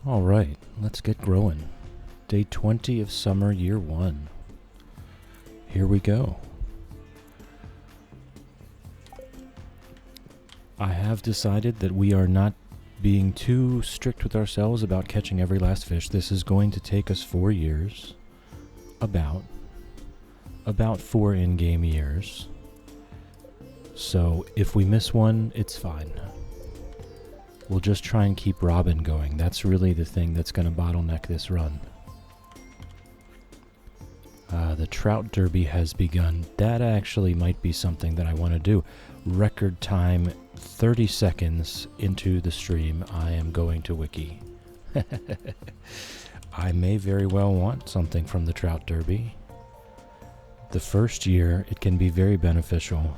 All right, let's get growing. Day 20 of summer, year 1. Here we go. I have decided that we are not being too strict with ourselves about catching every last fish. This is going to take us 4 years. About 4 in-game years. So if we miss one, it's fine. We'll just try and keep Robin going. That's really the thing that's going to bottleneck this run. The Trout Derby has begun. That actually might be something that I want to do. Record time, 30 seconds into the stream, I am going to wiki. I may very well want something from the Trout Derby. The first year, it can be very beneficial.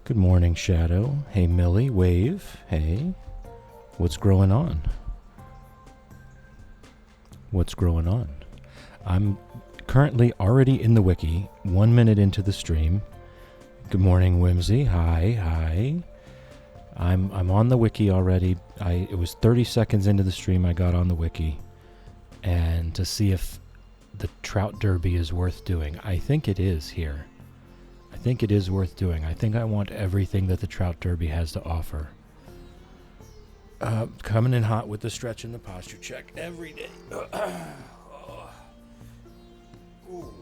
Good morning, Shadow. Hey, Millie, wave. Hey. What's growing on? What's growing on? I'm currently already in the wiki, 1 minute into the stream. Good morning, Whimsy. Hi. I'm on the wiki already. It was 30 seconds into the stream I got on the wiki. And to see if the Trout Derby is worth doing. I think it is here. I think it is worth doing. I think I want everything that the Trout Derby has to offer. Coming in hot with the stretch and the posture check every day. Ooh.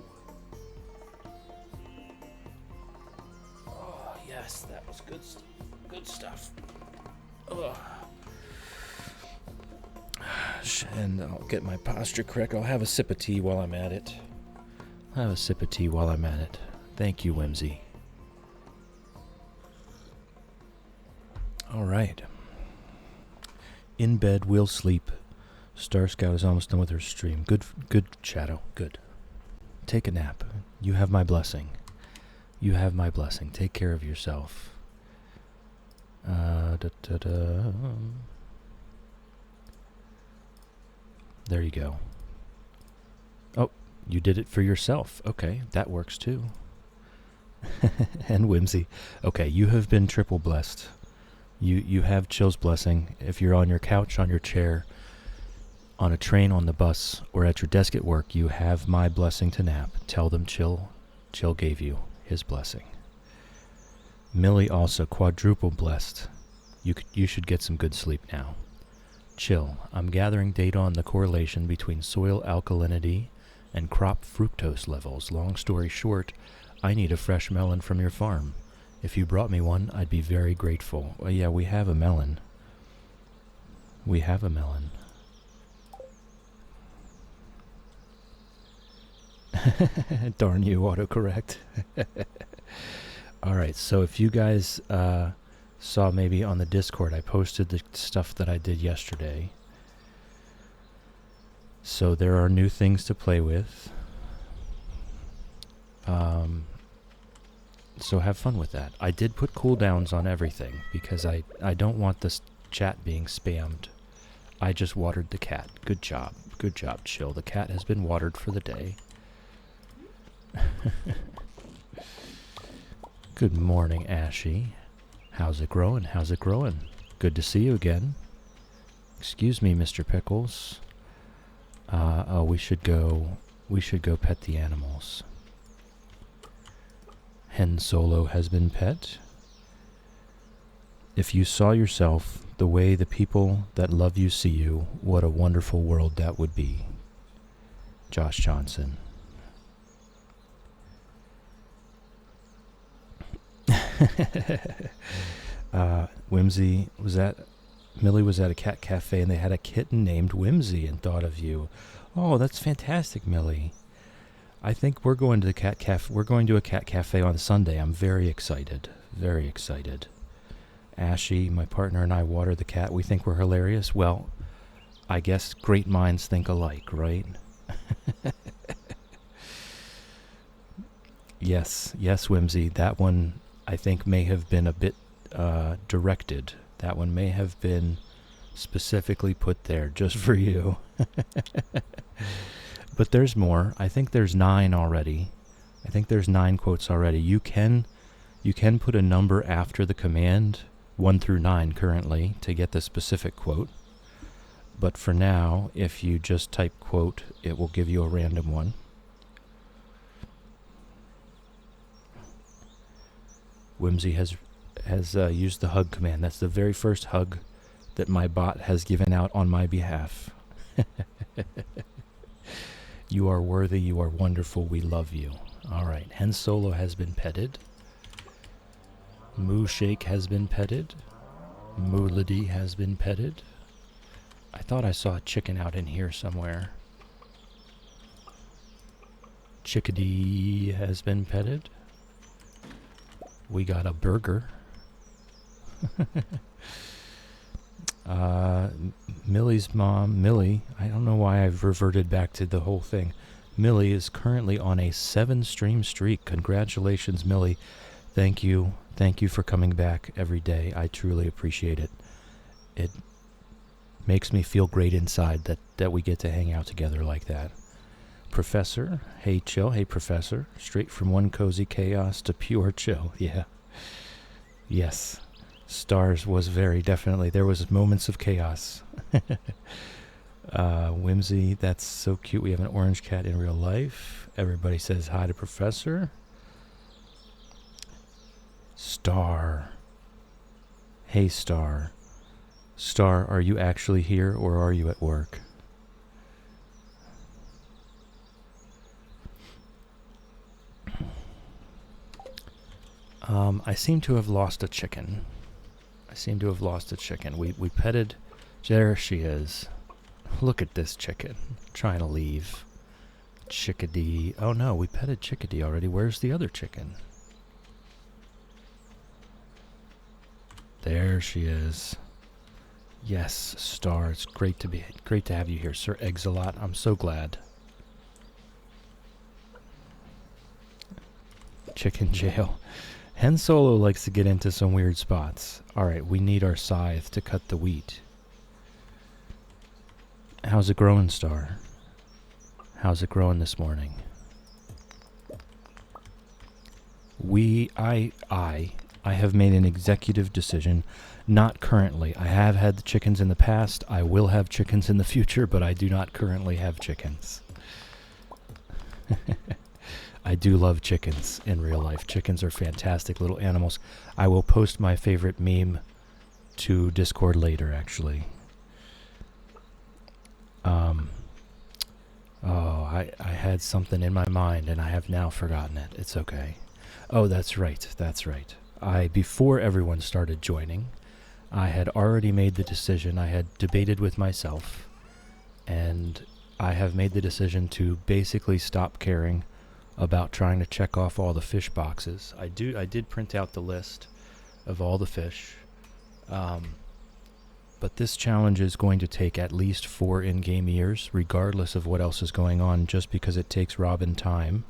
Oh, yes, that was good stuff. And I'll get my posture correct. I'll have a sip of tea while I'm at it. Thank you, Whimsy. All right. In bed, we'll sleep. Star Scout is almost done with her stream. Good, Shadow. Good. Take a nap. You have my blessing. Take care of yourself. There you go. Oh, you did it for yourself. Okay, that works too. And Whimsy. Okay, you have been triple blessed. You have Chill's blessing. If you're on your couch, on your chair, on a train, on the bus, or at your desk at work, you have my blessing to nap. Tell them Chill gave you his blessing. Millie also quadruple blessed. You should get some good sleep now. Chill, I'm gathering data on the correlation between soil alkalinity and crop fructose levels. Long story short, I need a fresh melon from your farm. If you brought me one, I'd be very grateful. Well, yeah, we have a melon. Darn you, autocorrect. Alright, so if you guys saw maybe on the Discord, I posted the stuff that I did yesterday. So there are new things to play with. So have fun with that. I did put cooldowns on everything because I don't want this chat being spammed. I just watered the cat. Good job, Chill. The cat has been watered for the day. Good morning, Ashy. How's it growing? Good to see you again. Excuse me, Mr. Pickles. We should go pet the animals. Hen Solo has been pet. If you saw yourself the way the people that love you see you, what a wonderful world that would be. Josh Johnson. Whimsy Millie was at a cat cafe and they had a kitten named Whimsy and thought of you. Oh, that's fantastic, Millie. I think we're going to a cat cafe on Sunday. I'm very excited. Ashy, my partner, and I water the cat. We think we're hilarious. Well, I guess great minds think alike, right? Yes, Whimsy. That one I think may have been a bit directed. That one may have been specifically put there just for you. But there's more. I think there's 9 already. I think there's 9 quotes already. You can put a number after the command, 1 through 9 currently, to get the specific quote. But for now, if you just type quote, it will give you a random one. Whimsy has used the hug command. That's the very first hug that my bot has given out on my behalf. You are worthy, you are wonderful, we love you. Alright, Hen Solo has been petted. Moo Shake has been petted. Moolady has been petted. I thought I saw a chicken out in here somewhere. Chickadee has been petted. We got a burger. Millie's mom, Millie, I don't know why I've reverted back to the whole thing. Millie is currently on a 7-stream streak. Congratulations, Millie. Thank you. Thank you for coming back every day. I truly appreciate it. It makes me feel great inside that we get to hang out together like that. Professor, hey chill, hey Professor. Straight from one cozy chaos to pure chill. Yeah. Yes. Stars was very definitely. There was moments of chaos. Whimsy, that's so cute. We have an orange cat in real life. Everybody says hi to Professor. Star. Hey Star. Star, are you actually here or are you at work? I seem to have lost a chicken. We petted. There she is. Look at this chicken. Trying to leave. Chickadee. Oh no, we petted Chickadee already. Where's the other chicken? There she is. Yes, Star. It's great to have you here, Sir Exilot. I'm so glad. Chicken jail. Hen Solo likes to get into some weird spots. Alright, we need our scythe to cut the wheat. How's it growing, Star? How's it growing this morning? I have made an executive decision. Not currently. I have had the chickens in the past. I will have chickens in the future, but I do not currently have chickens. I do love chickens in real life. Chickens are fantastic little animals. I will post my favorite meme to Discord later, actually. I had something in my mind and I have now forgotten it. It's okay. Oh, that's right. Before everyone started joining, I had already made the decision. I had debated with myself, and I have made the decision to basically stop caring about trying to check off all the fish boxes. I did print out the list of all the fish, but this challenge is going to take at least 4 in-game years, regardless of what else is going on, just because it takes Robin time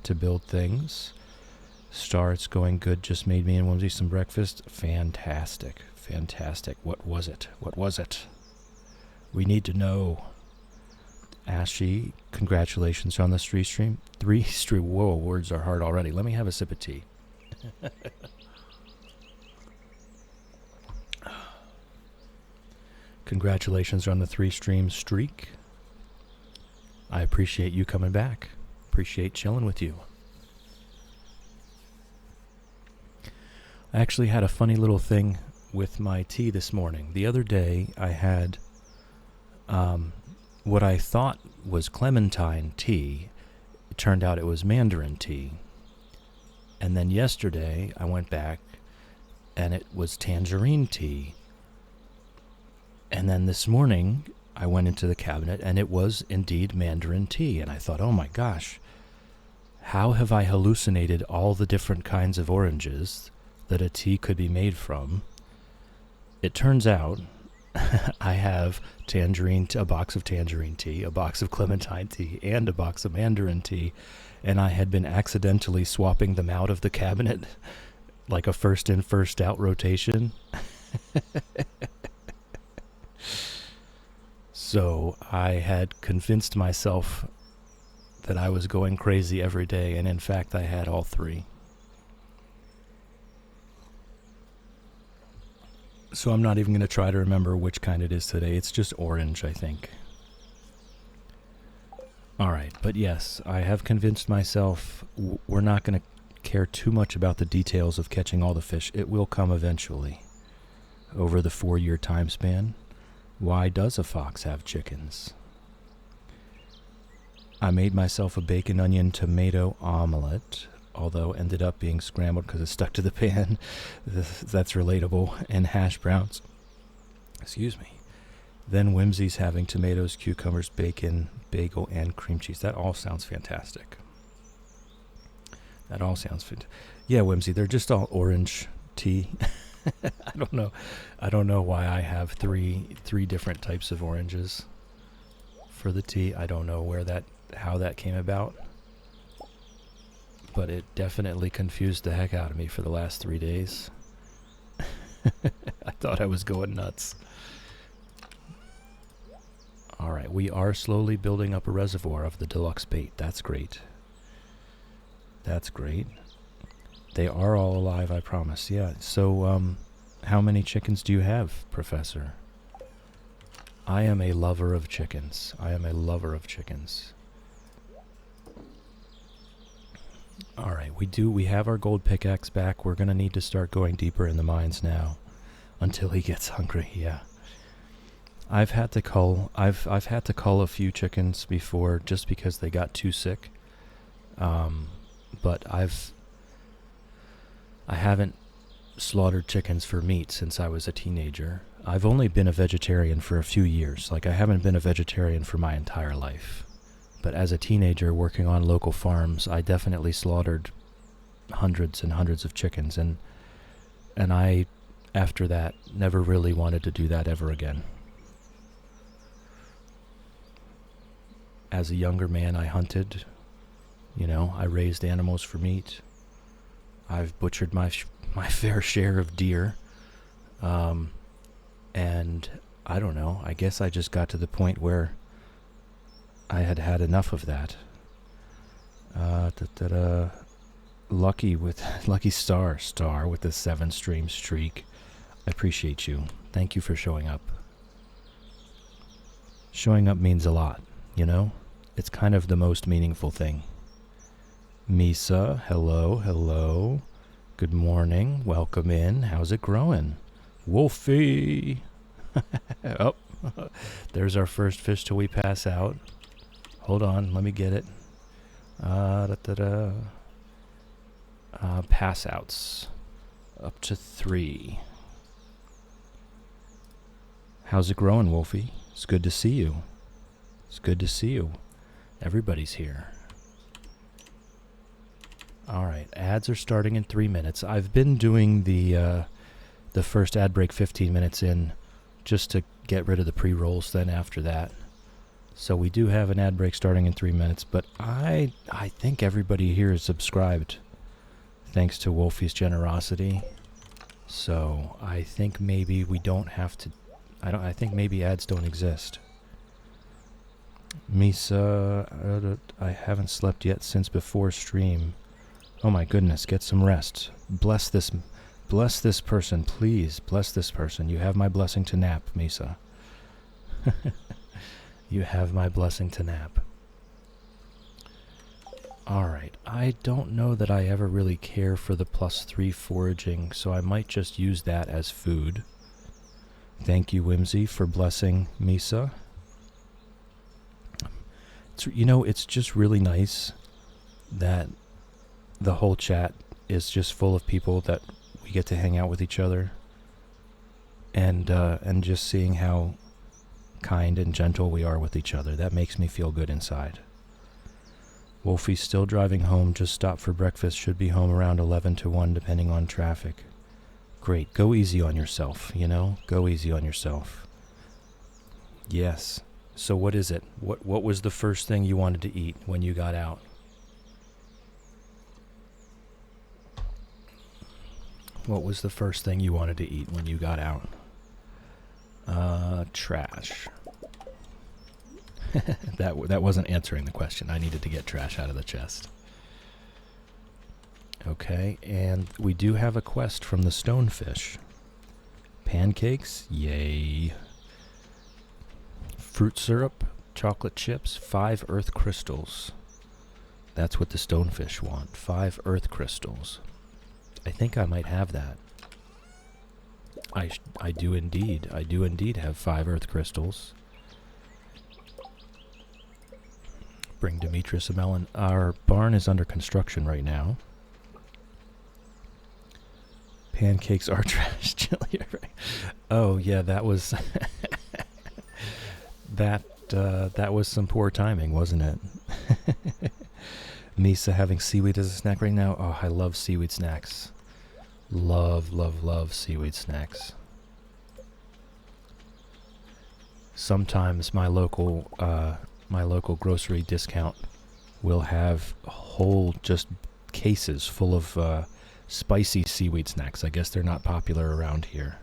to build things. Star, it's going good. Just made me and Whimsy some breakfast. Fantastic. What was it? We need to know. Ashy, congratulations on the 3-stream. Whoa, words are hard already. Let me have a sip of tea. Congratulations on the 3-stream streak. I appreciate you coming back. Appreciate chilling with you. I actually had a funny little thing with my tea this morning. The other day I had what I thought was clementine tea. It turned out it was mandarin tea. And then yesterday I went back and it was tangerine tea. And then this morning I went into the cabinet and it was indeed mandarin tea. And I thought, oh my gosh, how have I hallucinated all the different kinds of oranges that a tea could be made from? It turns out I have a box of tangerine tea, a box of clementine tea, and a box of mandarin tea, and I had been accidentally swapping them out of the cabinet like a first in, first out rotation. So I had convinced myself that I was going crazy every day, and in fact I had all 3. So I'm not even going to try to remember which kind it is today. It's just orange, I think. All right, but yes, I have convinced myself we're not going to care too much about the details of catching all the fish. It will come eventually. Over the 4-year time span, why does a fox have chickens? I made myself a bacon, onion, tomato omelet, although ended up being scrambled because it stuck to the pan. That's relatable. And hash browns. Excuse me. Then Whimsy's having tomatoes, cucumbers, bacon, bagel, and cream cheese. That all sounds fantastic. That all sounds fantastic. Yeah, Whimsy, they're just all orange tea. I don't know. I don't know why I have three different types of oranges for the tea. I don't know how that came about. But it definitely confused the heck out of me for the last 3 days. I thought I was going nuts. All right, we are slowly building up a reservoir of the deluxe bait. That's great. That's great. They are all alive, I promise. Yeah, so how many chickens do you have, Professor? I am a lover of chickens. I am a lover of chickens. All right, we have our gold pickaxe back. We're going to need to start going deeper in the mines now until he gets hungry. Yeah. I've had to cull a few chickens before just because they got too sick. But I haven't slaughtered chickens for meat since I was a teenager. I've only been a vegetarian for a few years. Like, I haven't been a vegetarian for my entire life. But as a teenager working on local farms, I definitely slaughtered hundreds and hundreds of chickens, and I, after that, never really wanted to do that ever again. As a younger man, I hunted. I raised animals for meat. I've butchered my fair share of deer. And I don't know, I guess I just got to the point where I had had enough of that. Lucky Star with the 7-stream streak. I appreciate you. Thank you for showing up. Showing up means a lot, It's kind of the most meaningful thing. Misa, hello. Good morning. Welcome in. How's it growing? Wolfie. Oh, there's our first fish till we pass out. Hold on, let me get it. Pass outs. Up to 3. How's it growing, Wolfie? It's good to see you. It's good to see you. Everybody's here. All right, ads are starting in 3 minutes. I've been doing the first ad break 15 minutes in just to get rid of the pre-rolls then after that. So we do have an ad break starting in 3 minutes, but I think everybody here is subscribed thanks to Wolfie's generosity. So I think maybe we don't have to... I think maybe ads don't exist. Misa, I haven't slept yet since before stream. Oh my goodness, get some rest. Bless this person, please. Bless this person. You have my blessing to nap, Misa. You have my blessing to nap. Alright, I don't know that I ever really care for the +3 foraging, so I might just use that as food. Thank you, Whimsy, for blessing Misa. It's just really nice that the whole chat is just full of people that we get to hang out with each other, and just seeing how kind and gentle we are with each other. That makes me feel good inside. Wolfie's still driving home, just stopped for breakfast, should be home around 11 to 1 depending on traffic. Great, go easy on yourself, go easy on yourself. Yes, so what is it? What was the first thing you wanted to eat when you got out? What was the first thing you wanted to eat when you got out? Trash. That wasn't answering the question. I needed to get trash out of the chest. Okay, and we do have a quest from the stonefish. Pancakes, yay. Fruit syrup, chocolate chips, 5 earth crystals. That's what the stonefish want, 5 earth crystals. I think I might have that. I do indeed. I do indeed have 5 earth crystals. Bring Demetrius a melon. Our barn is under construction right now. Pancakes are trash. Chili. Oh yeah, that was that was some poor timing, wasn't it? Misa having seaweed as a snack right now. Oh, I love seaweed snacks. Love, love, love seaweed snacks. Sometimes my local grocery discount will have whole just cases full of spicy seaweed snacks. I guess they're not popular around here.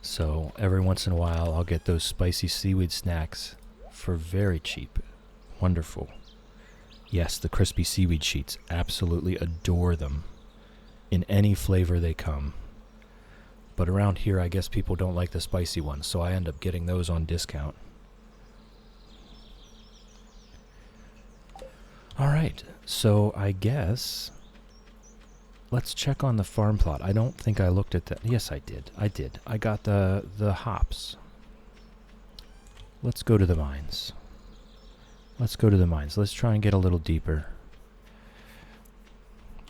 So every once in a while I'll get those spicy seaweed snacks for very cheap. Wonderful. Yes, the crispy seaweed sheets. Absolutely adore them. In any flavor they come. But around here I guess people don't like the spicy ones, so I end up getting those on discount. Alright, so I guess let's check on the farm plot. I don't think I looked at that. Yes, I did. I got the hops. Let's go to the mines. Let's try and get a little deeper.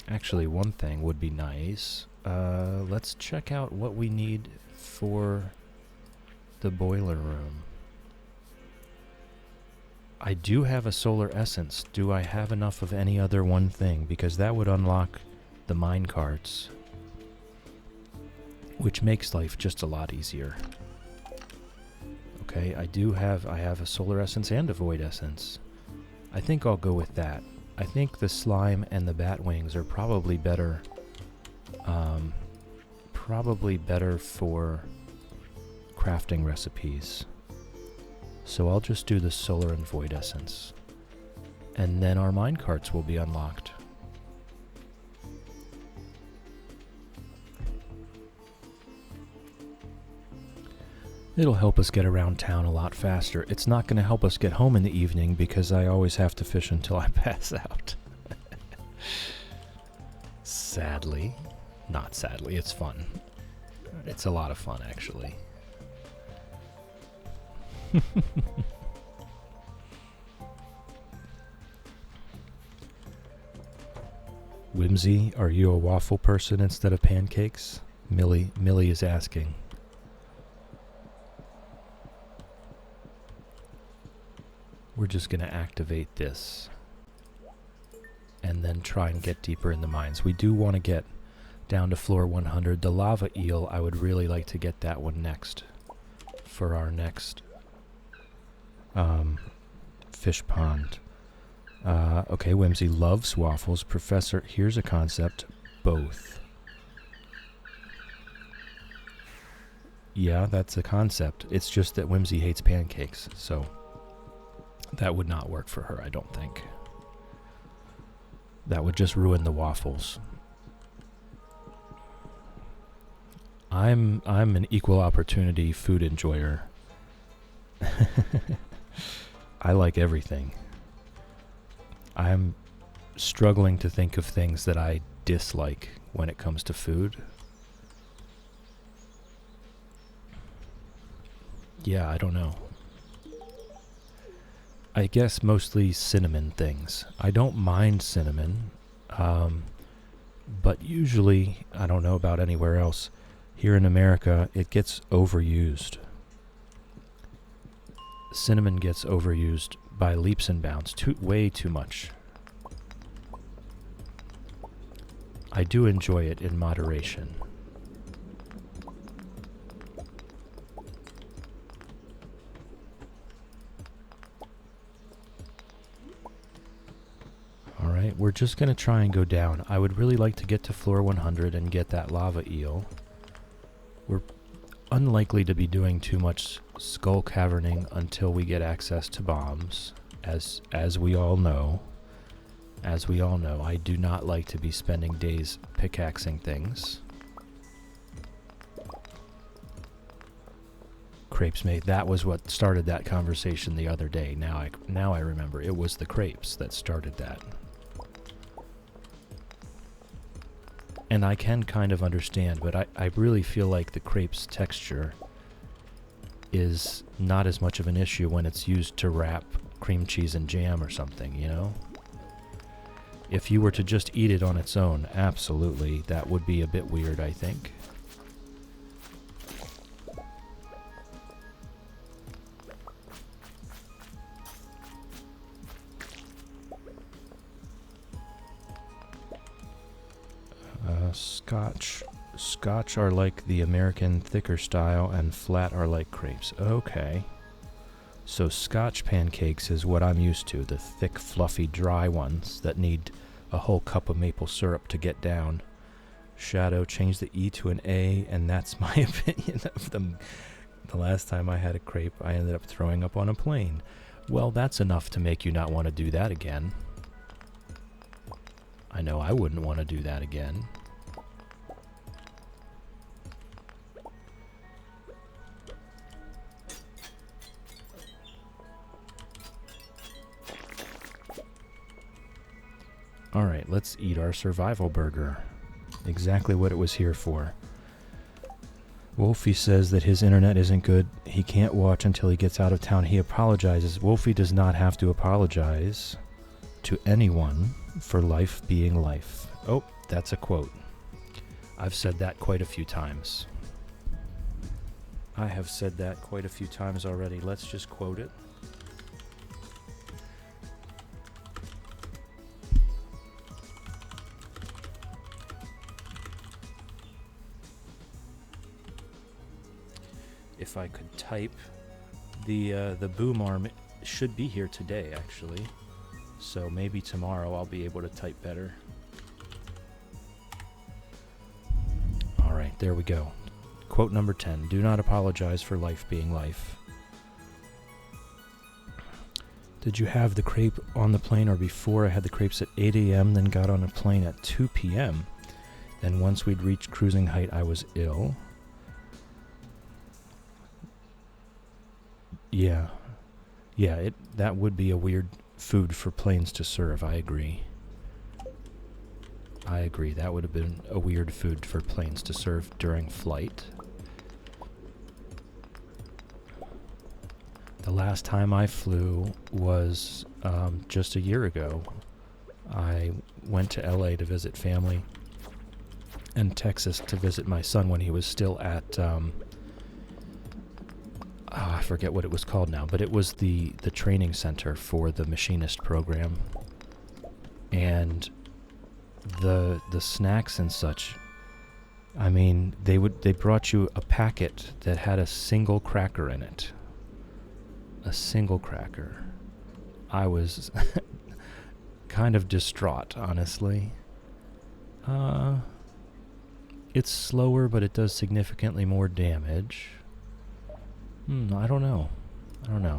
Actually, one thing would be nice. Let's check out what we need for the boiler room. I do have a solar essence. Do I have enough of any other one thing? Because that would unlock the mine carts, which makes life just a lot easier. Okay, I have a solar essence and a void essence. I think I'll go with that. I think the slime and the bat wings are probably better. Probably better for crafting recipes. So I'll just do the solar and void essence. And then our mine carts will be unlocked. It'll help us get around town a lot faster. It's not going to help us get home in the evening because I always have to fish until I pass out. Sadly. Not sadly, it's fun. It's a lot of fun, actually. Whimsy, are you a waffle person instead of pancakes? Millie is asking. We're just going to activate this and then try and get deeper in the mines. We do want to get down to floor 100. The lava eel, I would really like to get that one next for our next fish pond. Okay, Whimsy loves waffles. Professor, here's a concept. Both. Yeah, that's a concept. It's just that Whimsy hates pancakes, so that would not work for her, I don't think. That would just ruin the waffles. I'm an equal opportunity food enjoyer. I like everything. I'm struggling to think of things that I dislike when it comes to food. Yeah, I don't know. I guess mostly cinnamon things. I don't mind cinnamon, but usually, I don't know about anywhere else, here in America, it gets overused. Cinnamon gets overused by leaps and bounds, way too much. I do enjoy it in moderation. Alright, we're just going to try and go down. I would really like to get to floor 100 and get that lava eel. We're unlikely to be doing too much skull caverning until we get access to bombs, as we all know. As we all know, I do not like to be spending days pickaxing things. crepes made. That was what started that conversation the other day. Now I remember. It was the crepes that started that. And I can kind of understand, but I really feel like the crepes texture is not as much of an issue when it's used to wrap cream cheese and jam or something, you know? If you were to just eat it on its own, absolutely, that would be a bit weird, I think. Scotch are like the American thicker style, and flat are like crepes. Okay. So Scotch pancakes is what I'm used to, the thick, fluffy, dry ones that need a whole cup of maple syrup to get down. Shadow, change the E to an A, and that's my opinion of them. The last time I had a crepe, I ended up throwing up on a plane. Well, that's enough to make you not want to do that again. I know I wouldn't want to do that again. Alright, let's eat our survival burger. Exactly what it was here for. Wolfie says that his internet isn't good. He can't watch until he gets out of town. He apologizes. Wolfie does not have to apologize to anyone for life being life. Oh, that's a quote. I've said that quite a few times. I have said that quite a few times already. Let's just quote it. If I could type, the boom arm should be here today, actually. So maybe tomorrow I'll be able to type better. All right, there we go. Quote number 10, do not apologize for life being life. Did you have the crepe on the plane or before? I had the crepes at 8 a.m., then got on a plane at 2 p.m. Then once we'd reached cruising height, I was ill. Yeah, that would be a weird food for planes to serve. I agree. That would have been a weird food for planes to serve during flight. The last time I flew was just a year ago. I went to LA to visit family and Texas to visit my son when he was still at I forget what it was called now, but it was the training center for the machinist program. And the snacks and such, I mean, they brought you a packet that had a single cracker in it. A single cracker. I was kind of distraught, honestly. It's slower, but it does significantly more damage. I don't know.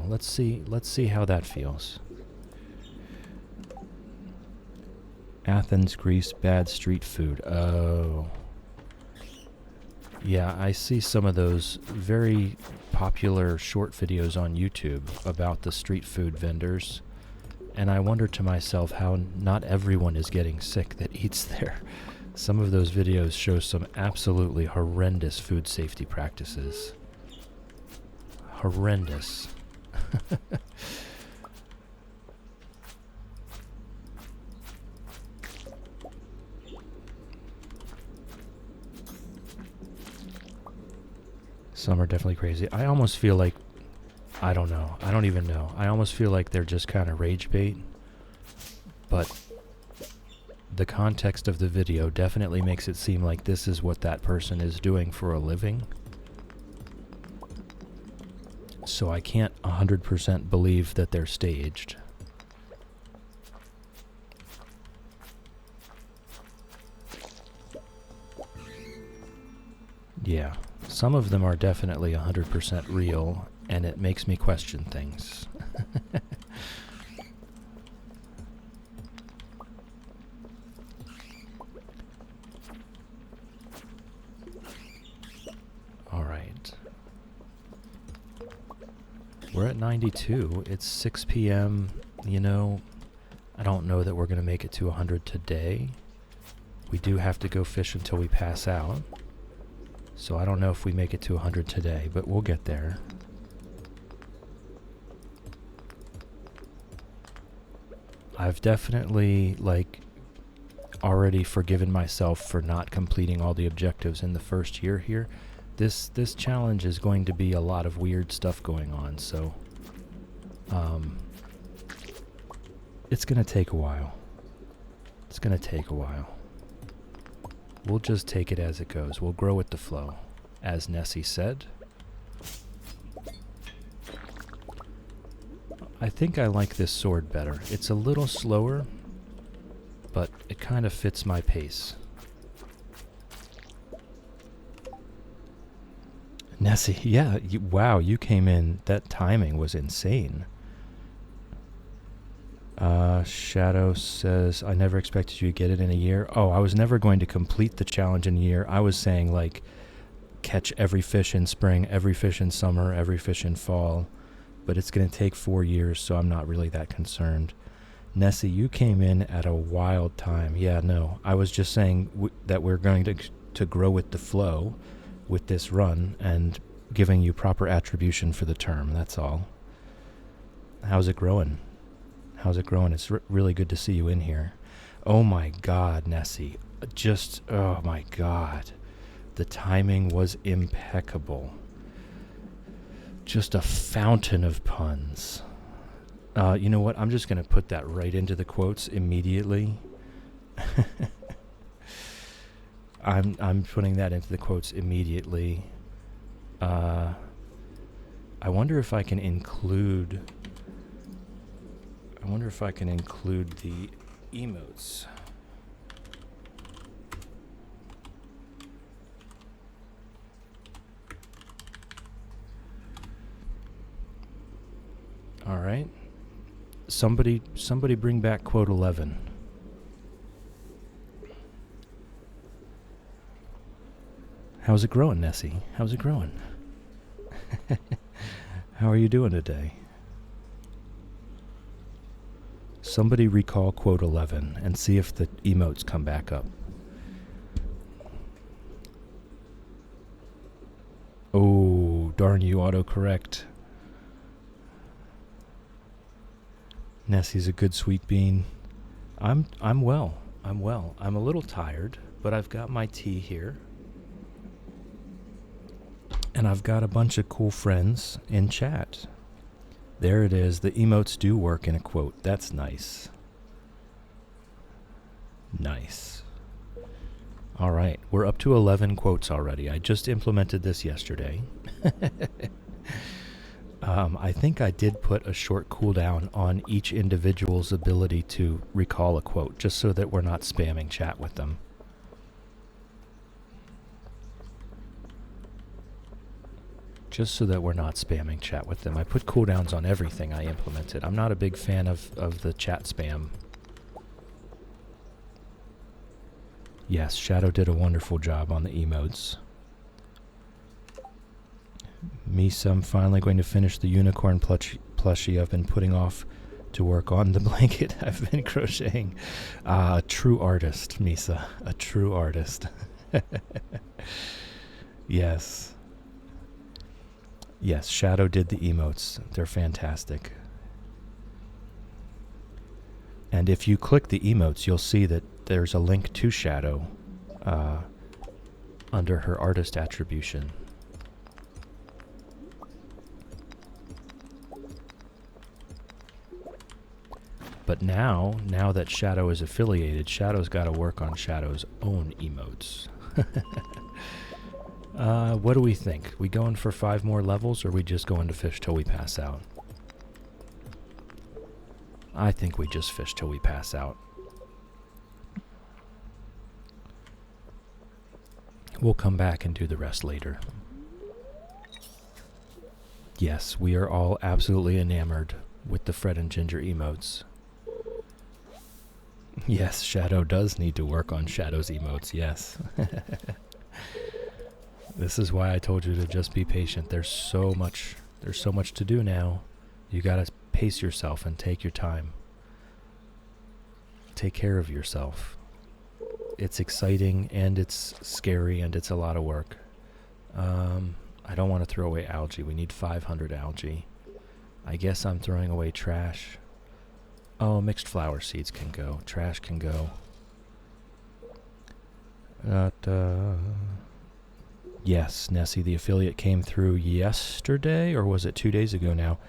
Let's see how that feels. Athens, Greece, bad street food. Oh. Yeah, I see some of those very popular short videos on YouTube about the street food vendors, and I wonder to myself how not everyone is getting sick that eats there. Some of those videos show some absolutely horrendous food safety practices. Horrendous. Some are definitely crazy. I almost feel like, I don't know. I don't even know. I almost feel like they're just kind of rage bait. But the context of the video definitely makes it seem like this is what that person is doing for a living. So I can't 100% believe that they're staged. Yeah, some of them are definitely 100% real, and it makes me question things. All right. We're at 92. It's 6 p.m. You know, I don't know that we're going to make it to 100 today. We do have to go fish until we pass out. So I don't know if we make it to 100 today, but we'll get there. I've definitely, already forgiven myself for not completing all the objectives in the first year here. This challenge is going to be a lot of weird stuff going on, so it's going to take a while. It's going to take a while. We'll just take it as it goes. We'll grow with the flow, as Nessie said. I think I like this sword better. It's a little slower, but it kind of fits my pace. Nessie, yeah, wow, you came in. That timing was insane. Shadow says, I never expected you to get it in a year. Oh, I was never going to complete the challenge in a year. I was saying, catch every fish in spring, every fish in summer, every fish in fall. But it's going to take 4 years, so I'm not really that concerned. Nessie, you came in at a wild time. Yeah, no, I was just saying that we're going to grow with the flow with this run and giving you proper attribution for the term, that's all. How's it growing? How's it growing? It's really good to see you in here. Oh my God, Nessie. Oh my God. The timing was impeccable. Just a fountain of puns. You know what? I'm just going to put that right into the quotes immediately. I'm putting that into the quotes immediately. I wonder if I can include the emotes. All right. Somebody bring back quote 11. How's it growing, Nessie? How's it growing? How are you doing today? Somebody recall quote 11 and see if the emotes come back up. Oh, darn you, autocorrect. Nessie's a good sweet bean. I'm well. I'm a little tired, but I've got my tea here. And I've got a bunch of cool friends in chat. There it is. The emotes do work in a quote. That's nice. Nice. All right. We're up to 11 quotes already. I just implemented this yesterday. I think I did put a short cooldown on each individual's ability to recall a quote, just so that we're not spamming chat with them. Just so that we're not spamming chat with them. I put cooldowns on everything I implemented. I'm not a big fan of the chat spam. Yes, Shadow did a wonderful job on the emotes. Misa, I'm finally going to finish the unicorn plushie I've been putting off to work on the blanket I've been crocheting. A true artist, Misa. A true artist. Yes. Yes, Shadow did the emotes. They're fantastic. And if you click the emotes, you'll see that there's a link to Shadow under her artist attribution. But now that Shadow is affiliated, Shadow's got to work on Shadow's own emotes. What do we think? We going for 5 more levels, or we just going to fish till we pass out? I think we just fish till we pass out. We'll come back and do the rest later. Yes, we are all absolutely enamored with the Fred and Ginger emotes. Yes, Shadow does need to work on Shadow's emotes, yes. This is why I told you to just be patient. There's so much There's so much to do now. You gotta pace yourself and take your time. Take care of yourself. It's exciting and it's scary and it's a lot of work. I don't want to throw away algae. We need 500 algae. I guess I'm throwing away trash. Oh, mixed flower seeds can go. Trash can go. Yes, Nessie, the affiliate came through yesterday, or was it 2 days ago now?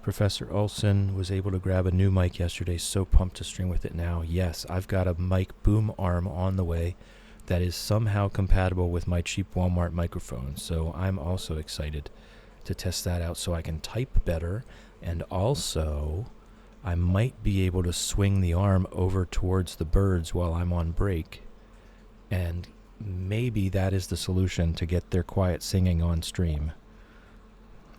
Professor Olson was able to grab a new mic yesterday. So pumped to stream with it now. Yes, I've got a mic boom arm on the way that is somehow compatible with my cheap Walmart microphone. So I'm also excited to test that out so I can type better. And also, I might be able to swing the arm over towards the birds while I'm on break. And maybe that is the solution to get their quiet singing on stream.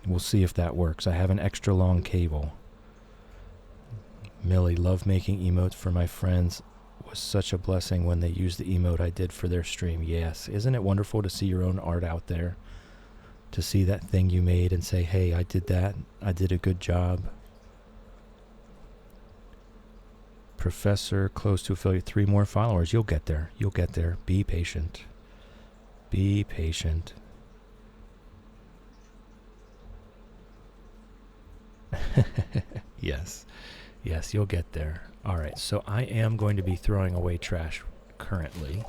We'll see if that works. I have an extra long cable. Millie, love making emotes for my friends. Was such a blessing when they used the emote I did for their stream. Yes, isn't it wonderful to see your own art out there? To see that thing you made and say, hey, I did that. I did a good job. Professor, close to affiliate, 3 more followers. You'll get there. You'll get there. Be patient. Be patient. Yes. Yes, you'll get there. All right, so I am going to be throwing away trash currently,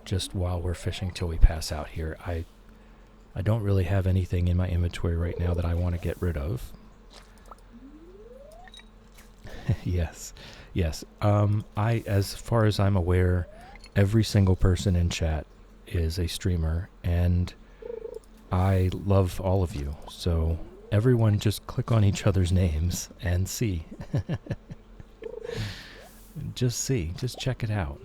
just while we're fishing till we pass out here. I don't really have anything in my inventory right now that I want to get rid of. Yes. Yes. As far as I'm aware, every single person in chat is a streamer, and I love all of you. So everyone just click on each other's names and see. Just see. Just check it out.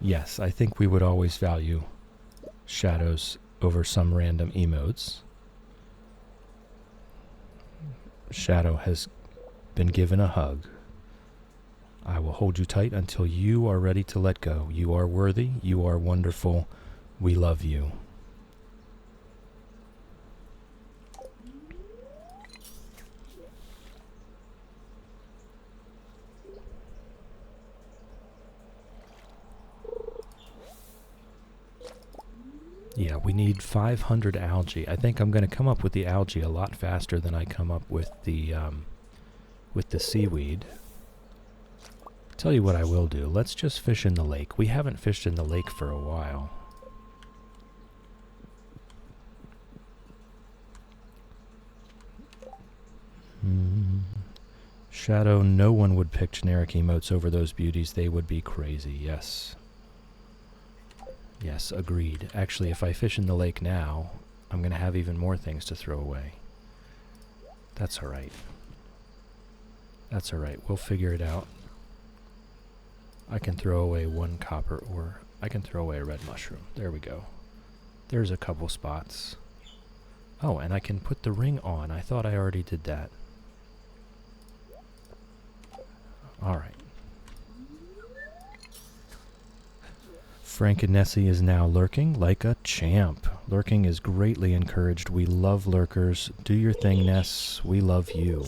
Yes, I think we would always value shadows over some random emotes. Shadow has been given a hug. I will hold you tight until you are ready to let go. You are worthy. You are wonderful. We love you. Yeah, we need 500 algae. I think I'm going to come up with the algae a lot faster than I come up with the seaweed. Tell you what I will do. Let's just fish in the lake. We haven't fished in the lake for a while. Shadow, no one would pick generic emotes over those beauties. They would be crazy, yes. Yes, agreed. Actually, if I fish in the lake now, I'm going to have even more things to throw away. That's alright. That's alright. We'll figure it out. I can throw away 1 copper ore. I can throw away a red mushroom. There we go. There's a couple spots. Oh, and I can put the ring on. I thought I already did that. Alright. Frank and Nessie is now lurking like a champ. Lurking is greatly encouraged. We love lurkers. Do your thing, Ness. We love you.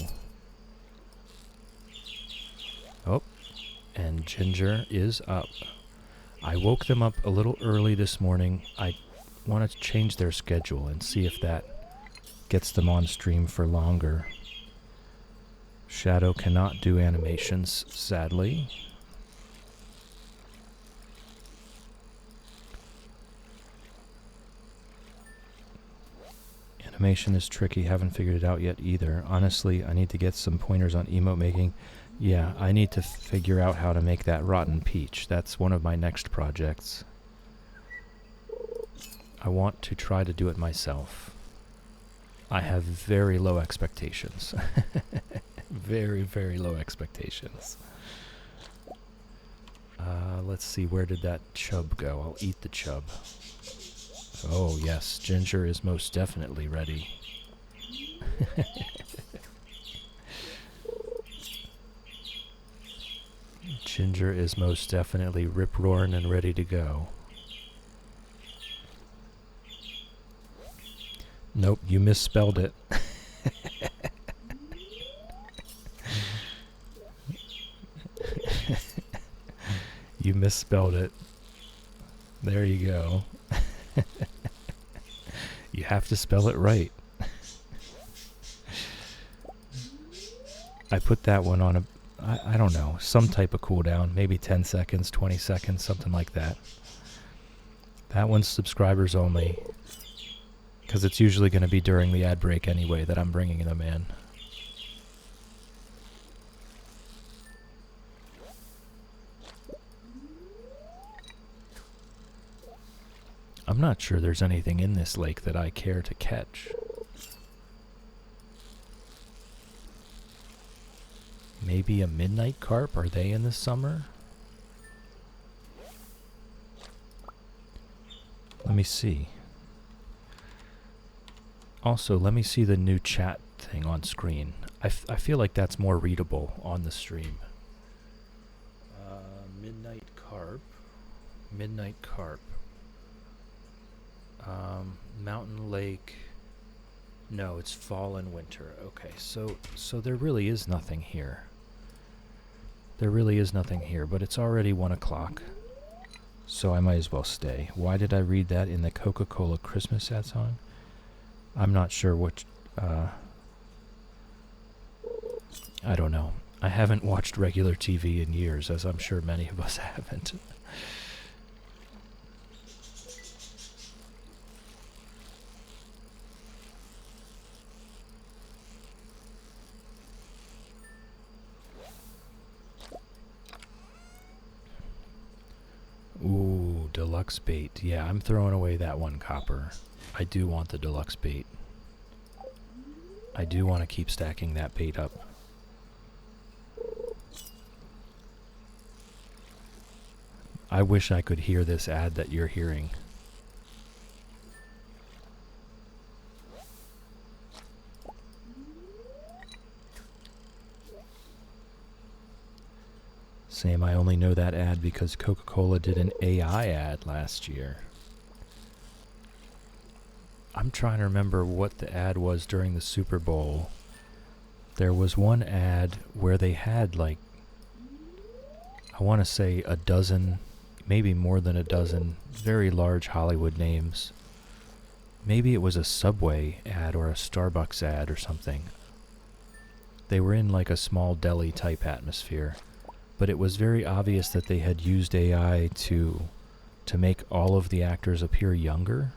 Oh, and Ginger is up. I woke them up a little early this morning. I want to change their schedule and see if that gets them on stream for longer. Shadow cannot do animations, sadly. Animation is tricky, haven't figured it out yet either. Honestly, I need to get some pointers on emote making. Yeah, I need to figure out how to make that rotten peach. That's one of my next projects. I want to try to do it myself. I have very low expectations. Very, very low expectations. Let's see, where did that chub go? I'll eat the chub. Oh, yes, Ginger is most definitely ready. Ginger is most definitely rip-roaring and ready to go. Nope, you misspelled it. You misspelled it. There you go. You have to spell it right. I put that one on I don't know, some type of cooldown, maybe 10 seconds, 20 seconds, something like that. That one's subscribers only, because it's usually going to be during the ad break anyway that I'm bringing them in. I'm not sure there's anything in this lake that I care to catch. Maybe a midnight carp? Are they in the summer? Let me see. Also, let me see the new chat thing on screen. I feel like that's more readable on the stream. Midnight carp. Midnight carp. Mountain lake. No, it's fall and winter. Okay, so there really is nothing here. There really is nothing here, but it's already 1 o'clock. So I might as well stay. Why did I read that in the Coca-Cola Christmas ad song? I'm not sure what... I don't know. I haven't watched regular TV in years, as I'm sure many of us haven't. Ooh, deluxe bait. Yeah, I'm throwing away that one copper. I do want the deluxe bait. I do want to keep stacking that bait up. I wish I could hear this ad that you're hearing. Sam, I only know that ad because Coca-Cola did an AI ad last year. I'm trying to remember what the ad was during the Super Bowl. There was one ad where they had, like, I want to say a dozen, maybe more than a dozen, very large Hollywood names. Maybe it was a Subway ad or a Starbucks ad or something. They were in like a small deli type atmosphere. But it was very obvious that they had used AI to make all of the actors appear younger.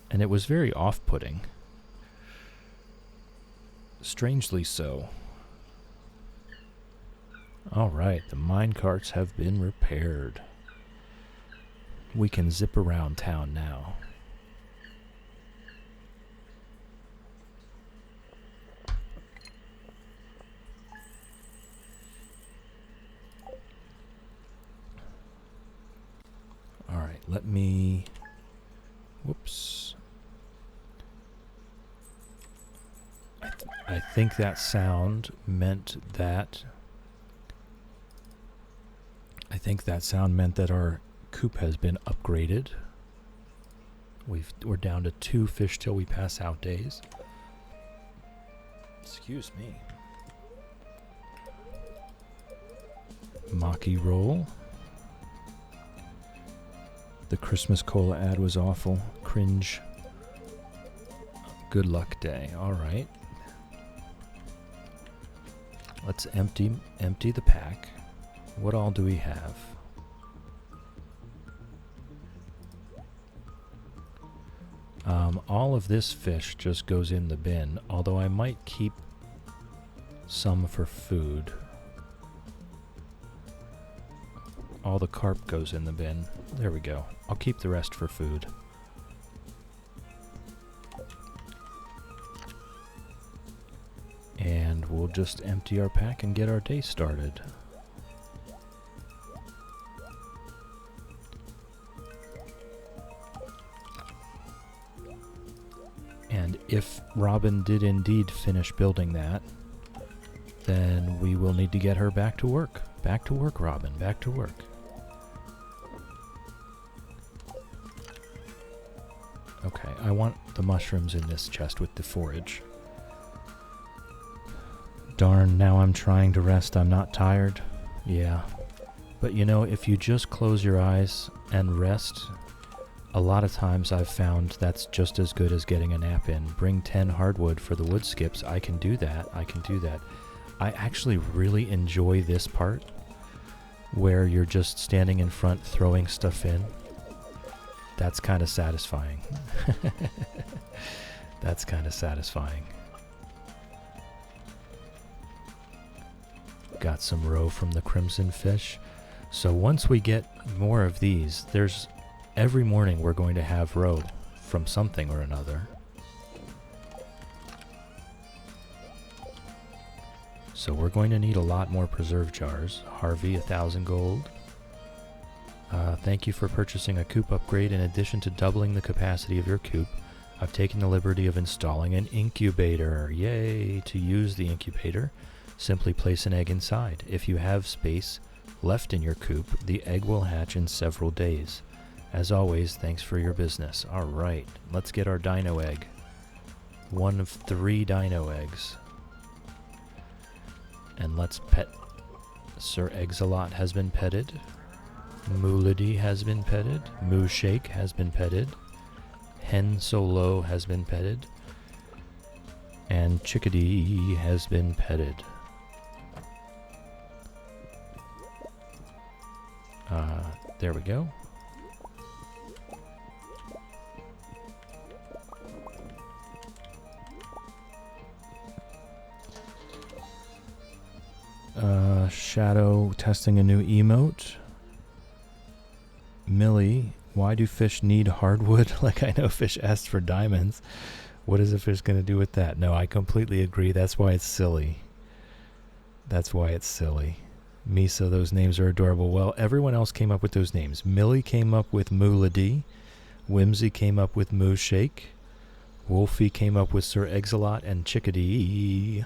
And it was very off-putting. Strangely so. Alright, the minecarts have been repaired. We can zip around town now. Alright, let me... Whoops. I think that sound meant that... our coop has been upgraded. We're down to 2 fish till we pass out days. Excuse me. Maki roll. The Christmas cola ad was awful. Cringe. Good luck day. Alright. Let's empty the pack. What all do we have? All of this fish just goes in the bin, although I might keep some for food. All the carp goes in the bin. There we go. I'll keep the rest for food. And we'll just empty our pack and get our day started. And if Robin did indeed finish building that, then we will need to get her back to work. Back to work, Robin. Back to work. Okay, I want the mushrooms in this chest with the forage. Darn, now I'm trying to rest. I'm not tired. Yeah. But you know, if you just close your eyes and rest, a lot of times I've found that's just as good as getting a nap in. Bring 10 hardwood for the wood skips. I can do that. I actually really enjoy this part where you're just standing in front throwing stuff in. That's kind of satisfying. That's kind of satisfying. Got some roe from the crimson fish. So once we get more of these, every morning we're going to have roe from something or another. So we're going to need a lot more preserve jars. Harvey, 1,000 gold. Thank you for purchasing a coop upgrade. In addition to doubling the capacity of your coop, I've taken the liberty of installing an incubator. Yay! To use the incubator, simply place an egg inside. If you have space left in your coop, the egg will hatch in several days. As always, thanks for your business. Alright, let's get our dino egg. One of 3 dino eggs. And let's pet. Sir Eggs-a-Lot has been petted. Moolady has been petted. Moo Shake has been petted. Hen Solo has been petted. And Chickadee has been petted. There we go. Shadow testing a new emote. Millie, why do fish need hardwood? Like, I know fish asked for diamonds. What is a fish going to do with that? No, I completely agree. That's why it's silly. Misa, those names are adorable. Well, everyone else came up with those names. Millie came up with Moolady. Whimsy came up with Moo Shake. Wolfie came up with Sir Eggs-a-Lot and Chickadee.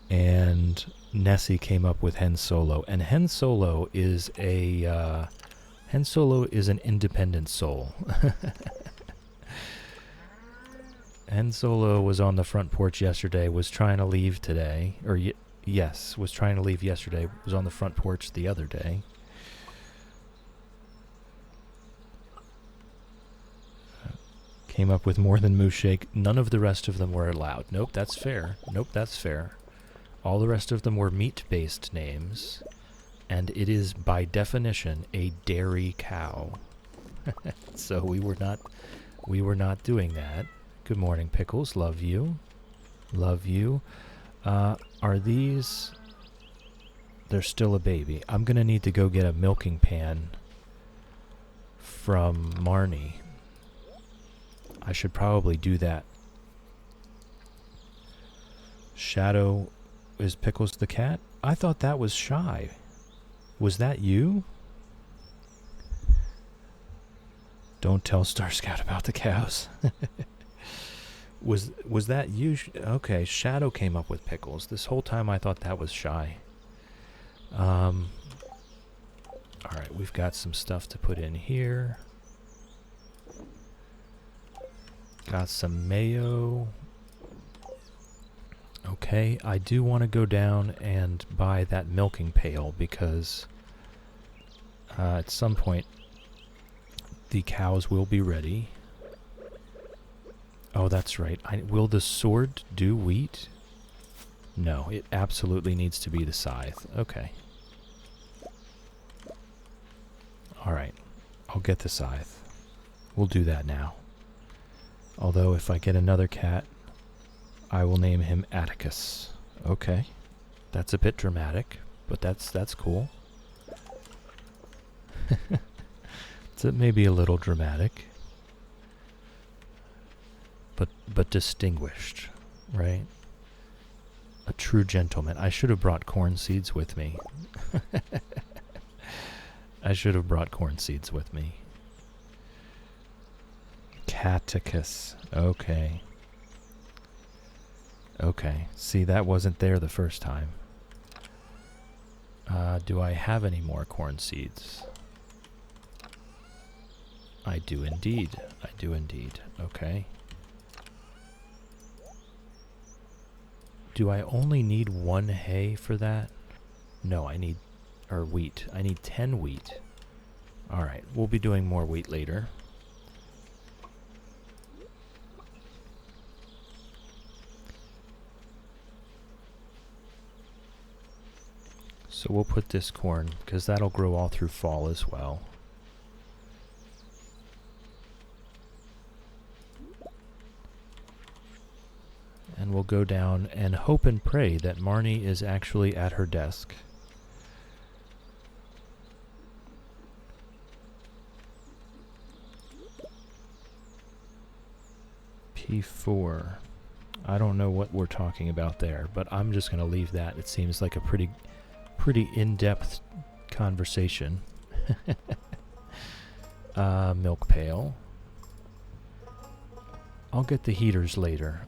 And Nessie came up with Hen Solo. And Hen Solo is an independent soul. Hen Solo was on the front porch yesterday, was trying to leave today. Was trying to leave yesterday, was on the front porch the other day. Came up with more than Moo Shake. None of the rest of them were allowed. Nope, that's fair. All the rest of them were meat-based names. And it is, by definition, a dairy cow. So we were not doing that. Good morning, Pickles. Love you. Are these... They're still a baby. I'm going to need to go get a milking pan from Marnie. I should probably do that. Shadow, is Pickles the cat? I thought that was Shy. Was that you? Don't tell Star Scout about the cows. Was that you? Okay, Shadow came up with Pickles. This whole time I thought that was Shy. Alright, we've got some stuff to put in here. Got some mayo. Okay, I do want to go down and buy that milking pail because at some point the cows will be ready. Oh, that's right. Will the sword do wheat? No, it absolutely needs to be the scythe. Okay. Alright, I'll get the scythe. We'll do that now. Although if I get another cat, I will name him Atticus. Okay. That's a bit dramatic, but that's cool. It's maybe a little dramatic. But distinguished, right? A true gentleman. I should have brought corn seeds with me. Catechus. Okay. See, that wasn't there the first time. Do I have any more corn seeds? I do indeed. I do indeed. Okay. Do I only need 1 hay for that? No, I need... or wheat. I need 10 wheat. Alright, we'll be doing more wheat later. So we'll put this corn, because that'll grow all through fall as well. And we'll go down and hope and pray that Marnie is actually at her desk. P4. I don't know what we're talking about there, but I'm just going to leave that. It seems like a pretty in-depth conversation. Milk pail. I'll get the heaters later.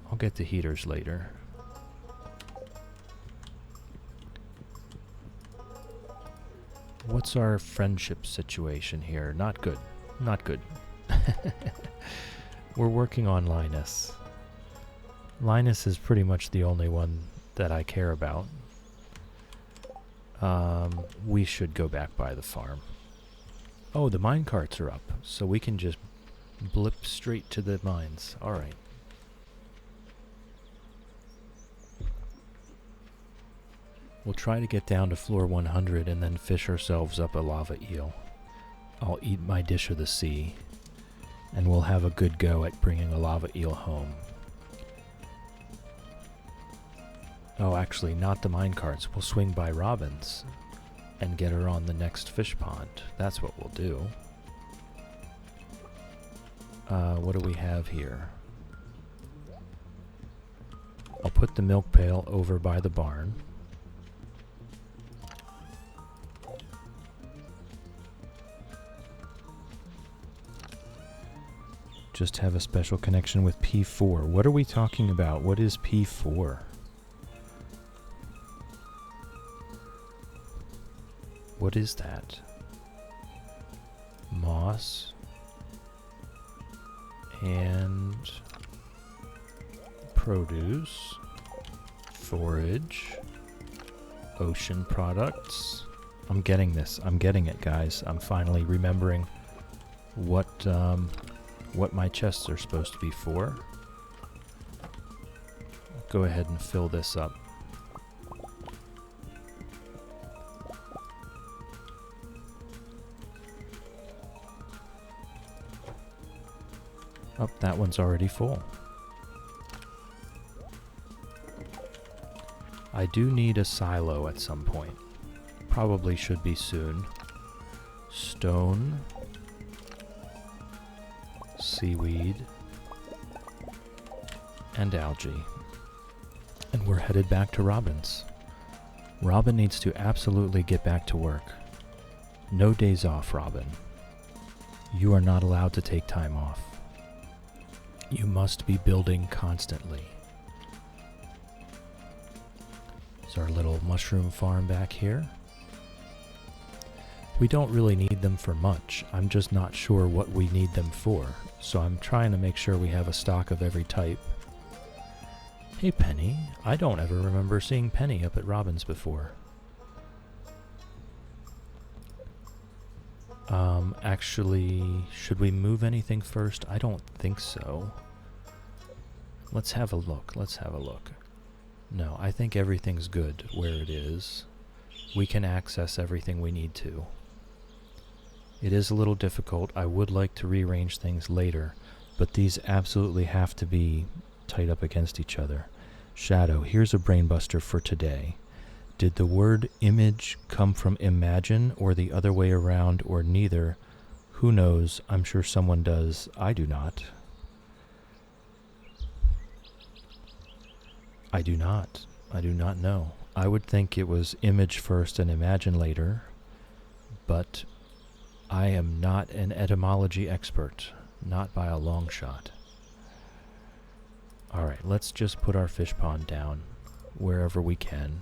What's our friendship situation here? Not good. We're working on Linus. Linus is pretty much the only one that I care about. We should go back by the farm. Oh, the mine carts are up, so we can just blip straight to the mines. Alright. We'll try to get down to floor 100 and then fish ourselves up a lava eel. I'll eat my dish of the sea, and we'll have a good go at bringing a lava eel home. Oh, actually, not the minecarts. We'll swing by Robin's and get her on the next fish pond. That's what we'll do. What do we have here? I'll put the milk pail over by the barn. Just have a special connection with P4. What are we talking about? What is P4? What is that? Moss and produce, forage, ocean products. I'm getting this. I'm getting it, guys. I'm finally remembering what my chests are supposed to be for. Go ahead and fill this up. Oh, that one's already full. I do need a silo at some point. Probably should be soon. Stone. Seaweed. And algae. And we're headed back to Robin's. Robin needs to absolutely get back to work. No days off, Robin. You are not allowed to take time off. You must be building constantly. There's our little mushroom farm back here. We don't really need them for much. I'm just not sure what we need them for. So I'm trying to make sure we have a stock of every type. Hey, Penny. I don't ever remember seeing Penny up at Robin's before. Actually, should we move anything first? I don't think so. Let's have a look. No, I think everything's good where it is. We can access everything we need to. It is a little difficult. I would like to rearrange things later, but these absolutely have to be tight up against each other. Shadow, here's a brainbuster for today. Did the word image come from imagine, or the other way around, or neither? Who knows? I'm sure someone does. I do not. I do not know. I would think it was image first and imagine later, but I am not an etymology expert, not by a long shot. Alright, let's just put our fish pond down wherever we can,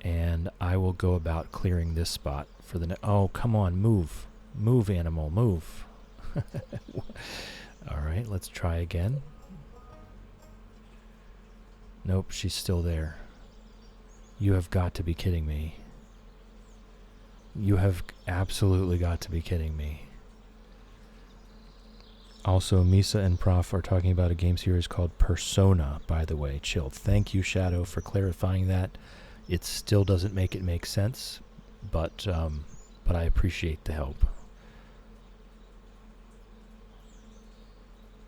And I will go about clearing this spot for the oh, come on, move. Move, animal, move. Alright, let's try again. Nope, she's still there. You have got to be kidding me. You have absolutely got to be kidding me. Also, Misa and Prof are talking about a game series called Persona, by the way. Chill. Thank you, Shadow, for clarifying that. It still doesn't make it make sense, but I appreciate the help.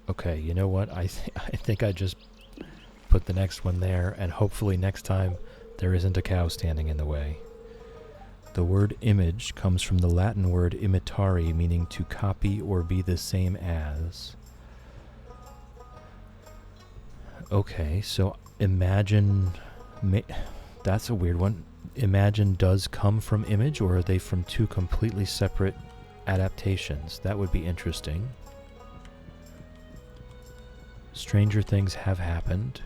Okay, you know what? I think I just put the next one there, and hopefully next time there isn't a cow standing in the way. The word image comes from the Latin word imitare, meaning to copy or be the same as. Okay, so imagine... that's a weird one. Imagine does come from image, or are they from two completely separate adaptations? That would be interesting. Stranger things have happened.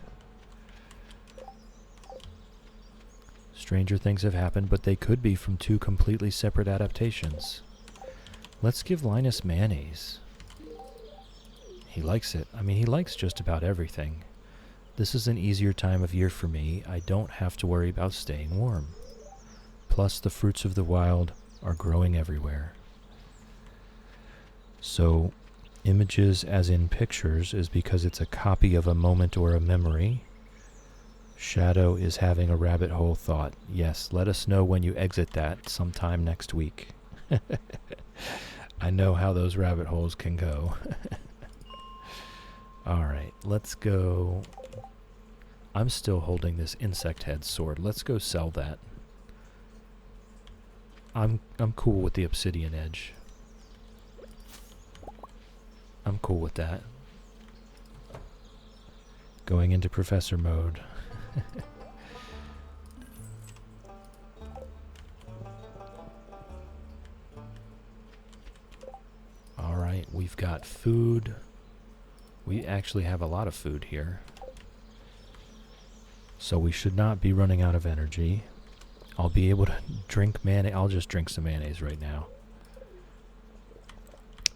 Stranger things have happened, but they could be from two completely separate adaptations. Let's give Linus mayonnaise. He likes it. I mean, he likes just about everything. This is an easier time of year for me. I don't have to worry about staying warm. Plus, the fruits of the wild are growing everywhere. So, images as in pictures is because it's a copy of a moment or a memory. Shadow is having a rabbit hole thought. Yes, let us know when you exit that sometime next week. I know how those rabbit holes can go. Alright, let's go. I'm still holding this insect head sword. Let's go sell that. I'm cool with the obsidian edge. I'm cool with that. Going into professor mode. Alright, we've got food. We actually have a lot of food here. So we should not be running out of energy. I'll be able to drink mayonnaise. I'll just drink some mayonnaise right now.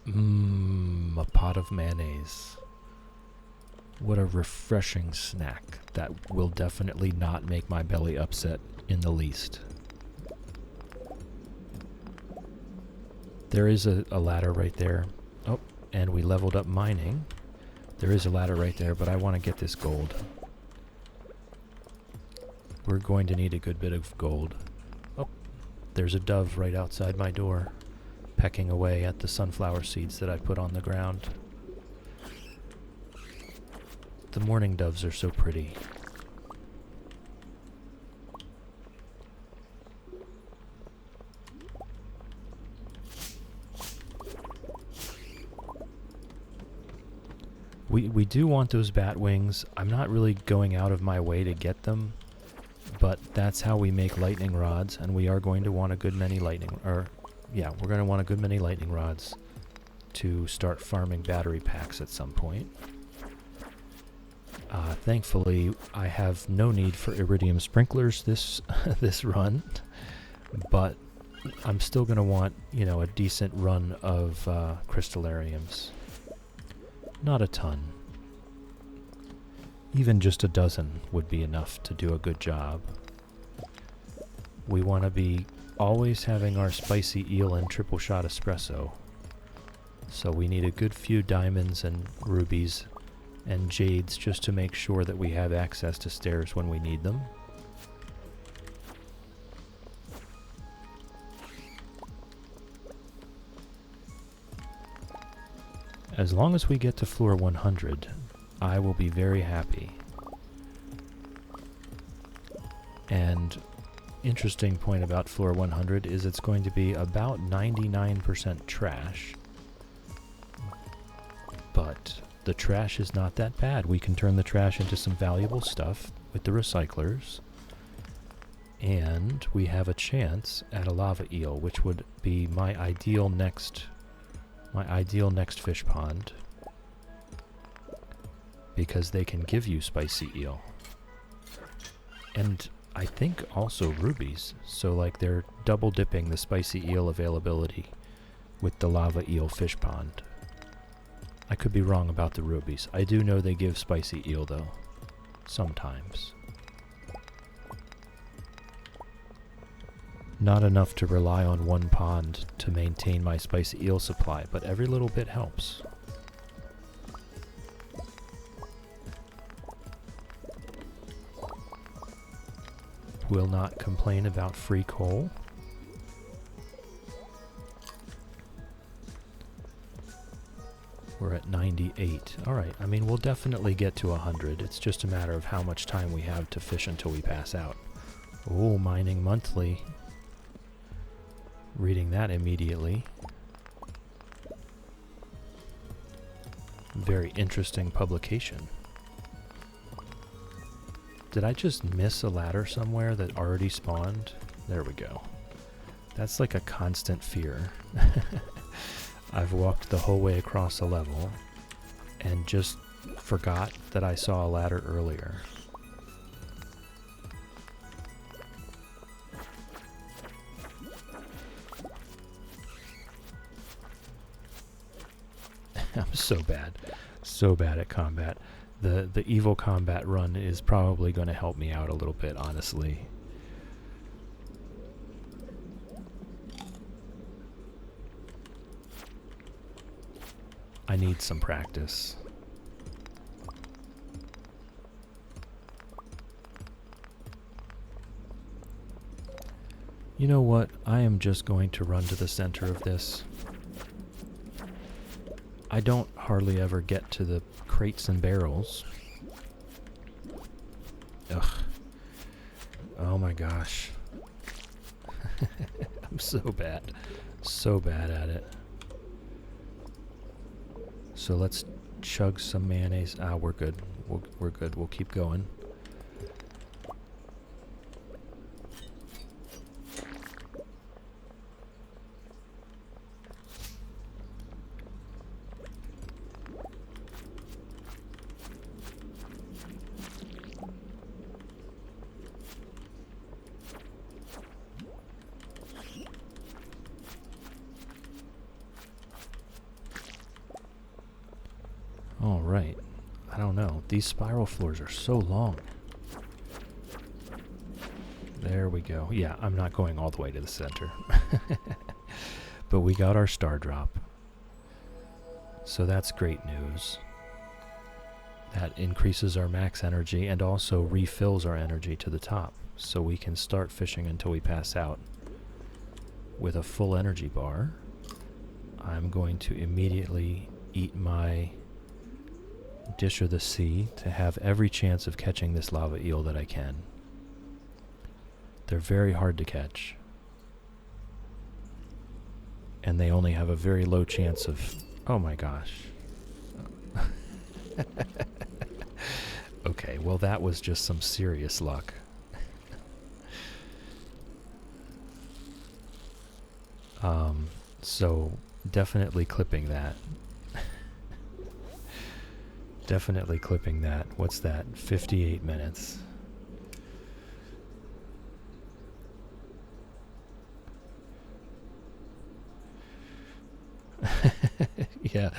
A pot of mayonnaise. What a refreshing snack that will definitely not make my belly upset in the least. There is a ladder right there. Oh, and we leveled up mining. There is a ladder right there, but I want to get this gold. We're going to need a good bit of gold. Oh, there's a dove right outside my door, pecking away at the sunflower seeds that I put on the ground. The mourning doves are so pretty. We do want those bat wings. I'm not really going out of my way to get them, but that's how we make lightning rods, and we are going to want a good many we're going to want a good many lightning rods to start farming battery packs at some point. Thankfully, I have no need for iridium sprinklers this run, but I'm still going to want, a decent run of crystallariums. Not a ton. Even just a dozen would be enough to do a good job. We want to be always having our spicy eel and triple shot espresso. So we need a good few diamonds and rubies and jades just to make sure that we have access to stairs when we need them. As long as we get to floor 100, I will be very happy. And interesting point about floor 100 is it's going to be about 99% trash. But the trash is not that bad. We can turn the trash into some valuable stuff with the recyclers. And we have a chance at a lava eel, which would be my ideal next fish pond, because they can give you spicy eel. And I think also rubies. So like they're double dipping the spicy eel availability with the lava eel fish pond. I could be wrong about the rubies. I do know they give spicy eel though. Sometimes. Not enough to rely on one pond to maintain my spicy eel supply, but every little bit helps. Will not complain about free coal. We're at 98. Alright, I mean, we'll definitely get to 100. It's just a matter of how much time we have to fish until we pass out. Oh, Mining Monthly. Reading that immediately. Very interesting publication. Did I just miss a ladder somewhere that already spawned? There we go. That's like a constant fear. I've walked the whole way across a level and just forgot that I saw a ladder earlier. I'm so bad at combat. The evil combat run is probably going to help me out a little bit, honestly. I need some practice. You know what? I am just going to run to the center of this. I don't hardly ever get to the crates and barrels. Ugh. Oh my gosh. I'm so bad at it. So let's chug some mayonnaise. Ah, we're good. We're good. We'll keep going. All right. I don't know. These spiral floors are so long. There we go. Yeah, I'm not going all the way to the center. But we got our star drop. So that's great news. That increases our max energy and also refills our energy to the top. So we can start fishing until we pass out. With a full energy bar, I'm going to immediately eat my dish of the sea to have every chance of catching this lava eel that I can. They're very hard to catch. And they only have a very low chance of... Oh my gosh. Okay, well that was just some serious luck. So definitely clipping that. Definitely clipping that. What's that? 58 minutes. Yeah,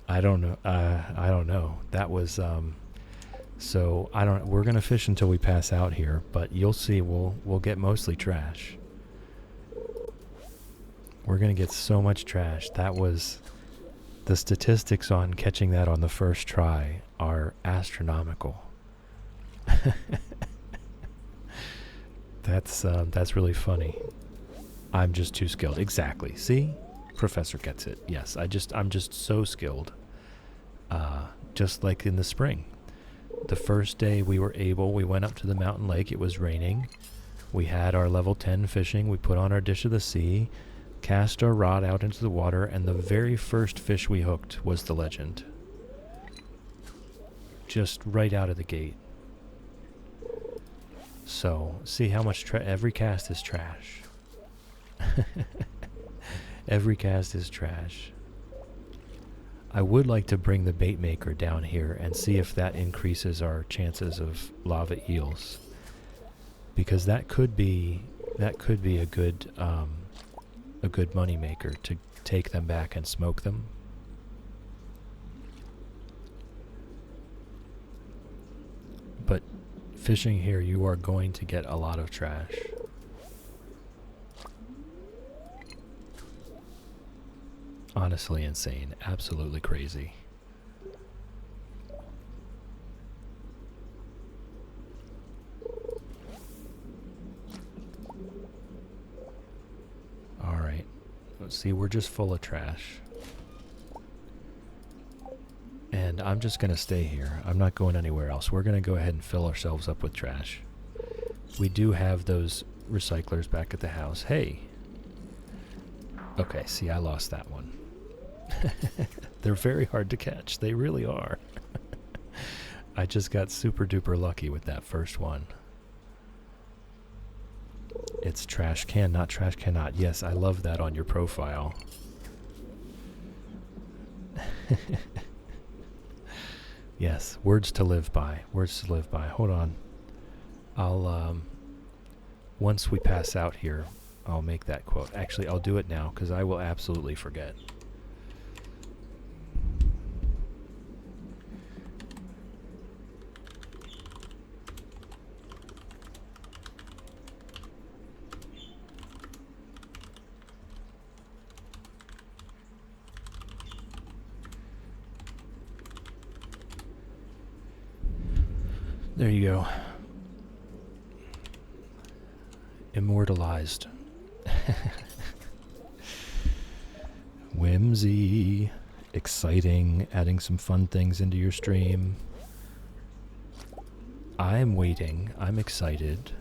I don't know. I don't know. That was so I don't. We're gonna fish until we pass out here, but you'll see. We'll get mostly trash. We're gonna get so much trash. That was the statistics on catching that on the first try are astronomical. That's really funny. I'm just too skilled. Exactly. See? Professor gets it. Yes, I'm just so skilled. Just like in the spring. The first day we went up to the mountain lake. It was raining. We had our level 10 fishing. We put on our dish of the sea, cast our rod out into the water, and the very first fish we hooked was the legend. Just right out of the gate. So, see how much every cast is trash. Every cast is trash. I would like to bring the bait maker down here and see if that increases our chances of lava eels. because that could be a good money maker to take them back and smoke them. But fishing here, you are going to get a lot of trash. Honestly insane, absolutely crazy. Alright, let's see, we're just full of trash. And I'm just going to stay here. I'm not going anywhere else. We're going to go ahead and fill ourselves up with trash. We do have those recyclers back at the house. Hey! Okay, see, I lost that one. They're very hard to catch. They really are. I just got super duper lucky with that first one. It's trash can, not trash cannot. Yes, I love that on your profile. Yes, words to live by. Words to live by. Hold on. I'll, once we pass out here, I'll make that quote. Actually, I'll do it now, because I will absolutely forget. There you go. Immortalized. Whimsy. Exciting. Adding some fun things into your stream. I'm waiting. I'm excited.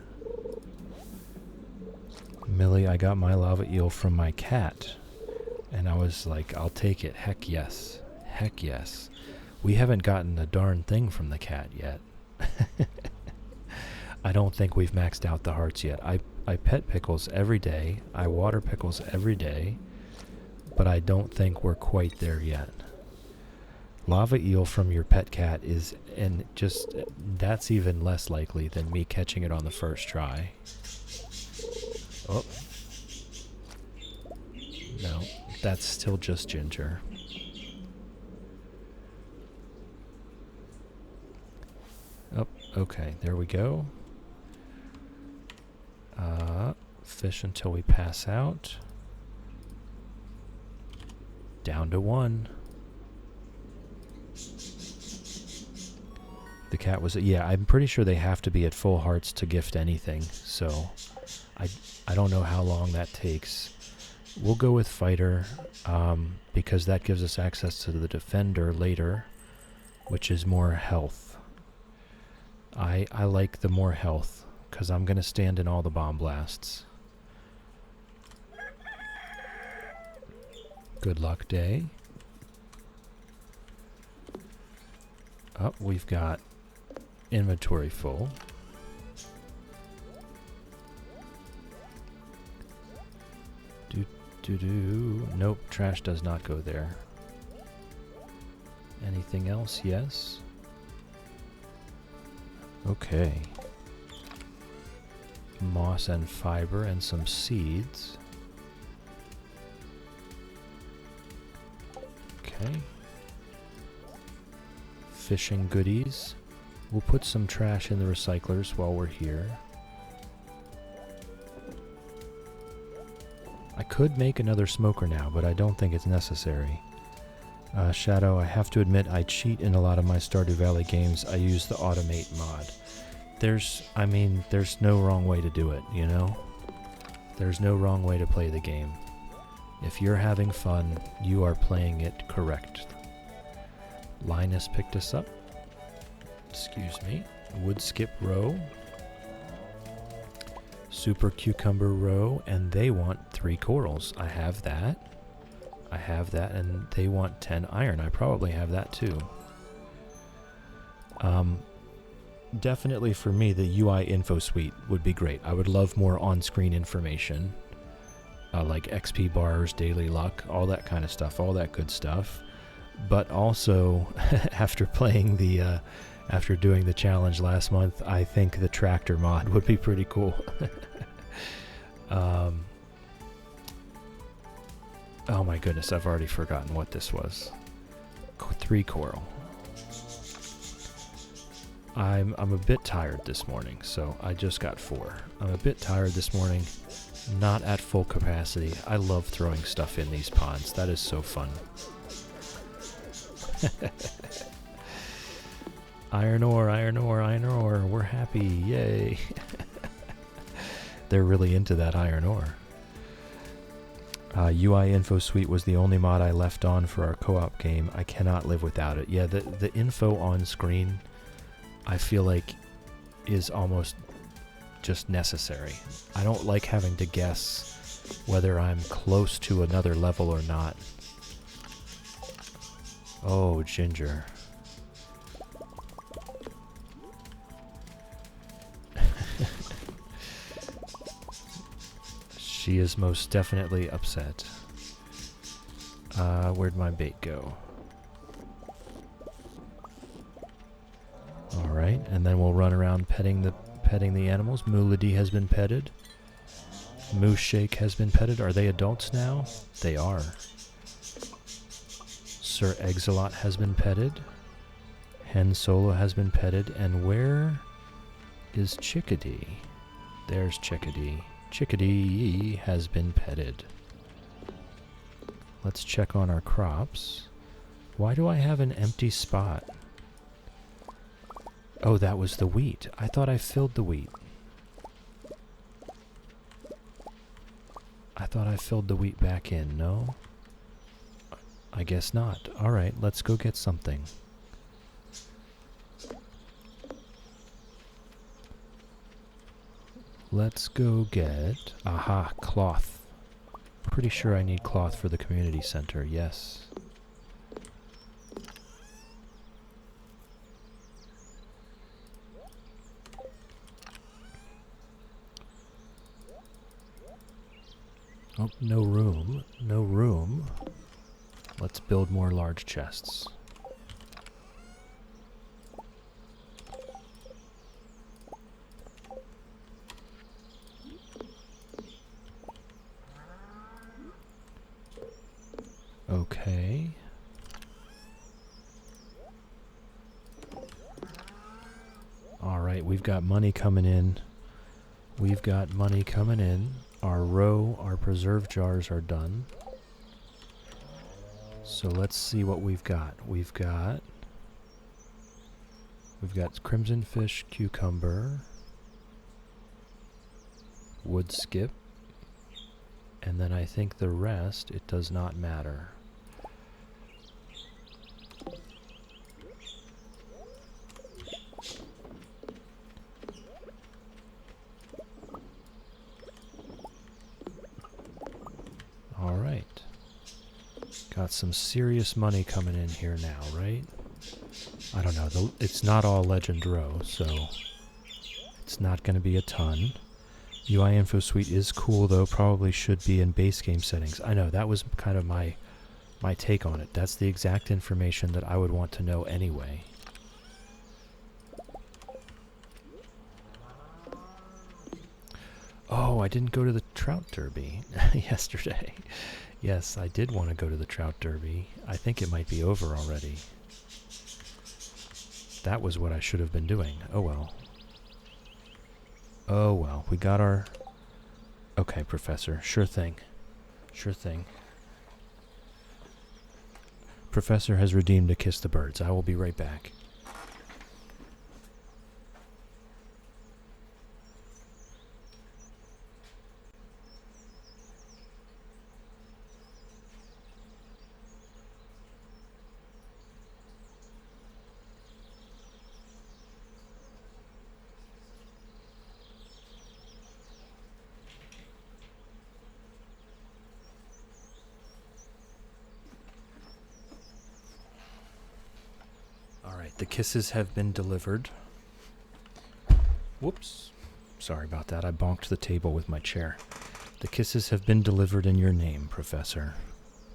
Millie, I got my lava eel from my cat. And I was like, I'll take it. Heck yes. Heck yes. We haven't gotten a darn thing from the cat yet. I don't think we've maxed out the hearts yet. I pet Pickles every day. I water Pickles every day. But I don't think we're quite there yet. Lava eel from your pet cat is, and just, that's even less likely than me catching it on the first try. Oh. No, that's still just ginger. Oh, okay, there we go. Fish until we pass out. Down to one. The cat was, yeah, I'm pretty sure they have to be at full hearts to gift anything, so I don't know how long that takes. We'll go with fighter, because that gives us access to the defender later, which is more health. I like the more health, because I'm going to stand in all the bomb blasts. Good luck day. Oh, we've got inventory full. Nope, trash does not go there. Anything else? Yes. Okay. Moss and fiber and some seeds. Okay. Fishing goodies. We'll put some trash in the recyclers while we're here. I could make another smoker now, but I don't think it's necessary. Shadow, I have to admit I cheat in a lot of my Stardew Valley games. I use the automate mod. There's no wrong way to do it, you know? There's no wrong way to play the game. If you're having fun, you are playing it correct. Linus picked us up. Excuse me. Wood skip row. Super cucumber row, and they want 3 corals. I have that. I have that, and they want 10 iron. I probably have that too. Definitely for me, the UI info suite would be great. I would love more on-screen information, like XP bars, daily luck, all that kind of stuff, all that good stuff. But also, after playing the After doing the challenge last month, I think the tractor mod would be pretty cool. Oh my goodness, I've already forgotten what this was. 3 coral. I'm a bit tired this morning, so I just got 4. I'm a bit tired this morning, not at full capacity. I love throwing stuff in these ponds. That is so fun. Iron ore, iron ore, iron ore. We're happy. Yay. They're really into that iron ore. UI Info Suite was the only mod I left on for our co-op game. I cannot live without it. Yeah, the info on screen, I feel like, is almost just necessary. I don't like having to guess whether I'm close to another level or not. Oh, Ginger. She is most definitely upset. Where'd my bait go? Alright, and then we'll run around petting the animals. Moolady has been petted. Moose Shake has been petted. Are they adults now? They are. Sir Exolot has been petted. Hen Solo has been petted. And where is Chickadee? There's Chickadee. Chickadee has been petted. Let's check on our crops. Why do I have an empty spot? Oh, that was the wheat. I thought I filled the wheat. I thought I filled the wheat back in. No? I guess not. Alright, let's go get something. Let's go get... Aha, cloth. Pretty sure I need cloth for the community center, yes. Oh, no room. No room. Let's build more large chests. Okay. Alright, we've got money coming in. We've got money coming in. Our preserve jars are done. So let's see what we've got. We've got crimson fish, cucumber, wood skip, and then I think the rest, it does not matter. Alright. Got some serious money coming in here now, right? I don't know. It's not all Legend Row, so it's not going to be a ton. UI Info Suite is cool, though. Probably should be in base game settings. I know, that was kind of my take on it. That's the exact information that I would want to know anyway. Oh, I didn't go to the Trout Derby yesterday. Yes, I did want to go to the Trout Derby. I think it might be over already. That was what I should have been doing. Oh well. Oh well, we got our... Okay, Professor. Sure thing. Sure thing. Professor has redeemed a kiss the birds. I will be right back. The kisses have been delivered. Whoops. Sorry about that. I bonked the table with my chair. The kisses have been delivered in your name, Professor.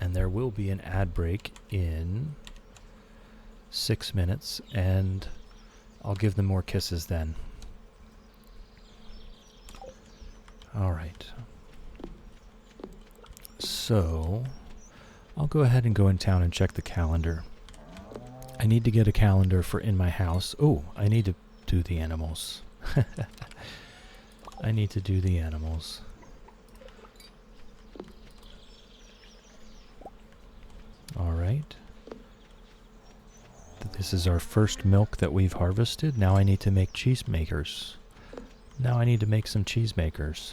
And there will be an ad break in 6 minutes and I'll give them more kisses then. All right. So, I'll go ahead and go in town and check the calendar. I need to get a calendar for in my house. Oh, I need to do the animals. I need to do the animals. All right. This is our first milk that we've harvested. Now I need to make cheesemakers. Now I need to make some cheesemakers.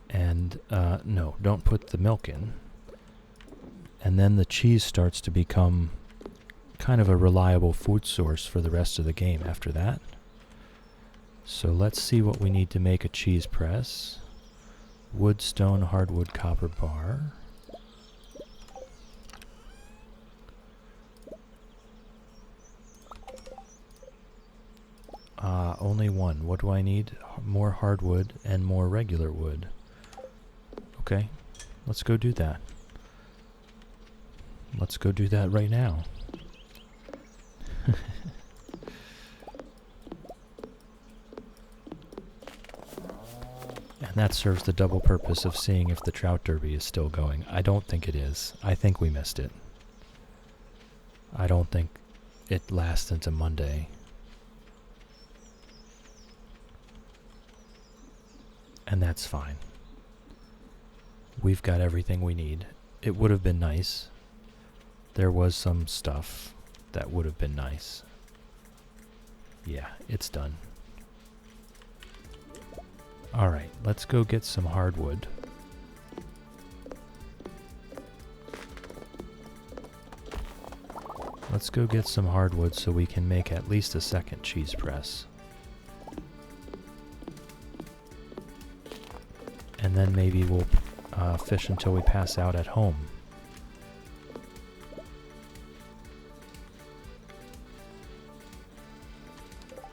And, no, don't put the milk in. And then the cheese starts to become kind of a reliable food source for the rest of the game after that. So let's see what we need to make a cheese press. Wood, stone, hardwood, copper bar. Only one. What do I need? More hardwood and more regular wood. Okay, let's go do that. Let's go do that right now. And that serves the double purpose of seeing if the trout derby is still going. I don't think it is. I think we missed it. I don't think it lasts into Monday. And that's fine. We've got everything we need. It would have been nice. There was some stuff that would have been nice. Yeah, it's done. Alright, let's go get some hardwood. Let's go get some hardwood so we can make at least a second cheese press. And then maybe we'll fish until we pass out at home.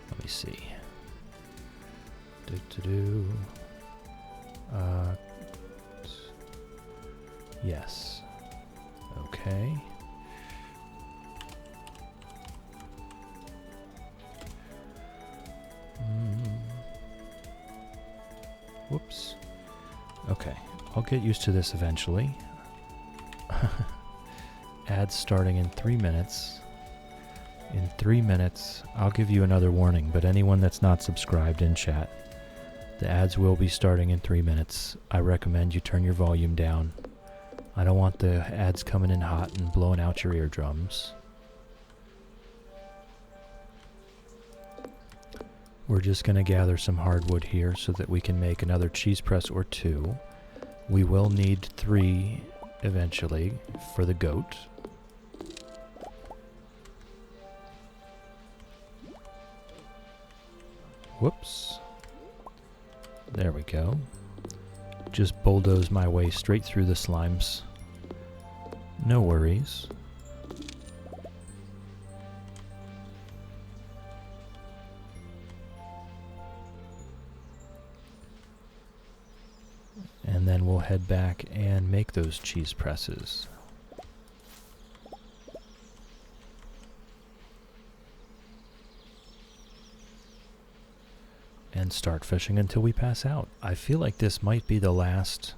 Let me see. Yes. Okay. Whoops. Okay, I'll get used to this eventually. Ads starting in 3 minutes. In 3 minutes, I'll give you another warning, but anyone that's not subscribed in chat, the ads will be starting in 3 minutes. I recommend you turn your volume down. I don't want the ads coming in hot and blowing out your eardrums. We're just going to gather some hardwood here so that we can make another cheese press or 2. We will need 3 eventually for the goat. Whoops. There we go. Just bulldoze my way straight through the slimes. No worries. And then we'll head back and make those cheese presses. And start fishing until we pass out. I feel like this might be the last...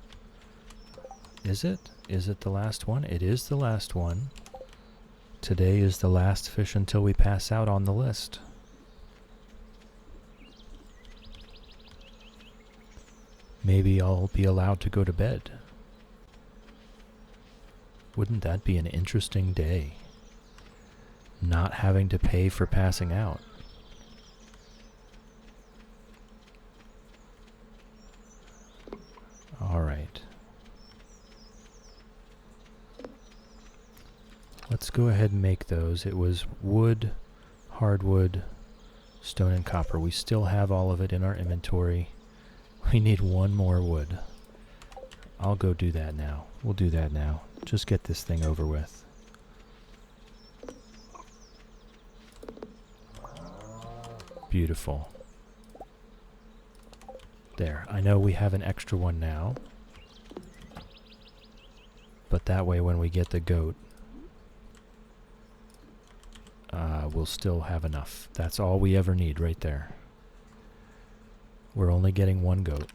Is it? Is it the last one? It is the last one. Today is the last fish until we pass out on the list. Maybe I'll be allowed to go to bed. Wouldn't that be an interesting day? Not having to pay for passing out. All right. Let's go ahead and make those. It was wood, hardwood, stone, and copper. We still have all of it in our inventory. We need one more wood. I'll go do that now. We'll do that now. Just get this thing over with. Beautiful. There. I know we have an extra one now. But that way when we get the goat, we'll still have enough. That's all we ever need right there. We're only getting one goat.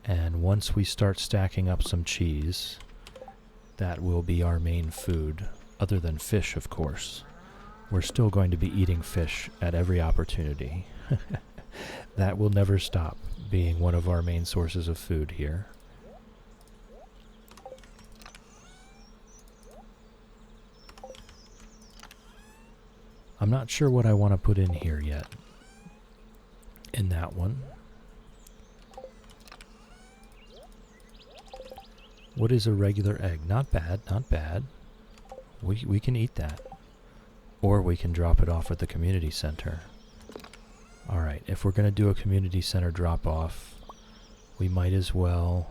And once we start stacking up some cheese, that will be our main food, other than fish, of course. We're still going to be eating fish at every opportunity. That will never stop being one of our main sources of food here. I'm not sure what I want to put in here yet. In that one. What is a regular egg? Not bad, not bad. We can eat that. Or we can drop it off at the community center. Alright, if we're going to do a community center drop off, we might as well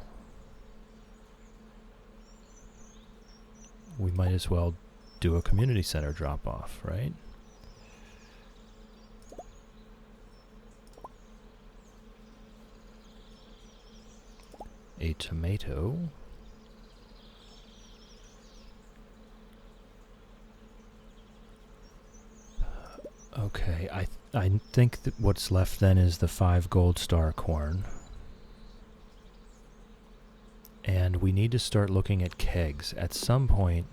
do a community center drop off, right? A tomato. Okay, I think that what's left then is the 5 gold star corn. And we need to start looking at kegs. At some point,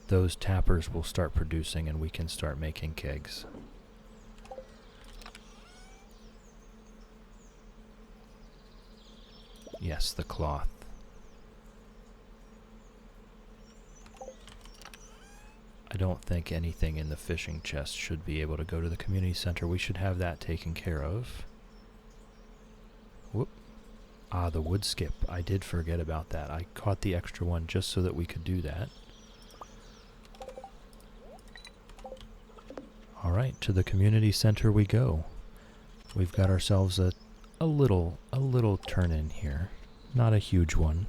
those tappers will start producing and we can start making kegs. Yes, the cloth. I don't think anything in the fishing chest should be able to go to the community center. We should have that taken care of. Whoop. Ah, the wood skip. I did forget about that. I caught the extra one just so that we could do that. Alright, to the community center we go. We've got ourselves a little turn in here. Not a huge one.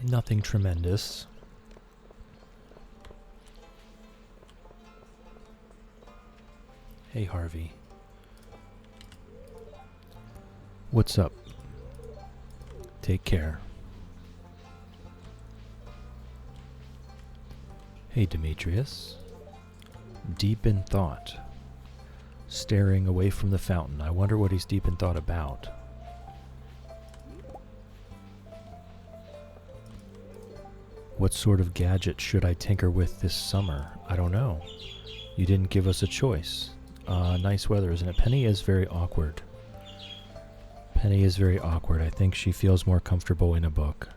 Nothing tremendous. Hey, Harvey. What's up? Take care. Hey, Demetrius. Deep in thought. Staring away from the fountain. I wonder what he's deep in thought about. What sort of gadget should I tinker with this summer? I don't know. You didn't give us a choice. Nice weather, isn't it? Penny is very awkward. Penny is very awkward. I think she feels more comfortable in a book.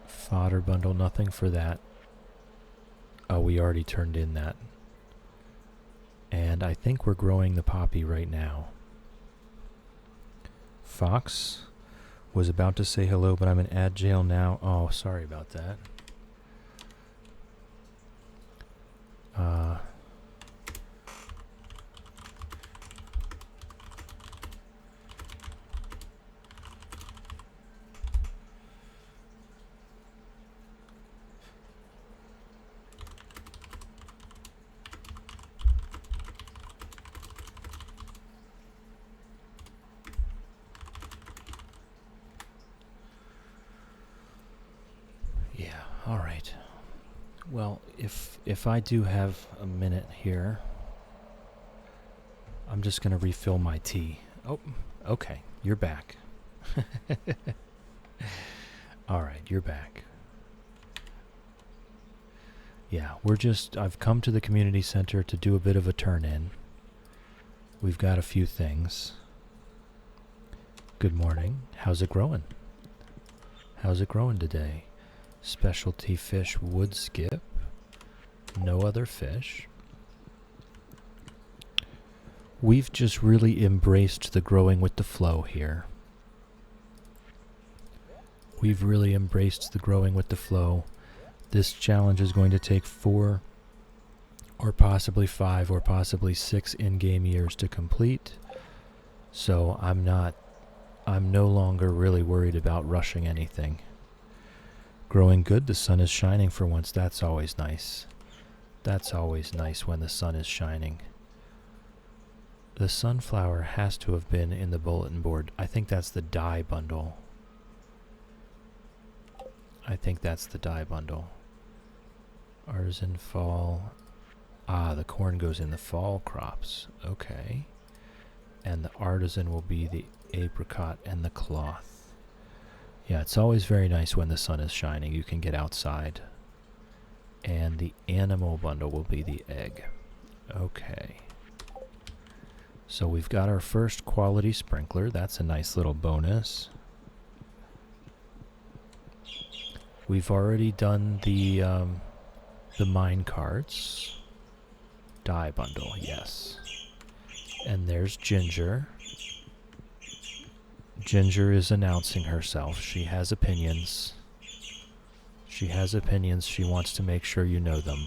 Fodder bundle, nothing for that. Oh, we already turned in that. And I think we're growing the poppy right now. Fox was about to say hello, but I'm in ad jail now. Oh, sorry about that. All right. Well, if I do have a minute here, I'm just going to refill my tea. Oh, okay. You're back. All right, you're back. Yeah, I've come to the community center to do a bit of a turn-in. We've got a few things. Good morning. How's it growing? How's it growing today? Specialty fish wood skip. No other fish. We've just really embraced the growing with the flow here. We've really embraced the growing with the flow. This challenge is going to take 4 or possibly 5 or possibly 6 in-game years to complete. So I'm no longer really worried about rushing anything. Growing good, the sun is shining for once. That's always nice. That's always nice when the sun is shining. The sunflower has to have been in the bulletin board. I think that's the dye bundle. I think that's the dye bundle. Artisan fall. Ah, the corn goes in the fall crops. Okay. And the artisan will be the apricot and the cloth. Yeah, it's always very nice when the sun is shining. You can get outside. And the animal bundle will be the egg. Okay. So we've got our first quality sprinkler. That's a nice little bonus. We've already done the mine carts. Dye bundle, yes. And there's Ginger. Ginger is announcing herself. She has opinions. She has opinions. She wants to make sure you know them.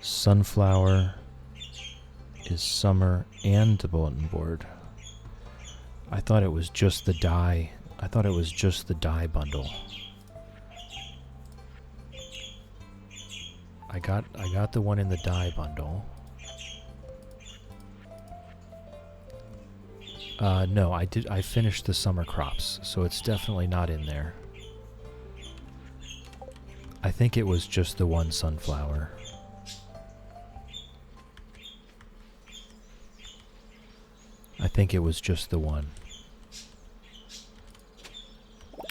Sunflower is summer and the bulletin board. I thought it was just the dye. I thought it was just the dye bundle. I got the one in the dye bundle. No, I finished the summer crops, so it's definitely not in there. I think it was just the one sunflower. I think it was just the one.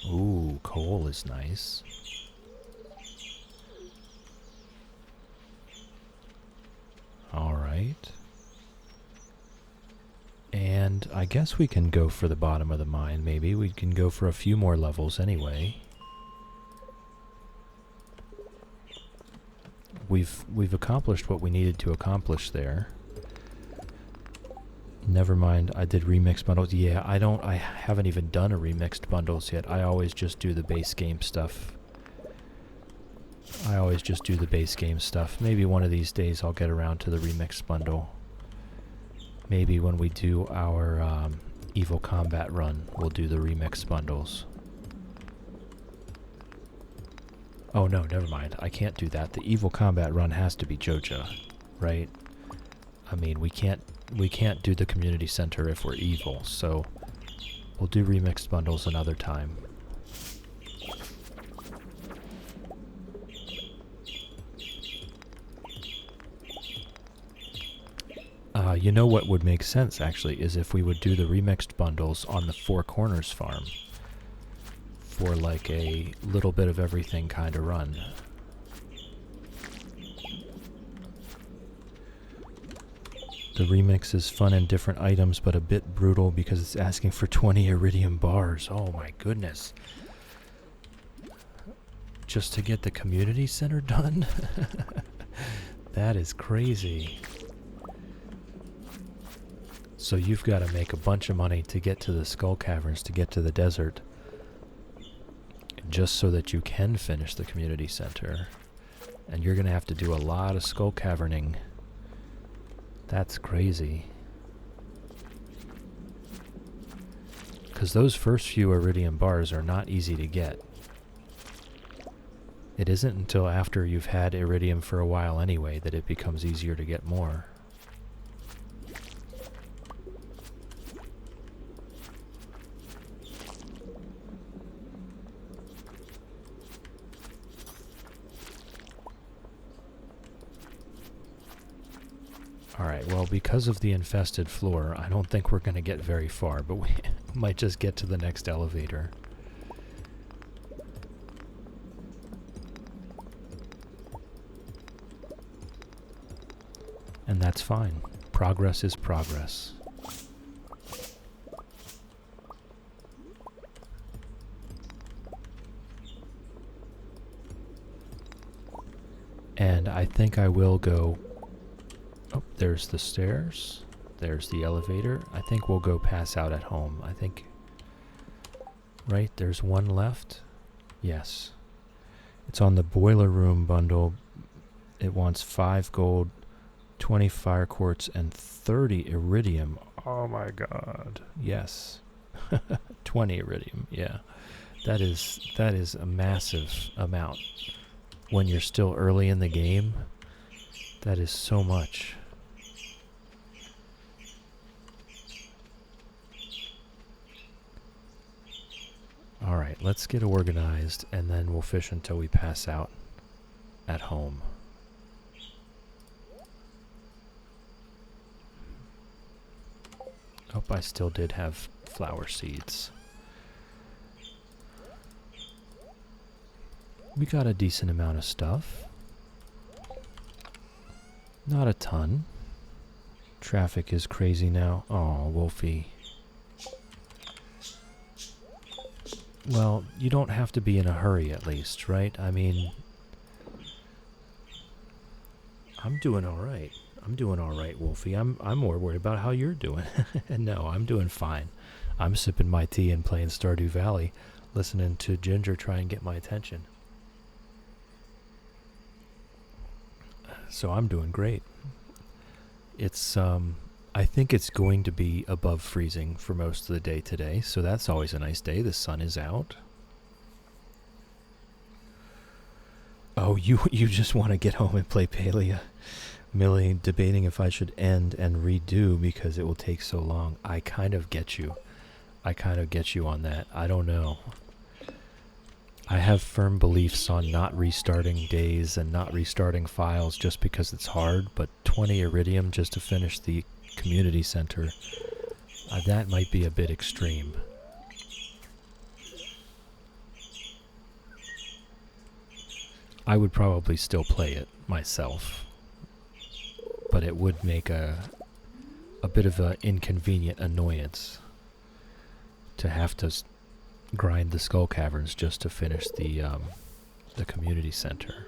Ooh, coal is nice. Alright. And I guess we can go for the bottom of the mine, maybe. We can go for a few more levels anyway. We've accomplished what we needed to accomplish there. Never mind, I did remixed bundles. Yeah, I haven't even done a remixed bundles yet. I always just do the base game stuff. Maybe one of these days I'll get around to the remixed bundle. Maybe when we do our Evil Combat run, we'll do the remixed bundles. Oh no, never mind. I can't do that. The Evil Combat run has to be Joja, right? I mean, we can't do the community center if we're evil, so we'll do remixed bundles another time. You know what would make sense, actually, is if we would do the remixed bundles on the Four Corners farm for like a little bit of everything kind of run. The remix is fun and different items, but a bit brutal because it's asking for 20 iridium bars. Oh my goodness. Just to get the community center done? That is crazy. So you've got to make a bunch of money to get to the Skull Caverns, to get to the desert, just so that you can finish the community center. And you're going to have to do a lot of Skull Caverning. That's crazy. Because those first few iridium bars are not easy to get. It isn't until after you've had iridium for a while anyway that it becomes easier to get more. Alright, well, because of the infested floor, I don't think we're going to get very far, but we might just get to the next elevator. And that's fine. Progress is progress. And I think I will go... Oh, there's the stairs. There's the elevator. I think we'll go pass out at home. I think... Right, there's one left. Yes. It's on the boiler room bundle. It wants 5 gold, 20 fire quartz, and 30 iridium. Oh my god. Yes. 20 iridium, yeah. That is a massive amount. When you're still early in the game, that is so much. Alright, let's get organized, and then we'll fish until we pass out at home. Oh, I still did have flower seeds. We got a decent amount of stuff. Not a ton. Traffic is crazy now. Oh, Wolfie. Well, you don't have to be in a hurry at least, right? I mean, I'm doing all right. I'm doing all right, Wolfie. I'm more worried about how you're doing. No, I'm doing fine. I'm sipping my tea and playing Stardew Valley, listening to Ginger try and get my attention. So I'm doing great. It's I think it's going to be above freezing for most of the day today, so that's always a nice day. The sun is out. Oh, you just want to get home and play Palia. Millie debating if I should end and redo because it will take so long. I kind of get you. I kind of get you on that. I don't know. I have firm beliefs on not restarting days and not restarting files just because it's hard, but 20 iridium just to finish the community center, that might be a bit extreme. I would probably still play it myself, but it would make a bit of an inconvenient annoyance to have to grind the skull caverns just to finish the community center.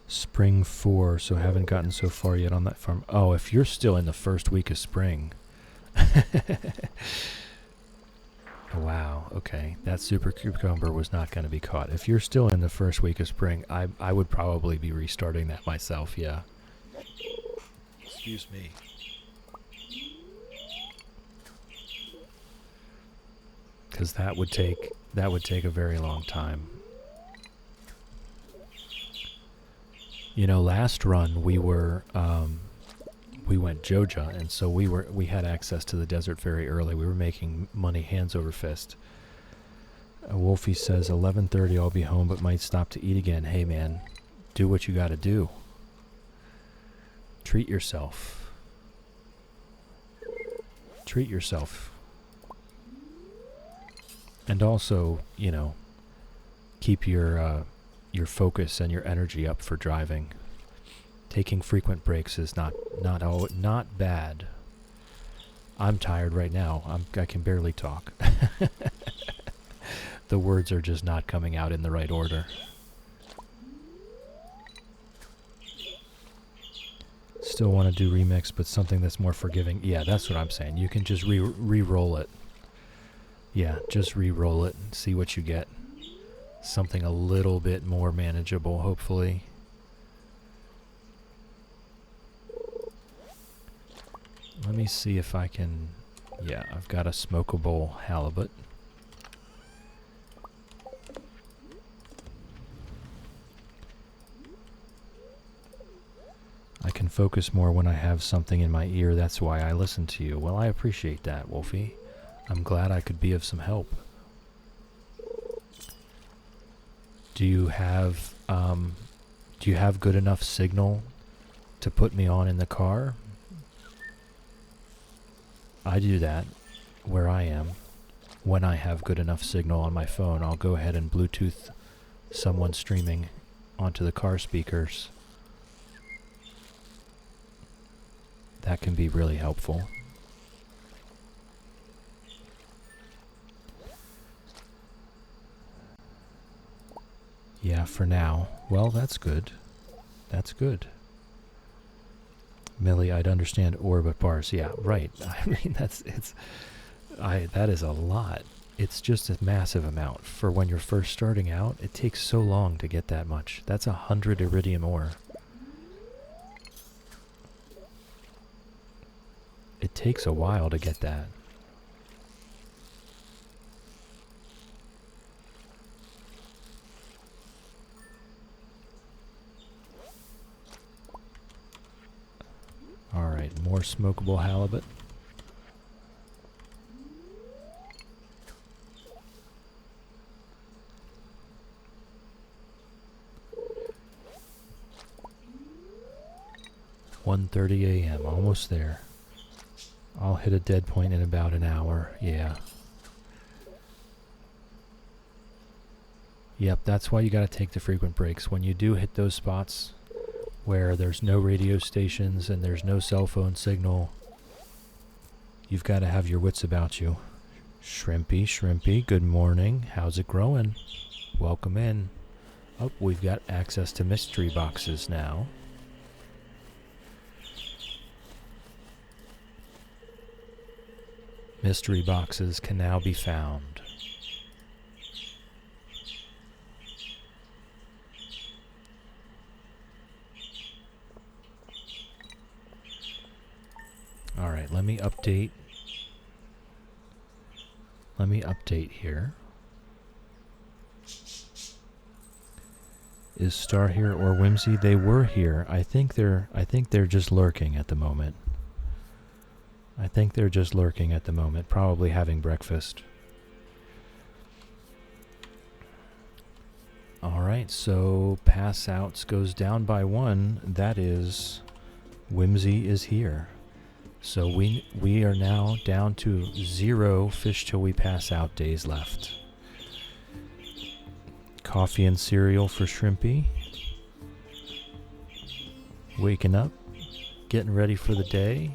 Spring 4, so haven't gotten so far yet on that farm. Oh, if you're still in the first week of spring. Wow, okay. That super cucumber was not going to be caught. If you're still in the first week of spring, I would probably be restarting that myself, yeah. Excuse me. Because that would take a very long time. You know, last run we went Joja, and so we had access to the desert very early. We were making money hands over fist. Wolfie says 11:30 I'll be home, but might stop to eat again. Hey man, do what you got to do. Treat yourself. Treat yourself. And also, you know, keep your focus and your energy up for driving. Taking frequent breaks is not bad. I'm tired right now. I can barely talk. The words are just not coming out in the right order. Still want to do remix, but something that's more forgiving. Yeah, that's what I'm saying. You can just re-roll it. Yeah, just re-roll it and see what you get. Something a little bit more manageable, hopefully. Let me see if I can... Yeah, I've got a smokable halibut. I can focus more when I have something in my ear. That's why I listen to you. Well, I appreciate that, Wolfie. I'm glad I could be of some help. Do you have good enough signal to put me on in the car? I do that where I am. When I have good enough signal on my phone, I'll go ahead and Bluetooth someone streaming onto the car speakers. That can be really helpful. Yeah, for now. Well, that's good. That's good. Millie, I'd understand or but bars. Yeah, right. I mean, that is a lot. It's just a massive amount. For when you're first starting out, it takes so long to get that much. That's 100 iridium ore. It takes a while to get that. Alright, more smokable halibut. "1:30 a.m. Almost there. I'll hit a dead point in about an hour. Yeah. Yep, that's why you gotta take the frequent breaks. When you do hit those spots where there's no radio stations and there's no cell phone signal, you've got to have your wits about you. Shrimpy, Shrimpy, good morning. How's it growing? Welcome in. Oh, we've got access to mystery boxes now. Mystery boxes can now be found. Alright, let me update. Let me update here. Is Star here or Whimsy? They were here. I think they're just lurking at the moment. I think they're just lurking at the moment, probably having breakfast. Alright, so pass outs goes down by 1. That is, Whimsy is here. So we are now down to 0 fish till we pass out days left. Coffee and cereal for Shrimpy. Waking up, getting ready for the day.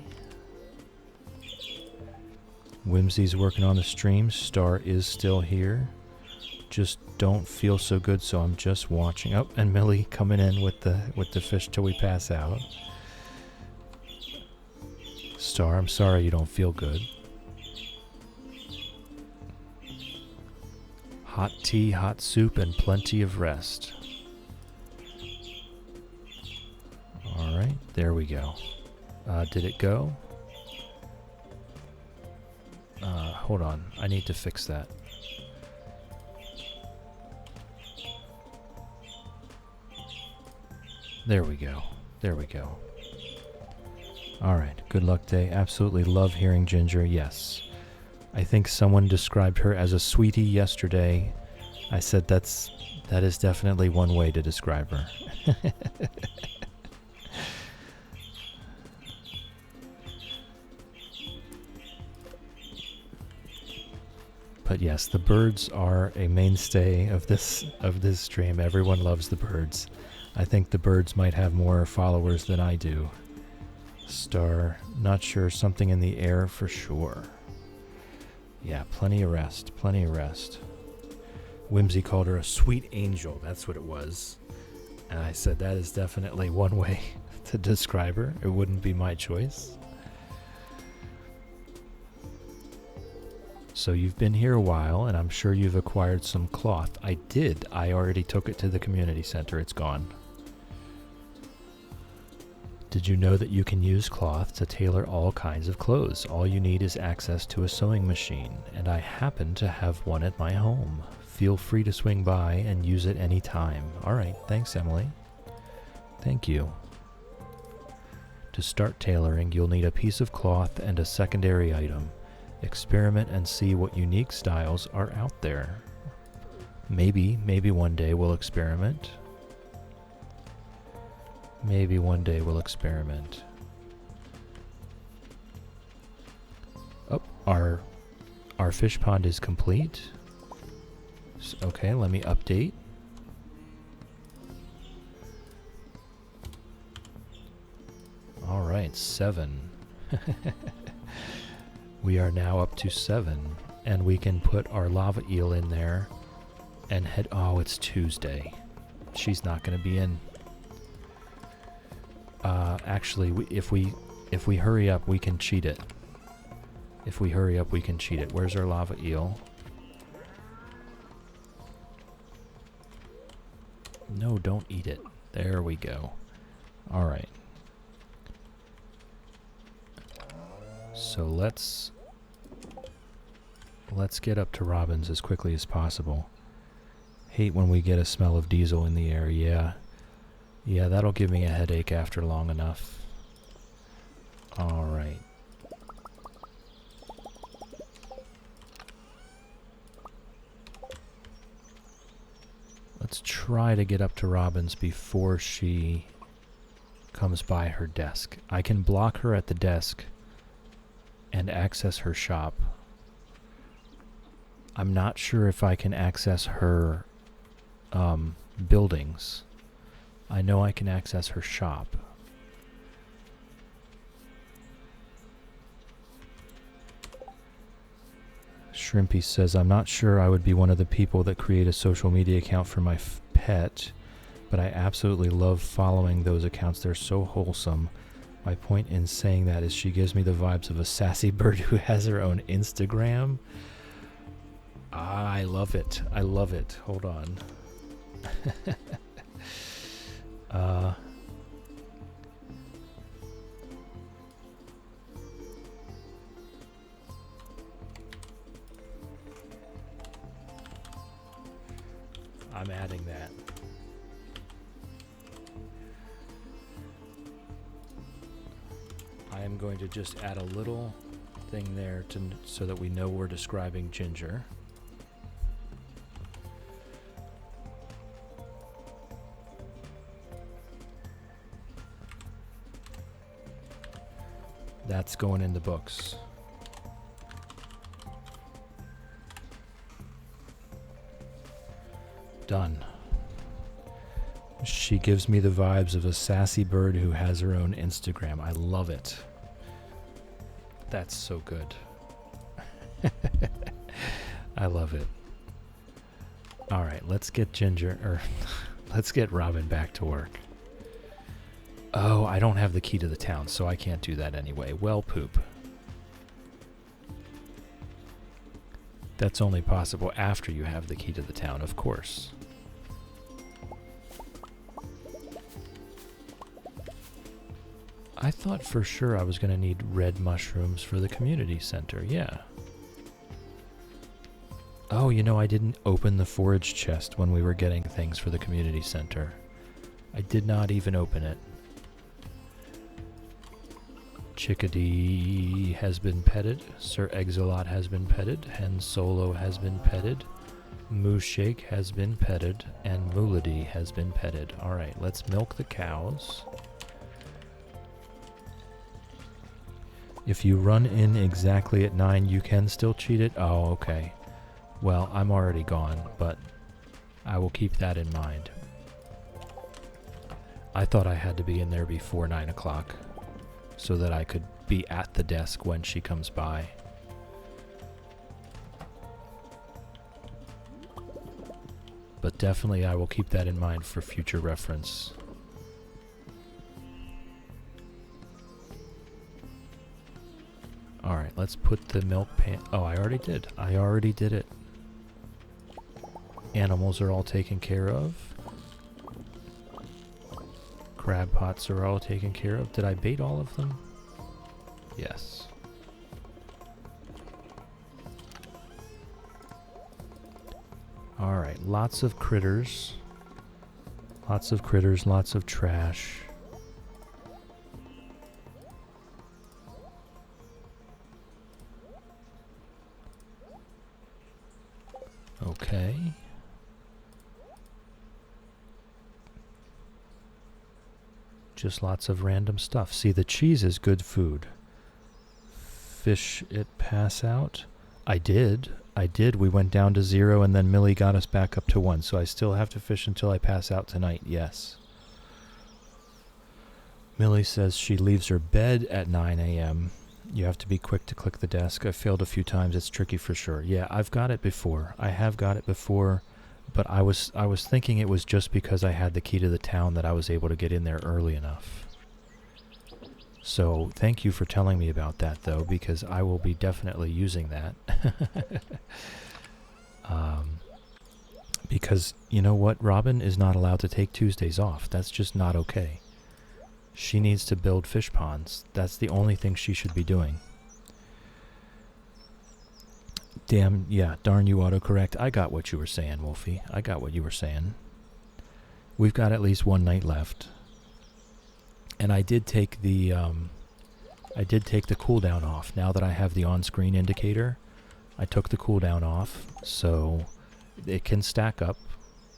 Whimsy's working on the stream. Star is still here. Just don't feel so good, so I'm just watching. Oh, and Millie coming in with the fish till we pass out. Star, I'm sorry you don't feel good. Hot tea, hot soup, and plenty of rest. Alright, there we go. Did it go? Hold on, I need to fix that. There we go. There we go. Alright, good luck day. Absolutely love hearing Ginger, yes. I think someone described her as a sweetie yesterday. I said that is definitely one way to describe her. But yes, the birds are a mainstay of this stream. Everyone loves the birds. I think the birds might have more followers than I do. Star, not sure, something in the air for sure. Yeah, plenty of rest, plenty of rest. Whimsy called her a sweet angel, that's what it was. And I said that is definitely one way to describe her. It wouldn't be my choice. So you've been here a while, and I'm sure you've acquired some cloth. I did. I already took it to the community center. It's gone. Did you know that you can use cloth to tailor all kinds of clothes? All you need is access to a sewing machine, and I happen to have one at my home. Feel free to swing by and use it any time. Alright, thanks Emily. Thank you. To start tailoring, you'll need a piece of cloth and a secondary item. Experiment and see what unique styles are out there. Maybe one day we'll experiment. Maybe one day we'll experiment. Oh, our fish pond is complete. Okay, let me update. All right, 7. We are now up to 7, and we can put our lava eel in there and head. Oh, it's Tuesday. She's not going to be in. Actually, if we hurry up, we can cheat it. If we hurry up, we can cheat it. Where's our lava eel? No, don't eat it. There we go. All right. So let's get up to Robin's as quickly as possible. Hate when we get a smell of diesel in the air. Yeah, that'll give me a headache after long enough. All right. Let's try to get up to Robin's before she comes by her desk. I can block her at the desk and access her shop. I'm not sure if I can access her buildings. I know I can access her shop. Shrimpy says, I'm not sure I would be one of the people that create a social media account for my pet, but I absolutely love following those accounts. They're so wholesome. My point in saying that is she gives me the vibes of a sassy bird who has her own Instagram. I love it. I love it. Hold on. I'm adding that. I am going to just add a little thing there so that we know we're describing Ginger. That's going in the books. Done. She gives me the vibes of a sassy bird who has her own Instagram. I love it. That's so good. I love it. All right, let's get let's get Robin back to work. Oh, I don't have the key to the town, so I can't do that anyway. Well, poop. That's only possible after you have the key to the town, of course. I thought for sure I was going to need red mushrooms for the community center, yeah. Oh, you know, I didn't open the forage chest when we were getting things for the community center. I did not even open it. Chickadee has been petted. Sir Exolot has been petted. Hen Solo has been petted. Moose Shake has been petted. And Moolady has been petted. Alright, let's milk the cows. If you run in exactly at 9, you can still cheat it? Oh, okay. Well, I'm already gone, but I will keep that in mind. I thought I had to be in there before 9 o'clock so that I could be at the desk when she comes by. But definitely I will keep that in mind for future reference. Alright, let's put the milk pan... Oh, I already did. I already did it. Animals are all taken care of. Crab pots are all taken care of. Did I bait all of them? Yes. Alright, lots of critters. Lots of critters, lots of trash. Okay. Just lots of random stuff. See, the cheese is good food. Fish it pass out? I did. We went down to 0 and then Millie got us back up to 1. So I still have to fish until I pass out tonight. Yes. Millie says she leaves her bed at 9 a.m. You have to be quick to click the desk. I failed a few times. It's tricky for sure. Yeah, I've got it before. I have got it before, but I was thinking it was just because I had the key to the town that I was able to get in there early enough. So thank you for telling me about that, though, because I will be definitely using that. Because you know what? Robin is not allowed to take Tuesdays off. That's just not okay. She needs to build fish ponds. That's the only thing she should be doing. Damn, yeah, darn you autocorrect. I got what you were saying, Wolfie. I got what you were saying. We've got at least one night left. And I did take the cooldown off. Now that I have the on-screen indicator, I took the cooldown off, so it can stack up.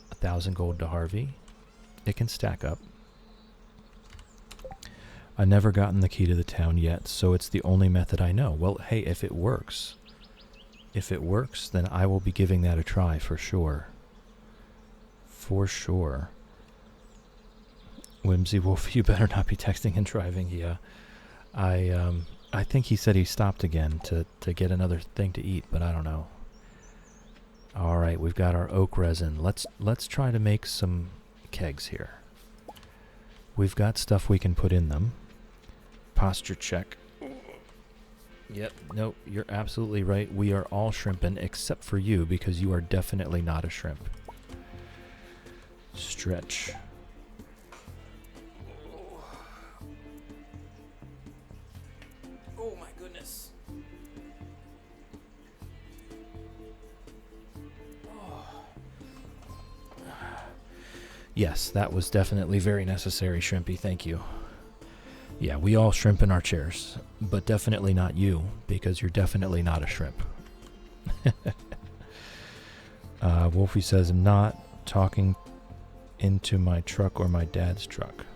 1,000 gold to Harvey. It can stack up. I've never gotten the key to the town yet, so it's the only method I know. Well, hey, if it works, then I will be giving that a try for sure. For sure. Whimsy Wolf, you better not be texting and driving. Yeah, I think he said he stopped again to get another thing to eat, but I don't know. All right, we've got our oak resin. Let's try to make some kegs here. We've got stuff we can put in them. Posture check. Yep, nope, you're absolutely right. We are all shrimping except for you because you are definitely not a shrimp. Stretch. Oh my goodness. Yes, that was definitely very necessary, Shrimpy. Thank you. Yeah, we all shrimp in our chairs, but definitely not you, because you're definitely not a shrimp. Wolfie says, I'm not talking into my truck or my dad's truck.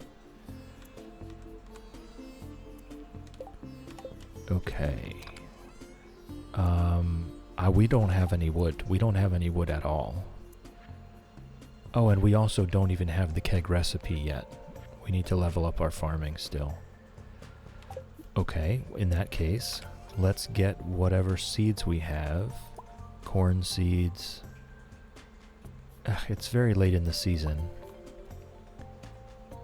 Okay. We don't have any wood. We don't have any wood at all. Oh, and we also don't even have the keg recipe yet. We need to level up our farming still. Okay, in that case, let's get whatever seeds we have. Corn seeds. Ugh, it's very late in the season,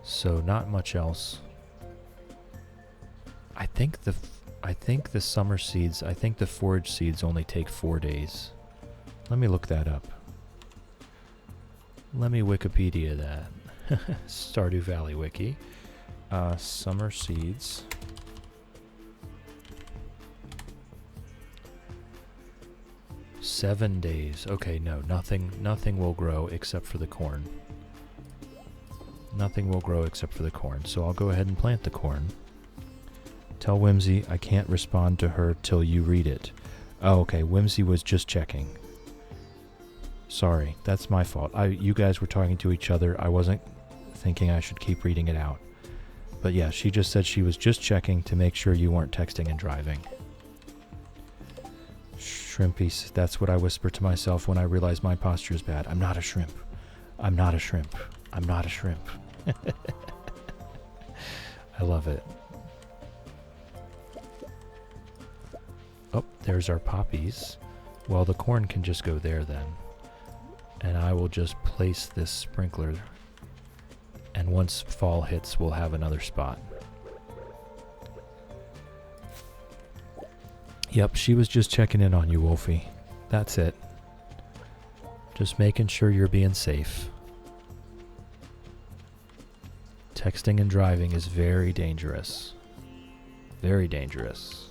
so not much else. I think the summer seeds, I think the forage seeds only take 4 days. Let me look that up. Let me Wikipedia that. Stardew Valley Wiki. Summer seeds. Seven days. Okay, no, nothing will grow except for the corn. Nothing will grow except for the corn, so I'll go ahead and plant the corn. Tell Whimsy I can't respond to her till you read it. Oh, okay, Whimsy was just checking. Sorry, that's my fault. You guys were talking to each other. I wasn't thinking I should keep reading it out. But yeah, she just said she was just checking to make sure you weren't texting and driving. Shrimpies, that's what I whisper to myself when I realize my posture is bad. I'm not a shrimp. I'm not a shrimp. I'm not a shrimp. I love it. Oh, there's our poppies. Well, the corn can just go there then. And I will just place this sprinkler. And once fall hits, we'll have another spot. Yep, she was just checking in on you, Wolfie. That's it. Just making sure you're being safe. Texting and driving is very dangerous. Very dangerous.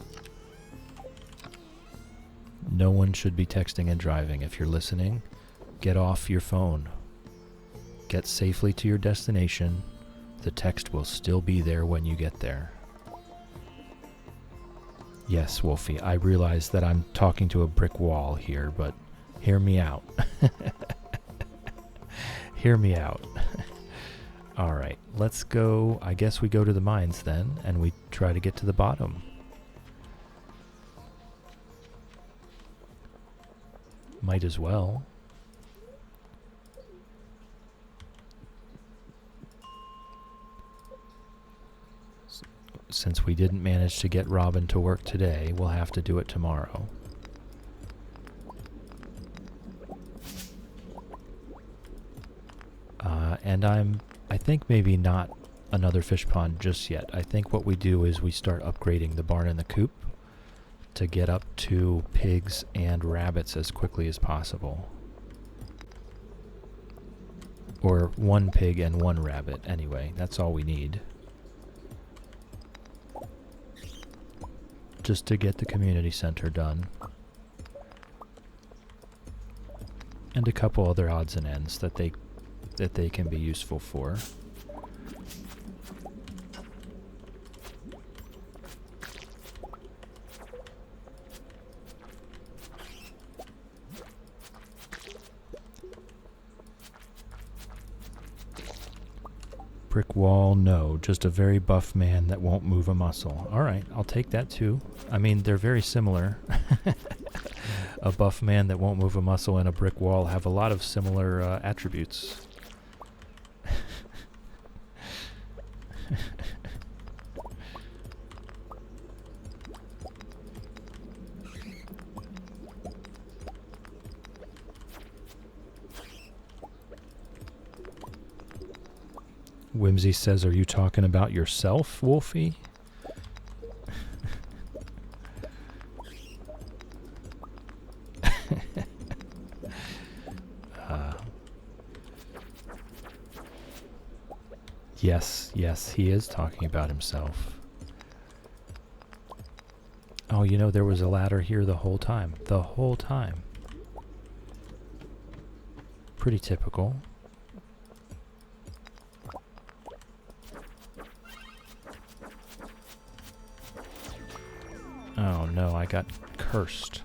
No one should be texting and driving. If you're listening, get off your phone. Get safely to your destination. The text will still be there when you get there. Yes, Wolfie, I realize that I'm talking to a brick wall here, but hear me out. Hear me out. All right, let's go. I guess we go to the mines then, and we try to get to the bottom. Might as well. Since we didn't manage to get Robin to work today, we'll have to do it tomorrow. And I think maybe not another fish pond just yet. I think what we do is we start upgrading the barn and the coop to get up to pigs and rabbits as quickly as possible. Or one pig and one rabbit, anyway. That's all we need. Just to get the community center done. And a couple other odds and ends that they can be useful for. Brick wall, no. Just a very buff man that won't move a muscle. Alright, I'll take that too. I mean, they're very similar. A buff man that won't move a muscle and a brick wall have a lot of similar attributes. Whimsy says, are you talking about yourself, Wolfie? Yes, he is talking about himself. Oh, you know, there was a ladder here the whole time. The whole time. Pretty typical. Oh no, I got cursed.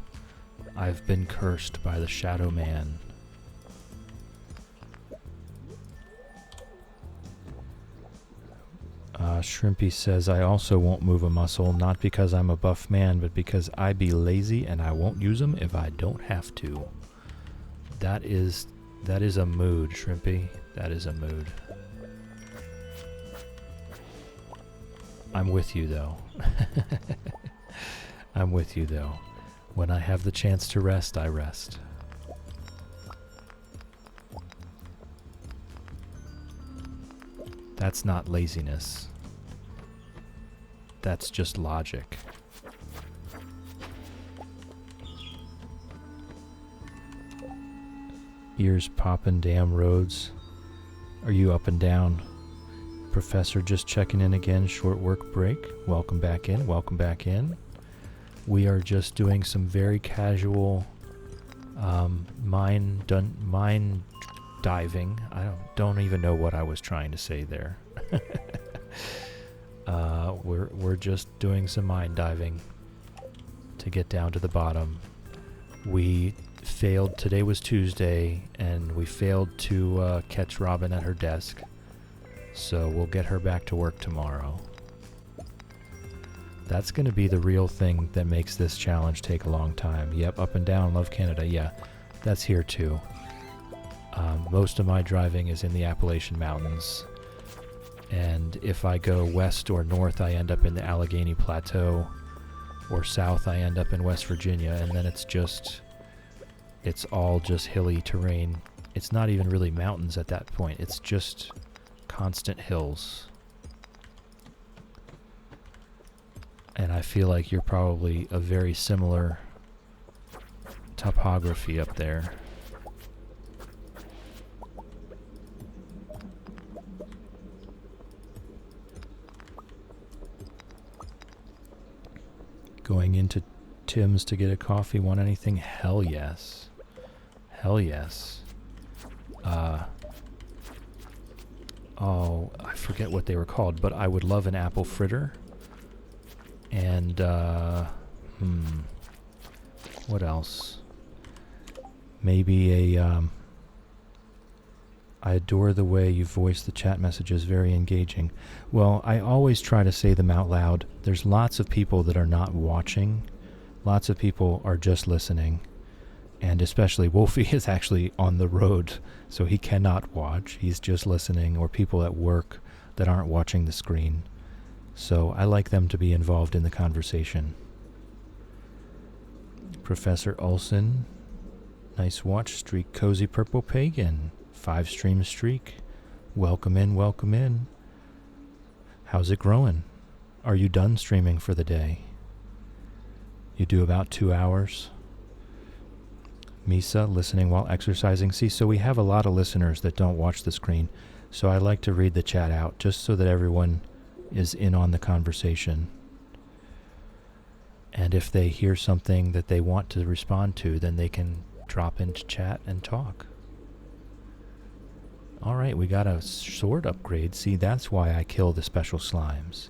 I've been cursed by the Shadow Man. Shrimpy says, I also won't move a muscle, not because I'm a buff man, but because I be lazy and I won't use them if I don't have to. That is a mood, Shrimpy. That is a mood. I'm with you, though. I'm with you, though. When I have the chance to rest, I rest. That's not laziness. That's just logic. Ears poppin', damn roads. Are you up and down? Professor just checking in again, short work break. Welcome back in, welcome back in. We are just doing some very casual mine diving. I don't even know what I was trying to say there. We're just doing some mine diving to get down to the bottom. We failed. Today was Tuesday, and we failed to catch Robin at her desk. So we'll get her back to work tomorrow. That's going to be the real thing that makes this challenge take a long time. Yep, up and down, love Canada. Yeah, that's here too. Most of my driving is in the Appalachian Mountains. And if I go west or north, I end up in the Allegheny Plateau. Or south, I end up in West Virginia. And then it's all just hilly terrain. It's not even really mountains at that point. It's just constant hills. And I feel like you're probably a very similar topography up there. Going into Tim's to get a coffee, want anything? Hell yes. Hell yes. Oh, I forget what they were called, but I would love an apple fritter. And, what else? Maybe I adore the way you voice the chat messages, very engaging. Well, I always try to say them out loud. There's lots of people that are not watching. Lots of people are just listening. And especially Wolfie is actually on the road, so he cannot watch. He's just listening, or people at work that aren't watching the screen. So I like them to be involved in the conversation. Professor Olson, nice watch streak. Cozy Purple Pagan, 5-stream streak. Welcome in, welcome in. How's it growing? Are you done streaming for the day? You do about 2 hours. Misa, listening while exercising. See, so we have a lot of listeners that don't watch the screen, so I like to read the chat out just so that everyone is in on the conversation. And if they hear something that they want to respond to, then they can drop into chat and talk. All right, we got a sword upgrade. See, that's why I kill the special slimes.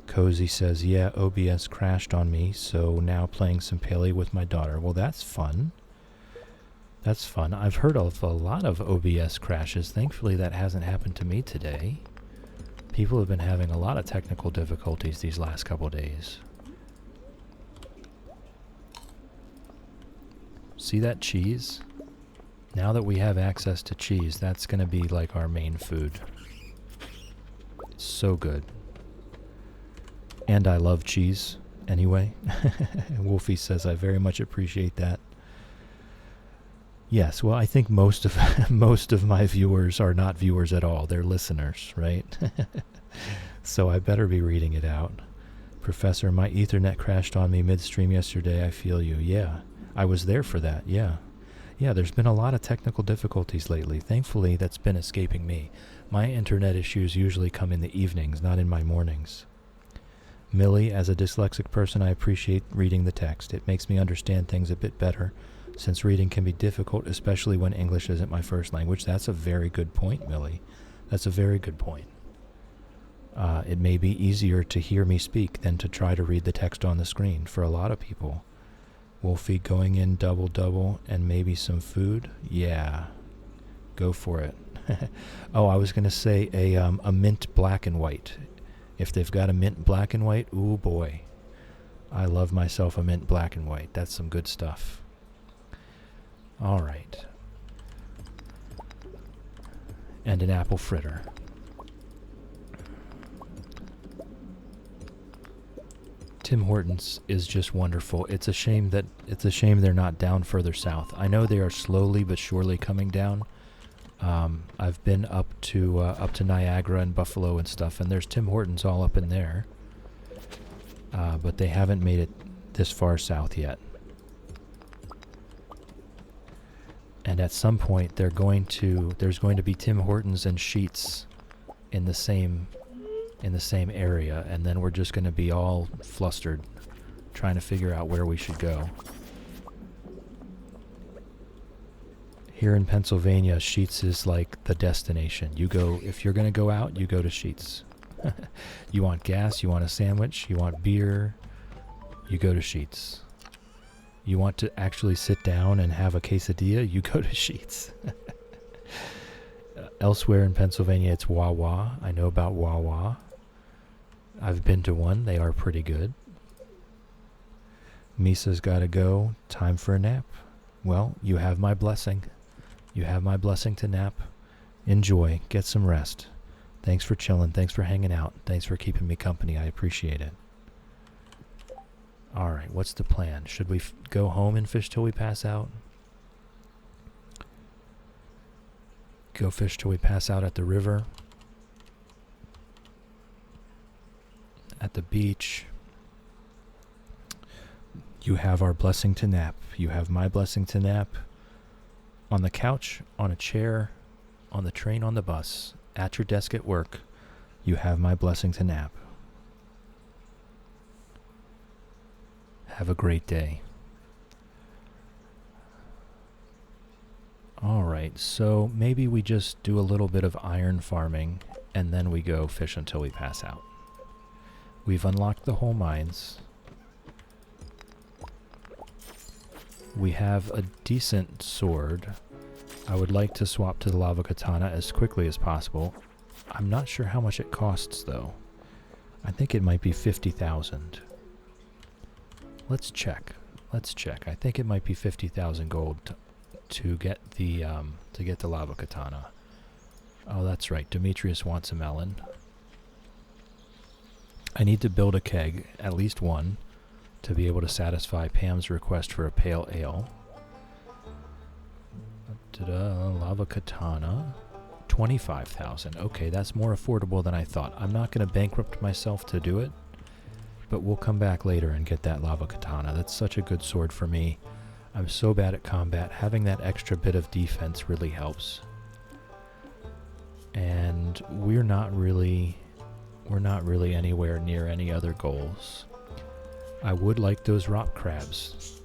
Cozy says, yeah, OBS crashed on me, so now playing some Paley with my daughter. Well, that's fun. That's fun. I've heard of a lot of OBS crashes. Thankfully, that hasn't happened to me today. People have been having a lot of technical difficulties these last couple days. See that cheese? Now that we have access to cheese, that's going to be like our main food. It's so good. And I love cheese anyway. Wolfie says, I very much appreciate that. Yes, well, I think most of my viewers are not viewers at all. They're listeners, right? So I better be reading it out. Professor, my Ethernet crashed on me midstream yesterday. I feel you. Yeah, I was there for that. Yeah. Yeah, there's been a lot of technical difficulties lately. Thankfully, that's been escaping me. My internet issues usually come in the evenings, not in my mornings. Millie, as a dyslexic person, I appreciate reading the text. It makes me understand things a bit better, since reading can be difficult, especially when English isn't my first language. That's a very good point, Millie. That's a very good point. It may be easier to hear me speak than to try to read the text on the screen for a lot of people. Wolfie, going in double and maybe some food? Yeah, go for it. Oh, I was going to say a mint black and white. If they've got a mint black and white, ooh boy. I love myself a mint black and white. That's some good stuff. All right. And an apple fritter. Tim Hortons is just wonderful. It's a shame they're not down further south. I know they are slowly but surely coming down. I've been up to Niagara and Buffalo and stuff, and there's Tim Hortons all up in there. But they haven't made it this far south yet. And at some point, there's going to be Tim Hortons and Sheetz in the same area, and then we're just going to be all flustered trying to figure out where we should go. Here in Pennsylvania, Sheetz is like the destination. If you're going to go out, you go to Sheetz. You want gas, you want a sandwich, you want beer, you go to Sheetz. You want to actually sit down and have a quesadilla, you go to Sheetz. Elsewhere in Pennsylvania, it's Wawa. I know about Wawa. I've been to one. They are pretty good. Misa's got to go. Time for a nap. Well, you have my blessing. You have my blessing to nap. Enjoy. Get some rest. Thanks for chilling. Thanks for hanging out. Thanks for keeping me company. I appreciate it. All right, what's the plan? Should we go home and fish till we pass out? Go fish till we pass out at the river, at the beach. You have our blessing to nap. You have my blessing to nap. On the couch, on a chair, on the train, on the bus, at your desk at work. You have my blessing to nap. Have a great day. All right, so maybe we just do a little bit of iron farming and then we go fish until we pass out. We've unlocked the whole mines. We have a decent sword. I would like to swap to the lava katana as quickly as possible. I'm not sure how much it costs though. I think it might be 50,000. Let's check. I think it might be 50,000 gold to get the lava katana. Oh, that's right. Demetrius wants a melon. I need to build a keg, at least one, to be able to satisfy Pam's request for a pale ale. Lava katana. 25,000. Okay, that's more affordable than I thought. I'm not going to bankrupt myself to do it, but we'll come back later and get that lava katana. That's such a good sword for me. I'm so bad at combat. Having that extra bit of defense really helps. And we're not really anywhere near any other goals. I would like those rock crabs.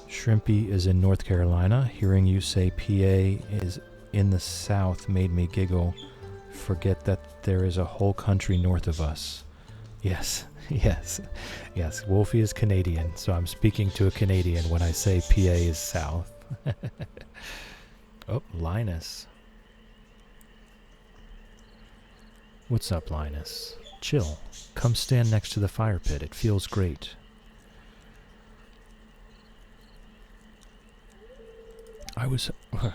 Shrimpy is in North Carolina. Hearing you say PA is in the South made me giggle. Forget that there is a whole country north of us. Yes. Wolfie is Canadian, so I'm speaking to a Canadian when I say PA is South. Oh, Linus. What's up, Linus? Chill. Come stand next to the fire pit. It feels great.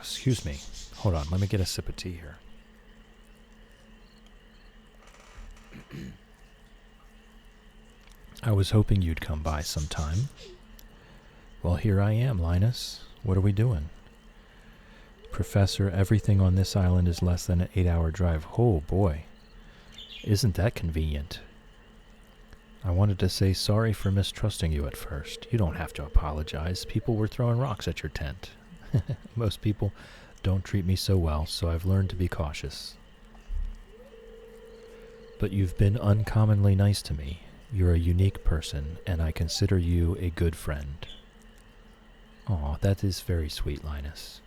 Excuse me. Hold on, let me get a sip of tea here. I was hoping you'd come by sometime. Well, here I am, Linus. What are we doing? Professor, everything on this island is less than an 8-hour drive. Oh, boy. Isn't that convenient? I wanted to say sorry for mistrusting you at first. You don't have to apologize. People were throwing rocks at your tent. Most people don't treat me so well, so I've learned to be cautious. But you've been uncommonly nice to me. You're a unique person, and I consider you a good friend. Aw, that is very sweet, Linus.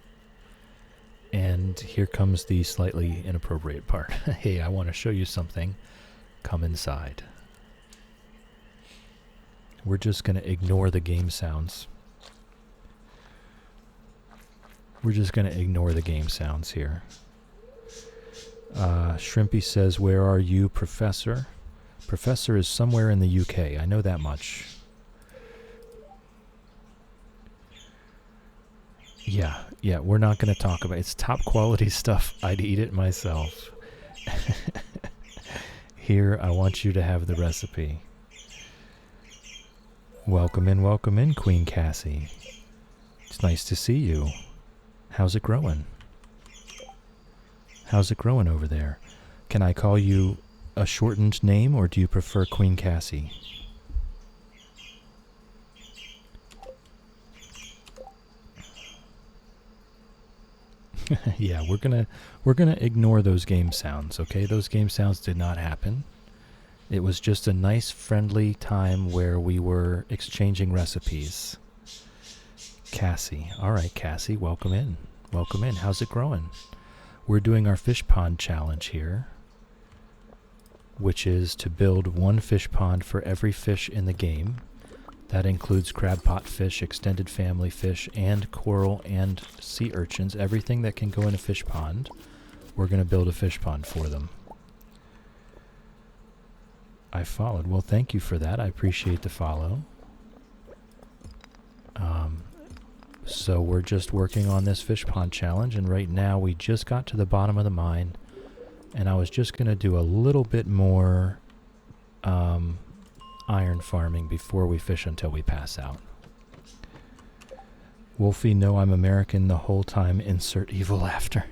And here comes the slightly inappropriate part. Hey, I want to show you something. Come inside. We're just going to ignore the game sounds. Here. Shrimpy says, where are you, Professor? Professor is somewhere in the UK. I know that much. Yeah, we're not going to talk about it. It's top quality stuff. I'd eat it myself. Here, I want you to have the recipe. Welcome in, Queen Cassie. It's nice to see you. How's it growing? How's it growing over there? Can I call you a shortened name, or do you prefer Queen Cassie? Yeah, we're gonna ignore those game sounds, okay? Those game sounds did not happen. It was just a nice, friendly time where we were exchanging recipes. Cassie. All right, Cassie, welcome in. How's it growing? We're doing our fish pond challenge here, which is to build one fish pond for every fish in the game. That includes crab pot fish, extended family fish, and coral and sea urchins. Everything that can go in a fish pond, we're going to build a fish pond for them. I followed. Well, thank you for that. I appreciate the follow. So we're just working on this fish pond challenge, and right now we just got to the bottom of the mine, and I was just going to do a little bit more iron farming before we fish until we pass out. Wolfie, no, I'm American the whole time. Insert evil laughter.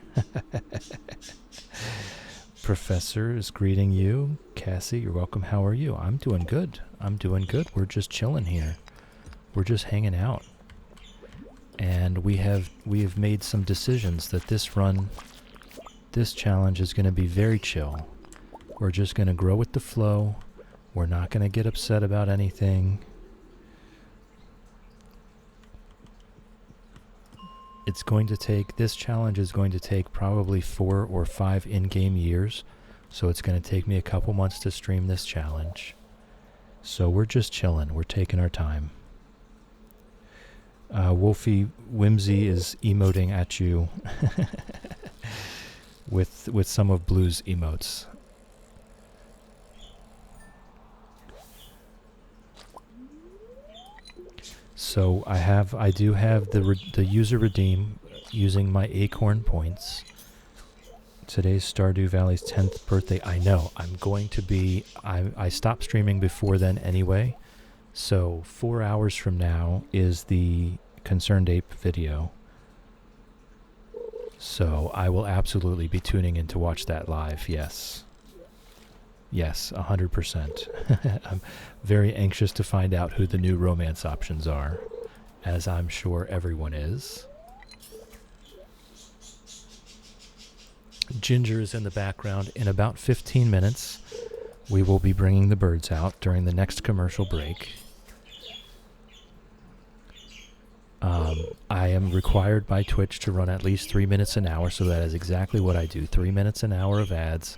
Professor is greeting you. Cassie, you're welcome. How are you? I'm doing good. We're just chilling here. We're just hanging out. And we have made some decisions that this challenge is going to be very chill. We're just going to grow with the flow. We're not going to get upset about anything. This challenge is going to take probably 4 or 5 in-game years. So it's going to take me a couple months to stream this challenge. So we're just chilling. We're taking our time. Wolfie Whimsy is emoting at you with some of Blue's emotes. So I do have the user redeem using my acorn points. Today's Stardew Valley's 10th birthday. I know. I stopped streaming before then anyway. So 4 hours from now is the Concerned Ape video. So I will absolutely be tuning in to watch that live, yes. Yes, 100%. I'm very anxious to find out who the new romance options are. as I'm sure everyone is. Ginger is in the background. In about 15 minutes, we will be bringing the birds out during the next commercial break. I am required by Twitch to run at least 3 minutes an hour, so that is exactly what I do. 3 minutes an hour of ads,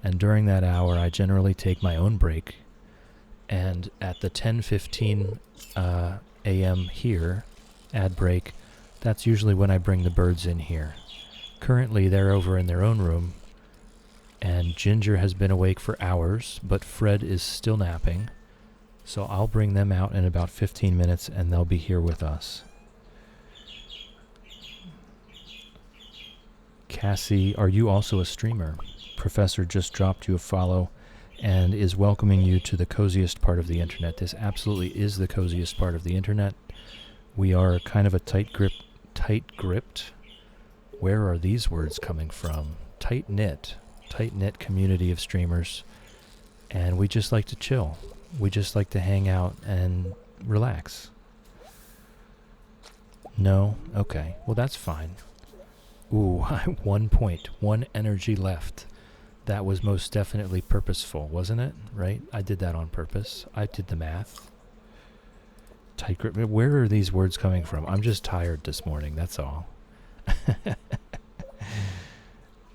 and during that hour I generally take my own break, and at the 10:15 a.m. here ad break, that's usually when I bring the birds in here. Currently they're over in their own room, and Ginger has been awake for hours, but Fred is still napping, so I'll bring them out in about 15 minutes and they'll be here with us. Cassie, are you also a streamer? Professor just dropped you a follow and is welcoming you to the coziest part of the internet. This absolutely is the coziest part of the internet. We are kind of a tight-gripped. Where are these words coming from? Tight-knit community of streamers, and we just like to chill. We just like to hang out and relax. No? Okay. Well, that's fine. Ooh, 1 point. 1 energy left. That was most definitely purposeful, wasn't it? Right? I did that on purpose. I did the math. Tight grip. Where are these words coming from? I'm just tired this morning, that's all.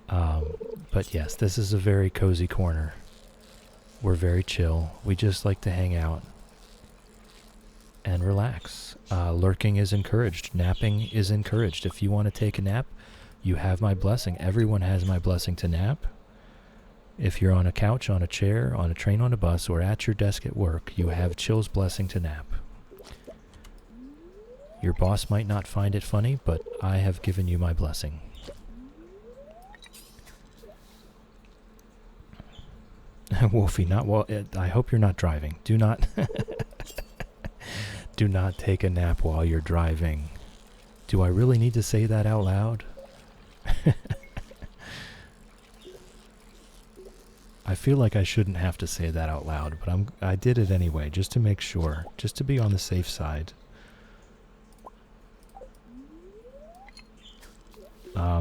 But yes, this is a very cozy corner. We're very chill. We just like to hang out and relax. Lurking is encouraged. Napping is encouraged. If you want to take a nap, you have my blessing. Everyone has my blessing to nap. If you're on a couch, on a chair, on a train, on a bus, or at your desk at work, you have Chill's blessing to nap. Your boss might not find it funny, but I have given you my blessing. Wolfie, not well. I hope you're not driving. Do not do not take a nap while you're driving. Do I really need to say that out loud? I feel like I shouldn't have to say that out loud, but I did it anyway, just to make sure, just to be on the safe side.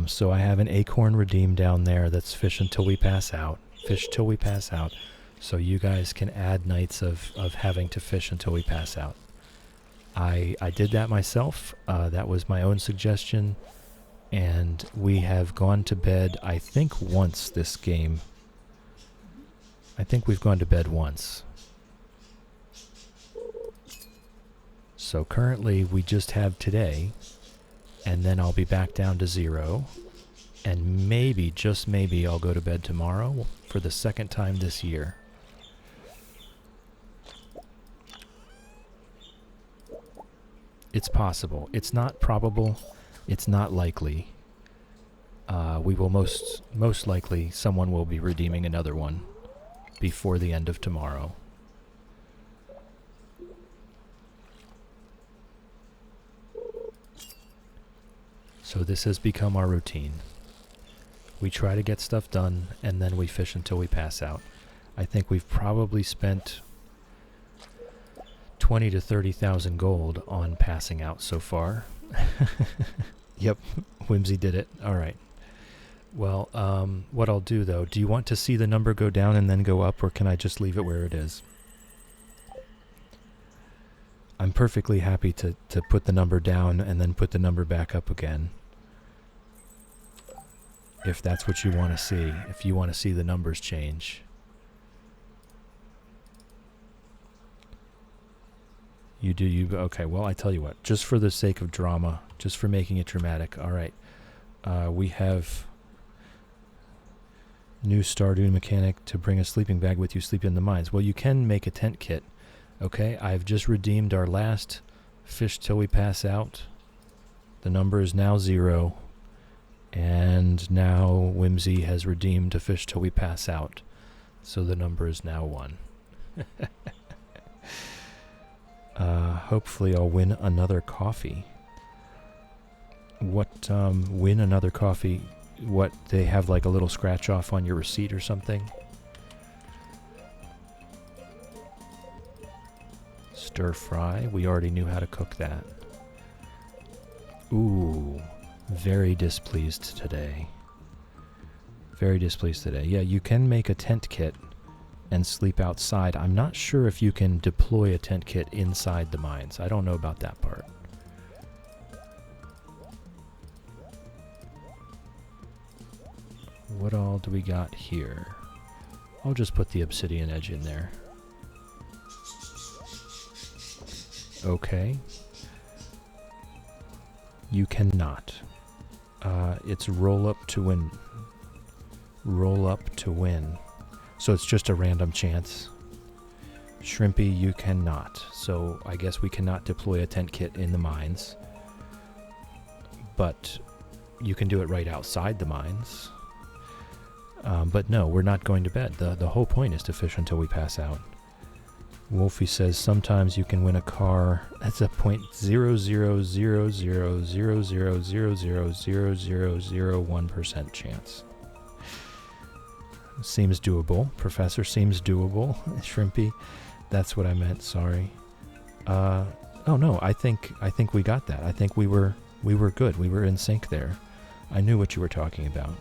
So I have an acorn redeemed down there that's fish until we pass out. Fish till we pass out. So you guys can add nights of having to fish until we pass out. I did that myself. That was my own suggestion. And we have gone to bed, I think, once this game. I think we've gone to bed once. So currently we just have today, and then I'll be back down to 0, and maybe, just maybe, I'll go to bed tomorrow for the second time this year. It's possible. It's not probable. It's not likely. We will most likely, someone will be redeeming another one before the end of tomorrow. So this has become our routine. We try to get stuff done, and then we fish until we pass out. I think we've probably spent 20 to 30,000 gold on passing out so far. Yep, Whimsy did it. All right. Well, what I'll do, though, do you want to see the number go down and then go up, or can I just leave it where it is? I'm perfectly happy to put the number down and then put the number back up again. If that's what you want to see. If you want to see the numbers change. You do, okay, well, I tell you what. Just for the sake of drama, just for making it dramatic, all right. We have new Stardew mechanic to bring a sleeping bag with you, sleep in the mines. Well, you can make a tent kit. Okay, I've just redeemed our last fish till we pass out. The number is now 0. And now Whimsy has redeemed a fish till we pass out. So the number is now 1. Hopefully I'll win another coffee. What, win another coffee? What, they have like a little scratch off on your receipt or something? Stir fry. We already knew how to cook that. Ooh, very displeased today. Very displeased today. Yeah, you can make a tent kit and sleep outside. I'm not sure if you can deploy a tent kit inside the mines. I don't know about that part. What all do we got here? I'll just put the obsidian edge in there. Okay. You cannot. It's roll up to win. Roll up to win. So it's just a random chance. Shrimpy, you cannot. So I guess we cannot deploy a tent kit in the mines. But you can do it right outside the mines. But no, we're not going to bed. The whole point is to fish until we pass out. Wolfie says sometimes you can win a car. That's a 0.0000000000001% chance. Seems doable. Professor, seems doable. Shrimpy, that's what I meant. Sorry. Oh no, I think we got that. I think we were good. We were in sync there. I knew what you were talking about.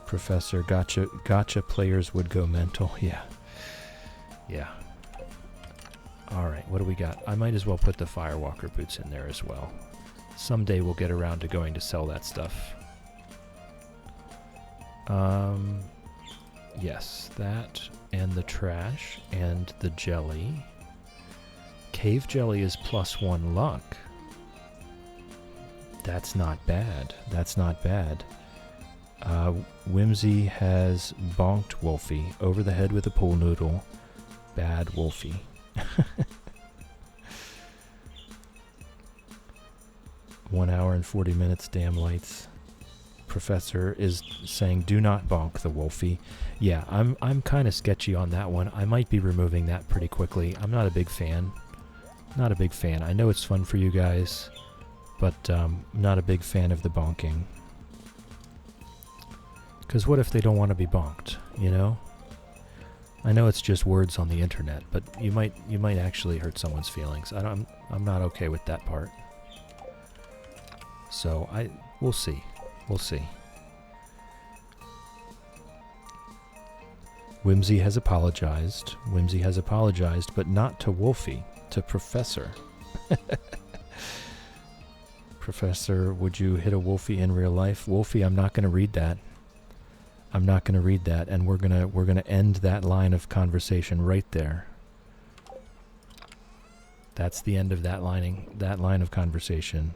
Professor, gotcha players would go mental. Yeah. Alright, what do we got? I might as well put the Firewalker boots in there as well. Someday we'll get around to going to sell that stuff. Yes, that and the trash and the jelly. Cave jelly is +1 luck. That's not bad. That's not bad. Whimsy has bonked Wolfie over the head with a pool noodle. Bad Wolfie. 1 hour and 40 minutes, damn lights. Professor is saying do not bonk the Wolfie. Yeah, I'm kind of sketchy on that one. I might be removing that pretty quickly. I'm not a big fan. Not a big fan. I know it's fun for you guys, but not a big fan of the bonking. Because what if they don't want to be bonked, you know? I know it's just words on the internet, but you might actually hurt someone's feelings. I'm not okay with that part. So we'll see. We'll see. Whimsy has apologized. Whimsy has apologized, but not to Wolfie, to Professor. Professor, would you hit a Wolfie in real life? Wolfie, I'm not going to read that. I'm not going to read that, and we're gonna end that line of conversation right there. That's the end of that line of conversation.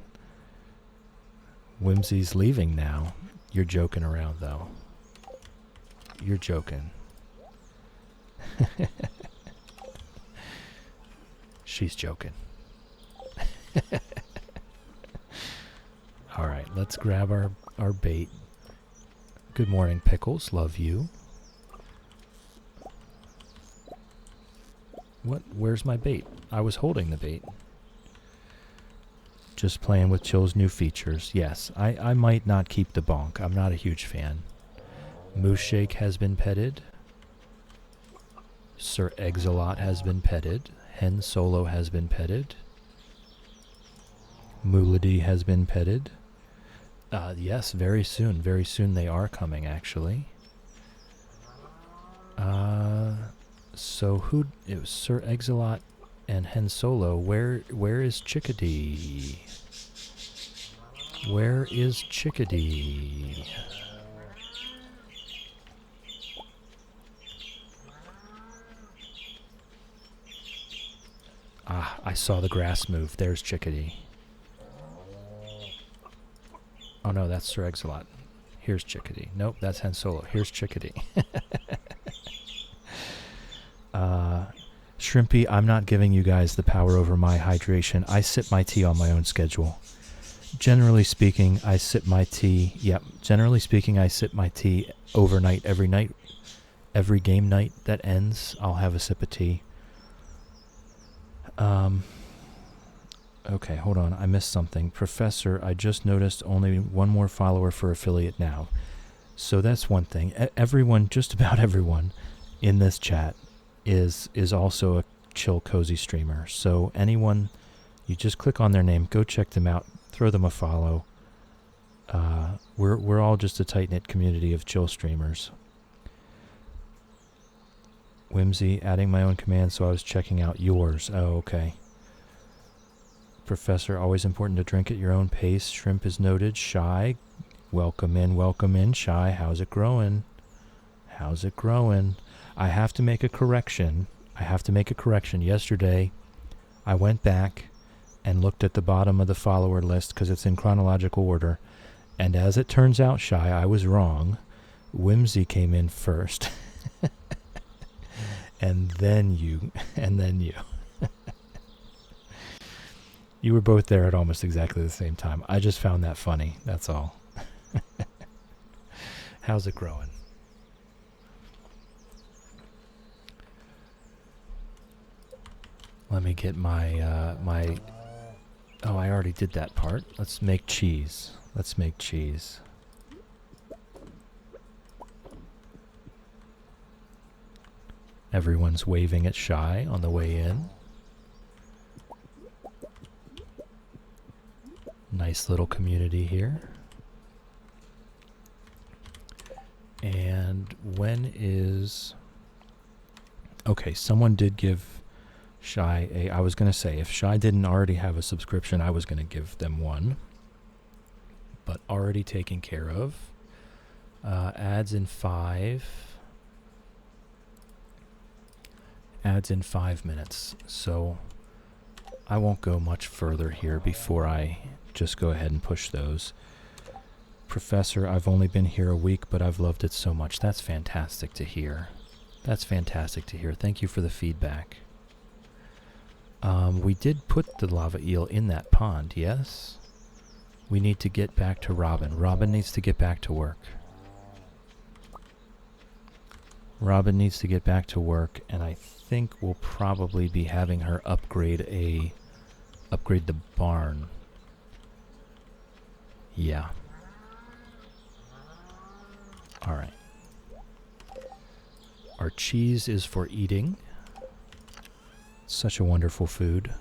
Whimsy's leaving now. You're joking around, though. You're joking. She's joking. All right, let's grab our bait. Good morning, Pickles. Love you. What? Where's my bait? I was holding the bait. Just playing with Chill's new features. Yes, I might not keep the bonk. I'm not a huge fan. Moose Shake has been petted. Sir Exalot has been petted. Hen Solo has been petted. Moolady has been petted. Yes, very soon. Very soon they are coming, actually. So who... It was Sir Exalot and Hen Solo. Where is Chickadee? Where is Chickadee? Ah, I saw the grass move. There's Chickadee. Oh no, that's Sir Exalot. Here's Chickadee. Nope, that's Han Solo. Here's Chickadee. Shrimpy, I'm not giving you guys the power over my hydration. I sip my tea on my own schedule. Generally speaking, I sip my tea. Yep, generally speaking, I sip my tea overnight, every night. Every game night that ends, I'll have a sip of tea. Okay, hold on. I missed something. Professor, I just noticed only one more follower for affiliate now. So that's one thing. Everyone, just about everyone in this chat is also a chill, cozy streamer. So anyone You just click on their name, go check them out, throw them a follow. We're all just a tight-knit community of chill streamers. Whimsy, adding my own command, so I was checking out yours. Oh, okay. Professor, always important to drink at your own pace. Shrimp is noted. Shy, welcome in, Shy. How's it growing? I have to make a correction. Yesterday, I went back and looked at the bottom of the follower list because it's in chronological order. And as it turns out, Shy, I was wrong. Whimsy came in first. and then you. You were both there at almost exactly the same time. I just found that funny. That's all. How's it growing? Let me get my oh, I already did that part. Let's make cheese. Everyone's waving at Shy on the way in. Nice little community here. And when is... Okay, someone did give Shy a... I was going to say, if Shy didn't already have a subscription, I was going to give them one. But already taken care of. Ads in 5 minutes. So I won't go much further here before I just go ahead and push those. Professor, I've only been here a week, but I've loved it so much. That's fantastic to hear. Thank you for the feedback. We did put the lava eel in that pond, yes? We need to get back to Robin. Robin needs to get back to work. And I think we'll probably be having her upgrade the barn. Yeah. Alright. Our cheese is for eating. Such a wonderful food.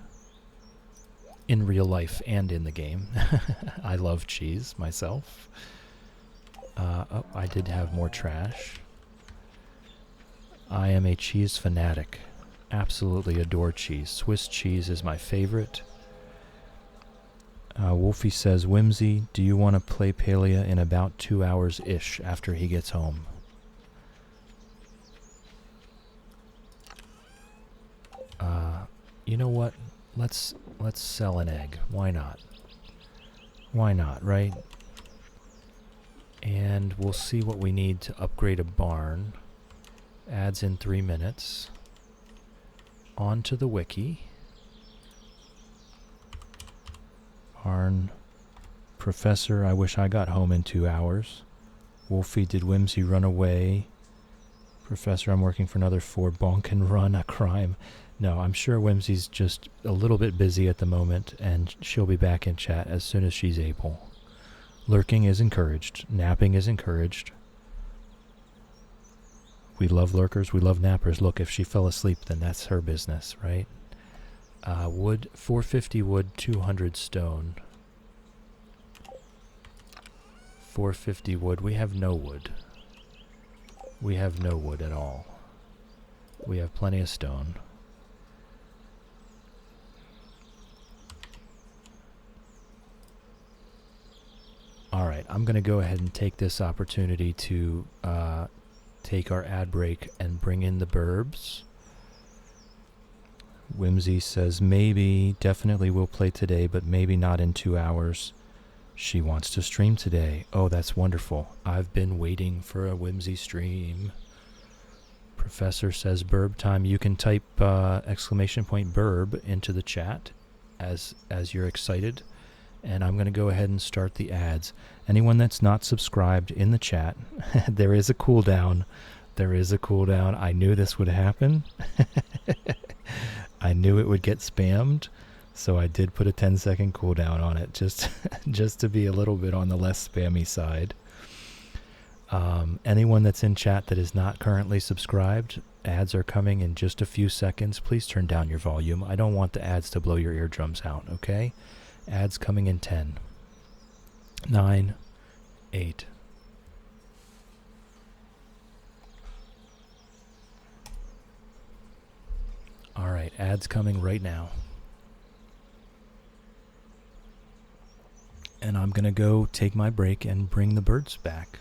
In real life and in the game. I love cheese myself. Oh, I did have more trash. I am a cheese fanatic. Absolutely adore cheese. Swiss cheese is my favorite. Wolfie says, Whimsy, do you want to play Palia in about 2 hours-ish after he gets home? You know what? Let's sell an egg. Why not? Right? And we'll see what we need to upgrade a barn. Ads in 3 minutes. On to the wiki. Barn. Professor, I wish I got home in 2 hours. Wolfie, did Whimsy run away? Professor, I'm working for another 4. Bonk and run, a crime. No, I'm sure Whimsy's just a little bit busy at the moment, and she'll be back in chat as soon as she's able. Lurking is encouraged. Napping is encouraged. We love lurkers, we love nappers. Look, if she fell asleep, then that's her business, right? Wood, 450 wood, 200 stone. 450 wood. We have no wood. We have no wood at all. We have plenty of stone. Alright, I'm going to go ahead and take this opportunity to take our ad break and bring in the burbs. Whimsy says, maybe, definitely we'll play today, but maybe not in 2 hours. She wants to stream today. Oh, that's wonderful. I've been waiting for a Whimsy stream. Professor says, burb time. You can type exclamation point burb into the chat as you're excited. And I'm going to go ahead and start the ads. Anyone that's not subscribed in the chat, there is a cooldown. I knew this would happen. I knew it would get spammed. So I did put a 10-second cooldown on it just to be a little bit on the less spammy side. Anyone that's in chat that is not currently subscribed, Ads are coming in just a few seconds. Please turn down your volume. I don't want the ads to blow your eardrums out, okay? Ads coming in 10, 9, 8. All right, ads coming right now. And I'm going to go take my break and bring the birds back.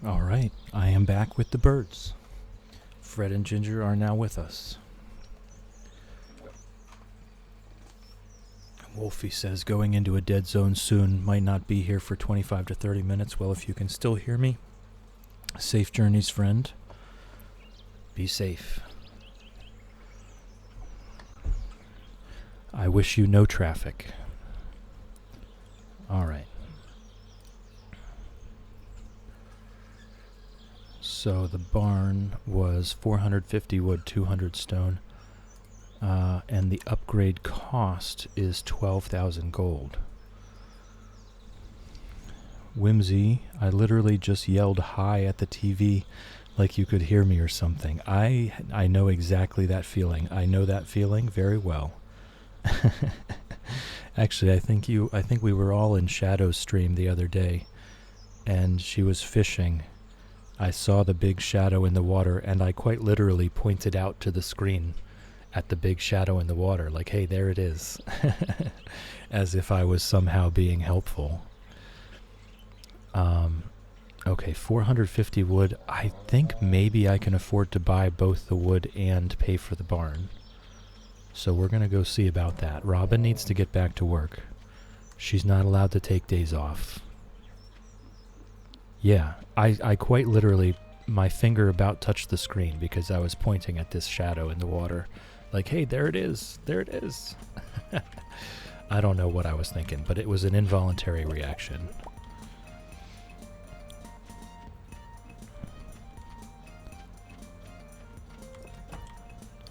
All right, I am back with the birds. Fred and Ginger are now with us. Wolfie says going into a dead zone soon, might not be here for 25 to 30 minutes. Well, if you can still hear me, safe journeys, friend. Be safe. I wish you no traffic. All right. So the barn was 450 wood, 200 stone, and the upgrade cost is 12,000 gold. Whimsy, I literally just yelled hi at the TV like you could hear me or something. I know exactly that feeling. I know that feeling very well. Actually, I think we were all in Shadow's stream the other day, and she was fishing. I saw the big shadow in the water, and I quite literally pointed out to the screen at the big shadow in the water, like, hey, there it is, as if I was somehow being helpful. Okay, 450 wood. I think maybe I can afford to buy both the wood and pay for the barn. So we're going to go see about that. Robin needs to get back to work. She's not allowed to take days off. Yeah, I quite literally, my finger about touched the screen because I was pointing at this shadow in the water. Like, hey, there it is. There it is. I don't know what I was thinking, but it was an involuntary reaction.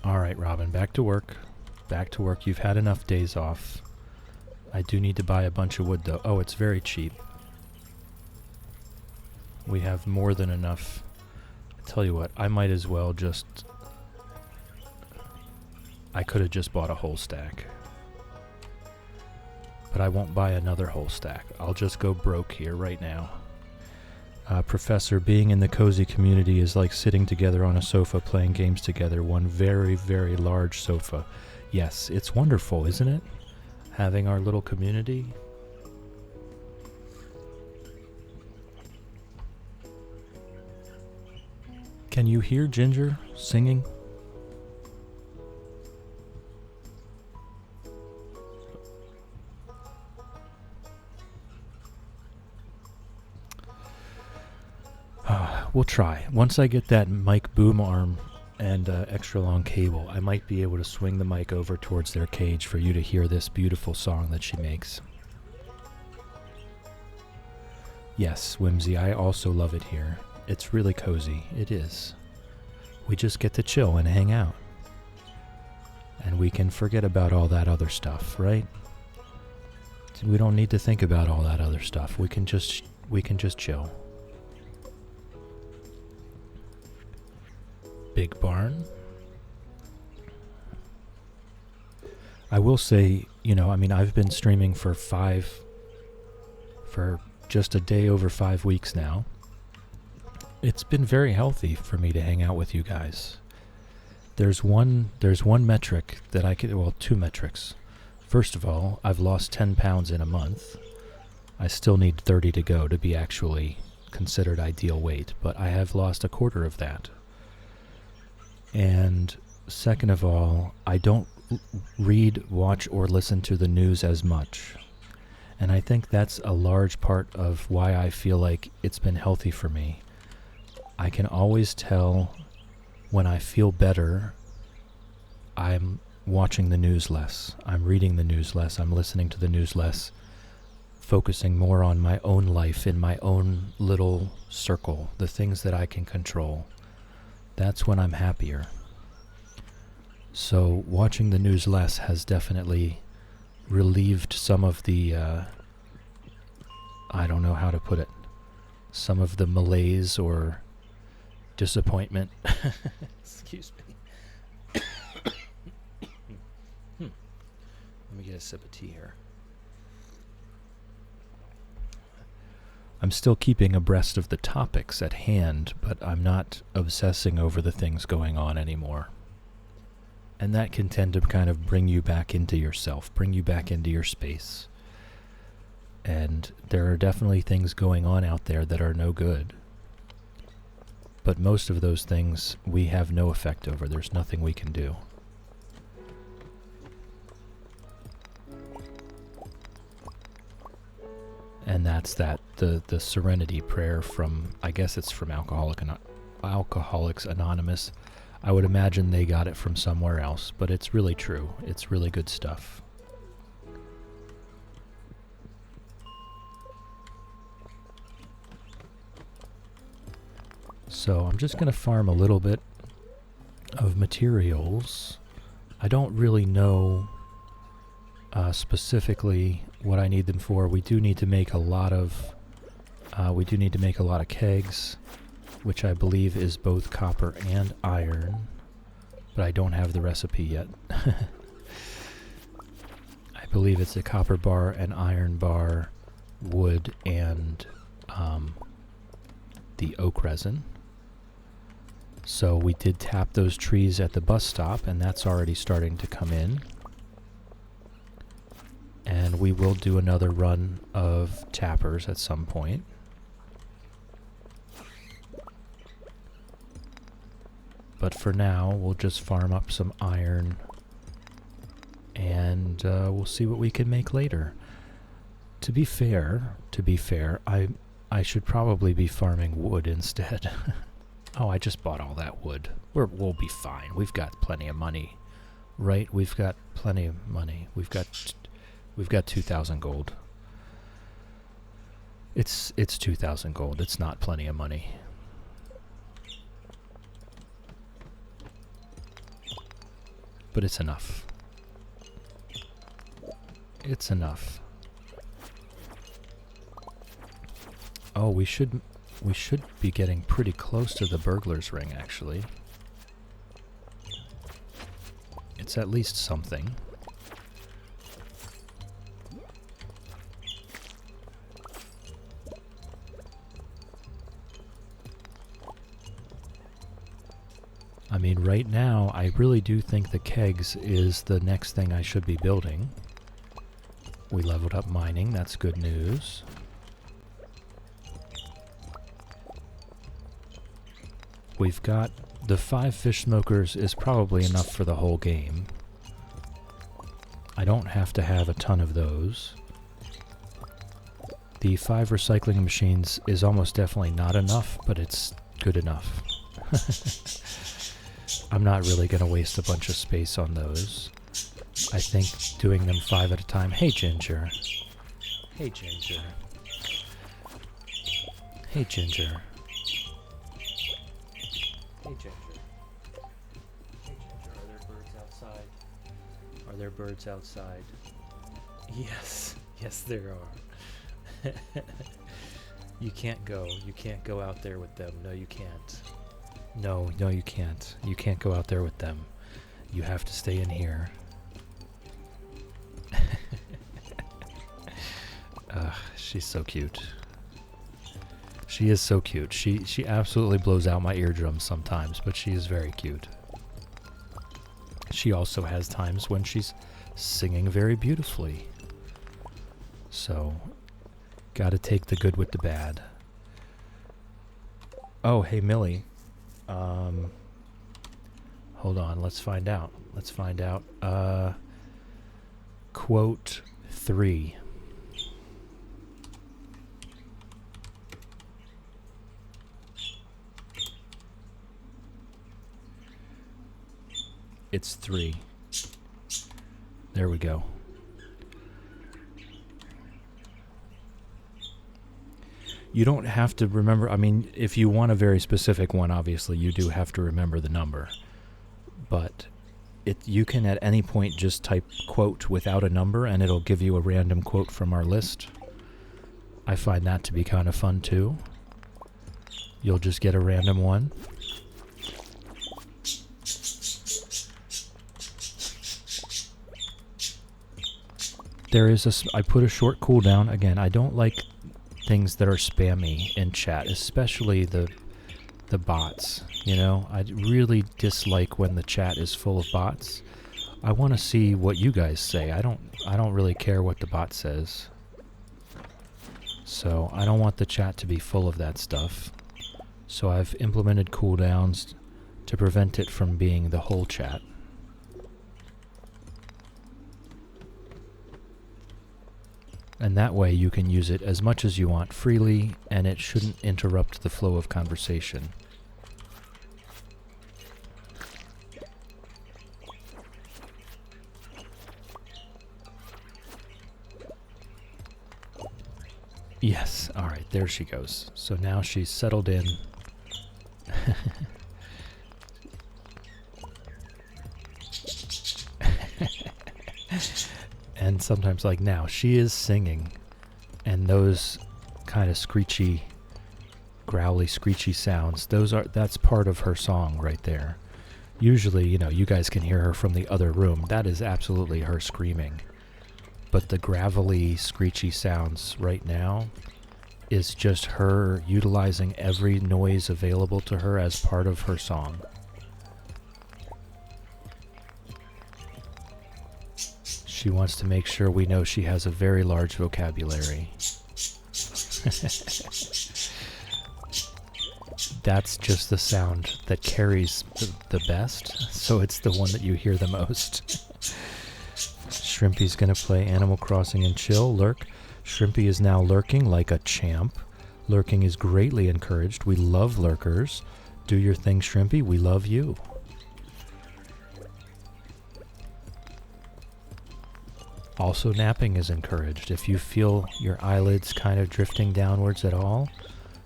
All right, Robin, back to work. Back to work. You've had enough days off. I do need to buy a bunch of wood, though. Oh, it's very cheap. We have more than enough. I tell you what, I might as well just... I could have just bought a whole stack. But I won't buy another whole stack. I'll just go broke here right now. Professor, being in the cozy community is like sitting together on a sofa playing games together. One very, very large sofa. Yes, it's wonderful, isn't it? Having our little community. Can you hear Ginger singing? We'll try. Once I get that mic boom arm and extra long cable, I might be able to swing the mic over towards their cage for you to hear this beautiful song that she makes. Yes, Whimsy, I also love it here. It's really cozy. It is. We just get to chill and hang out. And we can forget about all that other stuff, right? We don't need to think about all that other stuff. We can just chill. Big barn. I will say, I've been streaming for just a day over 5 weeks now. It's been very healthy for me to hang out with you guys. There's one metric that I could, well, two metrics. First of all, I've lost 10 pounds in a month. I still need 30 to go to be actually considered ideal weight, but I have lost a quarter of that. And second of all, I don't read, watch, or listen to the news as much. And I think that's a large part of why I feel like it's been healthy for me. I can always tell when I feel better, I'm watching the news less. I'm reading the news less. I'm listening to the news less. Focusing more on my own life in my own little circle, the things that I can control. That's when I'm happier. So watching the news less has definitely relieved some of the, I don't know how to put it, some of the malaise or disappointment. Excuse me. Let me get a sip of tea here. I'm still keeping abreast of the topics at hand, but I'm not obsessing over the things going on anymore. And that can tend to kind of bring you back into yourself, bring you back into your space. And there are definitely things going on out there that are no good. But most of those things we have no effect over. There's nothing we can do. And that's the serenity prayer from, I guess it's from Alcoholics Anonymous. I would imagine they got it from somewhere else, but it's really true. It's really good stuff. So I'm just going to farm a little bit of materials. I don't really know specifically what I need them for. We do need to make a lot of kegs, which I believe is both copper and iron, but I don't have the recipe yet. I believe it's a copper bar, an iron bar, wood, and the oak resin. So we did tap those trees at the bus stop, and that's already starting to come in. And we will do another run of tappers at some point. But for now, we'll just farm up some iron, and we'll see what we can make later. To be fair, I should probably be farming wood instead. Oh, I just bought all that wood. We'll be fine. We've got plenty of money, right? We've got plenty of money. We've got 2,000 gold. It's 2,000 gold. It's not plenty of money. But it's enough. It's enough. Oh, we should be getting pretty close to the burglar's ring, actually. It's at least something. I mean, right now, I really do think the kegs is the next thing I should be building. We leveled up mining, that's good news. We've got the 5 fish smokers is probably enough for the whole game. I don't have to have a ton of those. The 5 recycling machines is almost definitely not enough, but it's good enough. I'm not really going to waste a bunch of space on those. I think doing them 5 at a time. Hey, Ginger. Hey, Ginger. Hey, Ginger. Hey, Ginger. Hey, Ginger. Are there birds outside? Are there birds outside? Yes. Yes, there are. You can't go. You can't go out there with them. No, you can't. No, you can't. You can't go out there with them. You have to stay in here. She's so cute. She is so cute. She absolutely blows out my eardrums sometimes, but she is very cute. She also has times when she's singing very beautifully. So, gotta take the good with the bad. Oh, hey, Millie. Hold on, let's find out. Quote 3. It's 3. There we go. You don't have to remember, I mean, if you want a very specific one, obviously, you do have to remember the number. But you can at any point just type quote without a number and it'll give you a random quote from our list. I find that to be kind of fun too. You'll just get a random one. I put a short cooldown. Again, I don't like things that are spammy in chat, especially the bots. You know, I really dislike when the chat is full of bots. I want to see what you guys say. I don't really care what the bot says. So I don't want the chat to be full of that stuff. So I've implemented cooldowns to prevent it from being the whole chat. And that way you can use it as much as you want freely, and it shouldn't interrupt the flow of conversation. Yes, alright, there she goes. So now she's settled in. And sometimes, like now, she is singing, and those kind of screechy, growly, screechy sounds, that's part of her song right there. Usually, you know, you guys can hear her from the other room. That is absolutely her screaming. But the gravelly, screechy sounds right now is just her utilizing every noise available to her as part of her song. She wants to make sure we know she has a very large vocabulary. That's just the sound that carries the best, so it's the one that you hear the most. Shrimpy's gonna play Animal Crossing and chill, lurk. Shrimpy is now lurking like a champ. Lurking is greatly encouraged. We love lurkers. Do your thing, Shrimpy. We love you. Also, napping is encouraged. If you feel your eyelids kind of drifting downwards at all,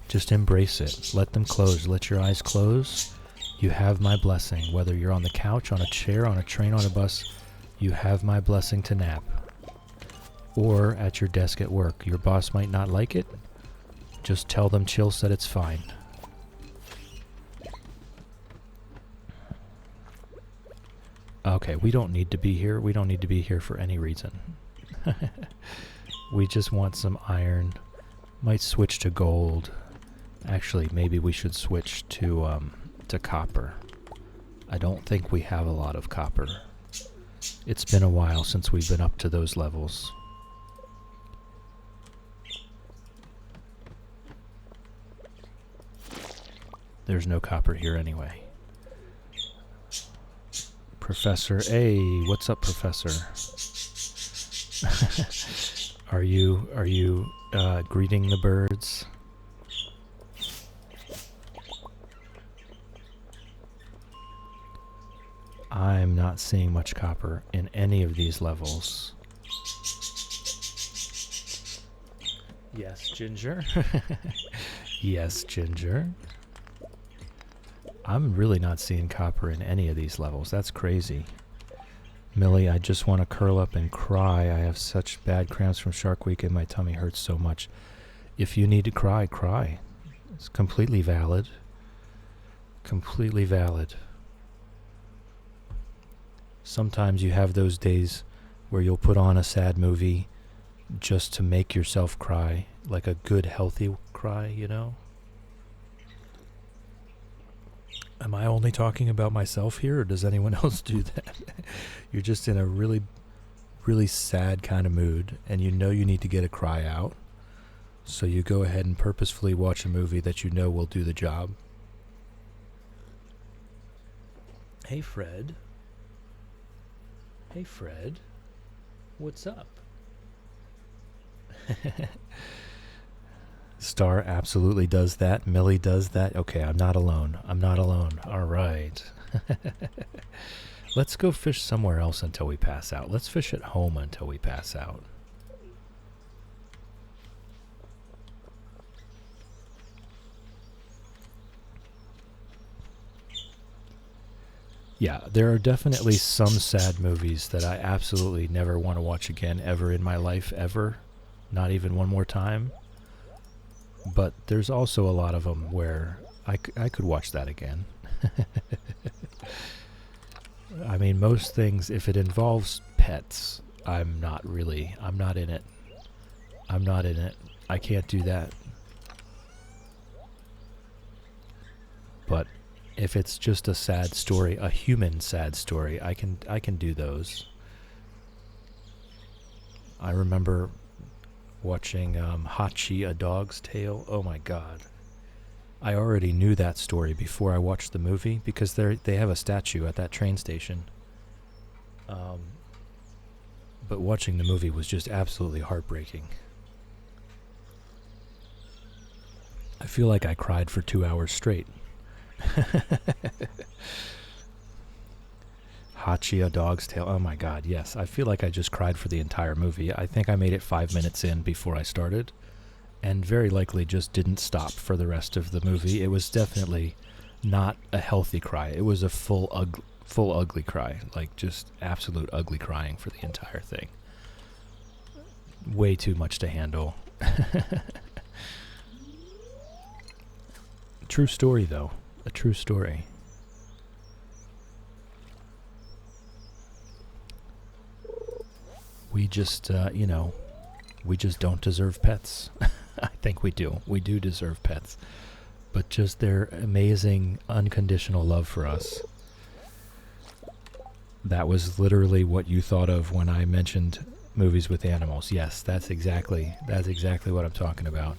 just embrace it. Let them close. Let your eyes close. You have my blessing. Whether you're on the couch, on a chair, on a train, on a bus, you have my blessing to nap. Or at your desk at work. Your boss might not like it. Just tell them Chill said it's fine. Okay, we don't need to be here. We don't need to be here for any reason. We just want some iron. Might switch to gold. Actually, maybe we should switch to copper. I don't think we have a lot of copper. It's been a while since we've been up to those levels. There's no copper here anyway. Professor, hey, what's up, Professor? Are you greeting the birds? I'm not seeing much copper in any of these levels. Yes, Ginger. Yes, Ginger. I'm really not seeing copper in any of these levels. That's crazy. Millie, I just want to curl up and cry. I have such bad cramps from Shark Week and my tummy hurts so much. If you need to cry, cry. It's completely valid. Completely valid. Sometimes you have those days where you'll put on a sad movie just to make yourself cry. Like a good, healthy cry, you know? Am I only talking about myself here, or does anyone else do that? You're just in a really, really sad kind of mood, and you know you need to get a cry out. So you go ahead and purposefully watch a movie that you know will do the job. Hey, Fred. Hey, Fred. What's up? Star absolutely does that. Millie does that. Okay, I'm not alone. I'm not alone. All right. Let's go fish somewhere else until we pass out. Let's fish at home until we pass out. Yeah, there are definitely some sad movies that I absolutely never want to watch again ever in my life, ever. Not even one more time. But there's also a lot of them where I could watch that again. I mean, most things, if it involves pets, I'm not in it. I'm not in it. I can't do that. But if it's just a sad story, a human sad story, I can do those. I remember watching Hachi, A Dog's Tale. Oh my god. I already knew that story before I watched the movie because they have a statue at that train station. But watching the movie was just absolutely heartbreaking. I feel like I cried for 2 hours straight. Hachi, A Dog's Tale. Oh my god, yes. I feel like I just cried for the entire movie. I think I made it 5 minutes in before I started, and very likely just didn't stop for the rest of the movie. It was definitely not a healthy cry. It was a full ugly cry. Like, just absolute ugly crying for the entire thing. Way too much to handle. True story, though. A true story. We just, we just don't deserve pets. I think we do. We do deserve pets. But just their amazing, unconditional love for us. That was literally what you thought of when I mentioned movies with animals. Yes, that's exactly what I'm talking about.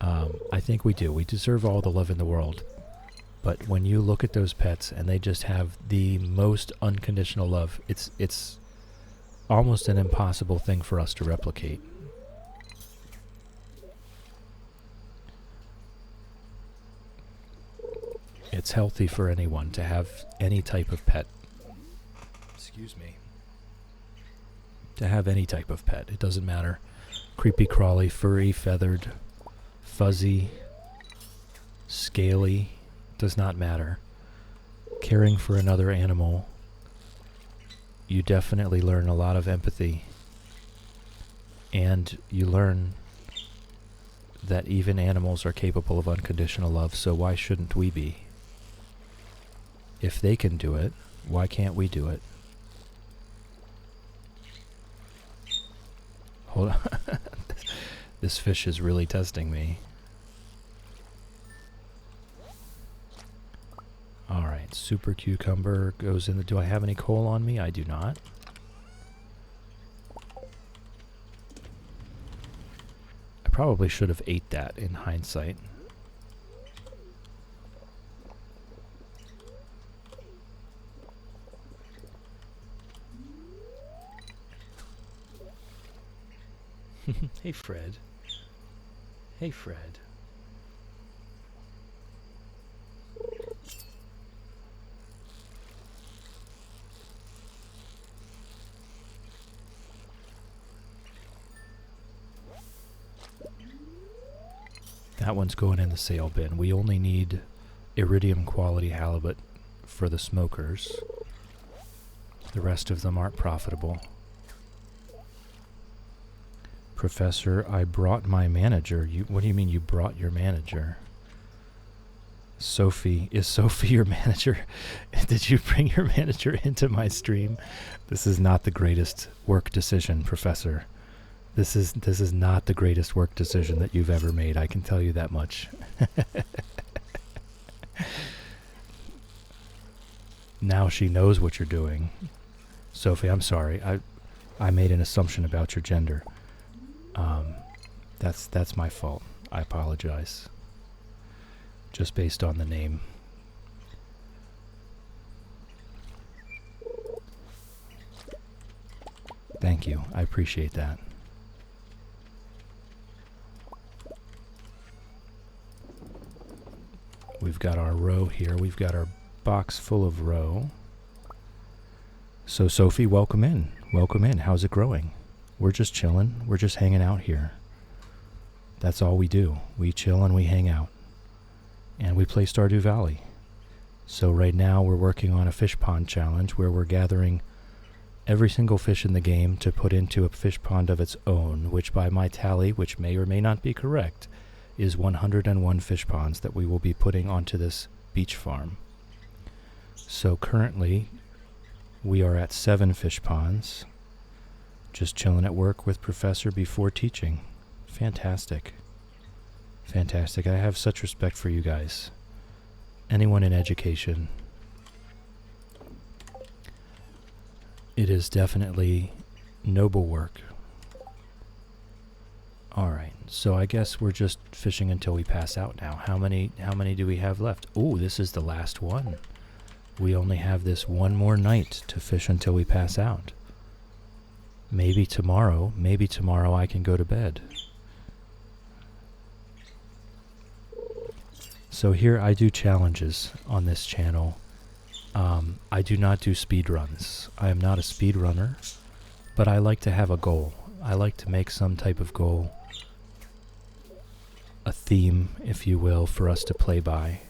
I think we do. We deserve all the love in the world. But when you look at those pets and they just have the most unconditional love, it's almost an impossible thing for us to replicate. it's healthy for anyone to have any type of pet. Excuse me. To have any type of pet. It doesn't matter. Creepy crawly, furry, feathered, fuzzy, scaly, does not matter. Caring for another animal, you definitely learn a lot of empathy. And you learn that even animals are capable of unconditional love, so why shouldn't we be? If they can do it, why can't we do it? Hold on. This fish is really testing me. Alright, super cucumber goes in the... Do I have any coal on me? I do not. I probably should have ate that in hindsight. Hey, Fred. Hey, Fred. That one's going in the sale bin. We only need iridium quality halibut for the smokers. The rest of them aren't profitable. Professor, I brought my manager. What do you mean you brought your manager? Sophie, is Sophie your manager? Did you bring your manager into my stream? This is not the greatest work decision, Professor. This is not the greatest work decision that you've ever made. I can tell you that much. Now she knows what you're doing. Sophie, I'm sorry. I made an assumption about your gender. That's my fault. I apologize. Just based on the name. Thank you. I appreciate that. We've got our roe here. We've got our box full of roe. So Sophie, welcome in. Welcome in. How's it growing? We're just chilling. We're just hanging out here. That's all we do. We chill and we hang out. And we play Stardew Valley. So right now we're working on a fish pond challenge where we're gathering every single fish in the game to put into a fish pond of its own, which by my tally, which may or may not be correct, is 101 fish ponds that we will be putting onto this beach farm. So currently we are at 7 fish ponds. Just chilling at work with Professor before teaching. Fantastic. Fantastic. I have such respect for you guys. Anyone in education. It is definitely noble work. Alright, so I guess we're just fishing until we pass out now. How many do we have left? Ooh, this is the last one. We only have this one more night to fish until we pass out. Maybe tomorrow I can go to bed. So here I do challenges on this channel. I do not do speed runs. I am not a speed runner, but I like to have a goal. I like to make some type of goal, a theme, if you will, for us to play by.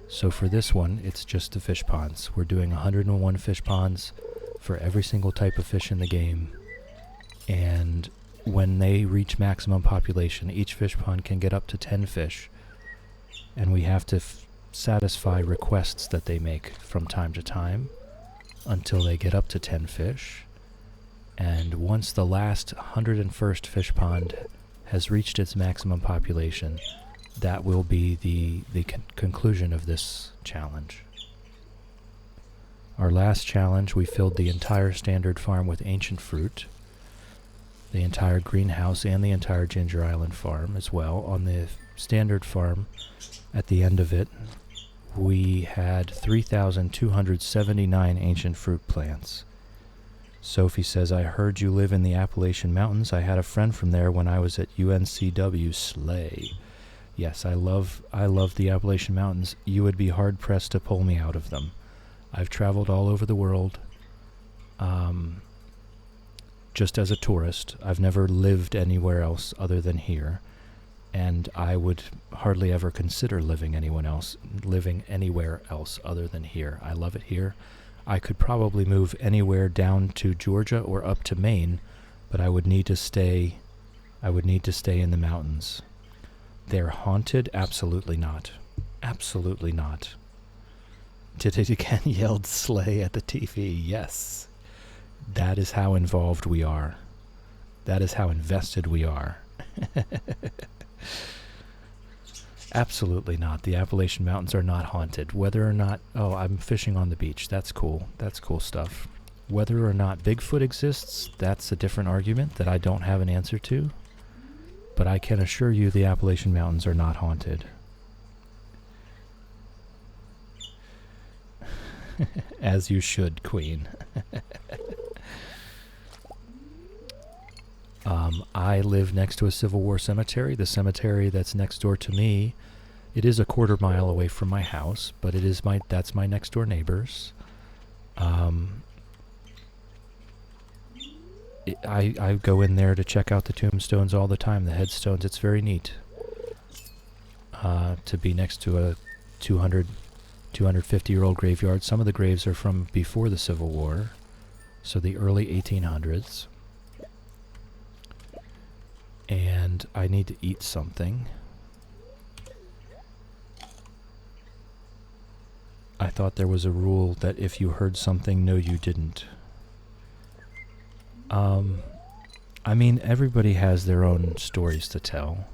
So for this one, it's just the fish ponds. We're doing 101 fish ponds for every single type of fish in the game. And when they reach maximum population, each fish pond can get up to 10 fish. And we have to satisfy requests that they make from time to time until they get up to 10 fish. And once the last 101st fish pond has reached its maximum population, that will be the conclusion of this challenge. Our last challenge, we filled the entire standard farm with ancient fruit, the entire greenhouse and the entire Ginger Island farm as well. On the standard farm, at the end of it, we had 3,279 ancient fruit plants. Sophie says, I heard you live in the Appalachian Mountains. I had a friend from there when I was at UNCW. Slay. Yes, I love the Appalachian Mountains. You would be hard pressed to pull me out of them. I've traveled all over the world, just as a tourist. I've never lived anywhere else other than here, and I would hardly ever consider living anywhere else other than here. I love it here. I could probably move anywhere down to Georgia or up to Maine, but I would need to stay in the mountains. They're haunted? Absolutely not. Absolutely not. Did it again? Yelled Slay at the TV. Yes. That is how involved we are. That is how invested we are. Absolutely not. The Appalachian Mountains are not haunted. Whether or not... Oh, I'm fishing on the beach. That's cool. That's cool stuff. Whether or not Bigfoot exists, that's a different argument that I don't have an answer to. But I can assure you the Appalachian Mountains are not haunted. As you should, Queen. I live next to a Civil War cemetery. The cemetery that's next door to me, it is a quarter mile away from my house, but that's my next door neighbors. I go in there to check out the tombstones all the time, the headstones. It's very neat to be next to a 250-year-old graveyard. Some of the graves are from before the Civil War, so the early 1800s. And I need to eat something. I thought there was a rule that if you heard something, no, you didn't. I mean, everybody has their own stories to tell.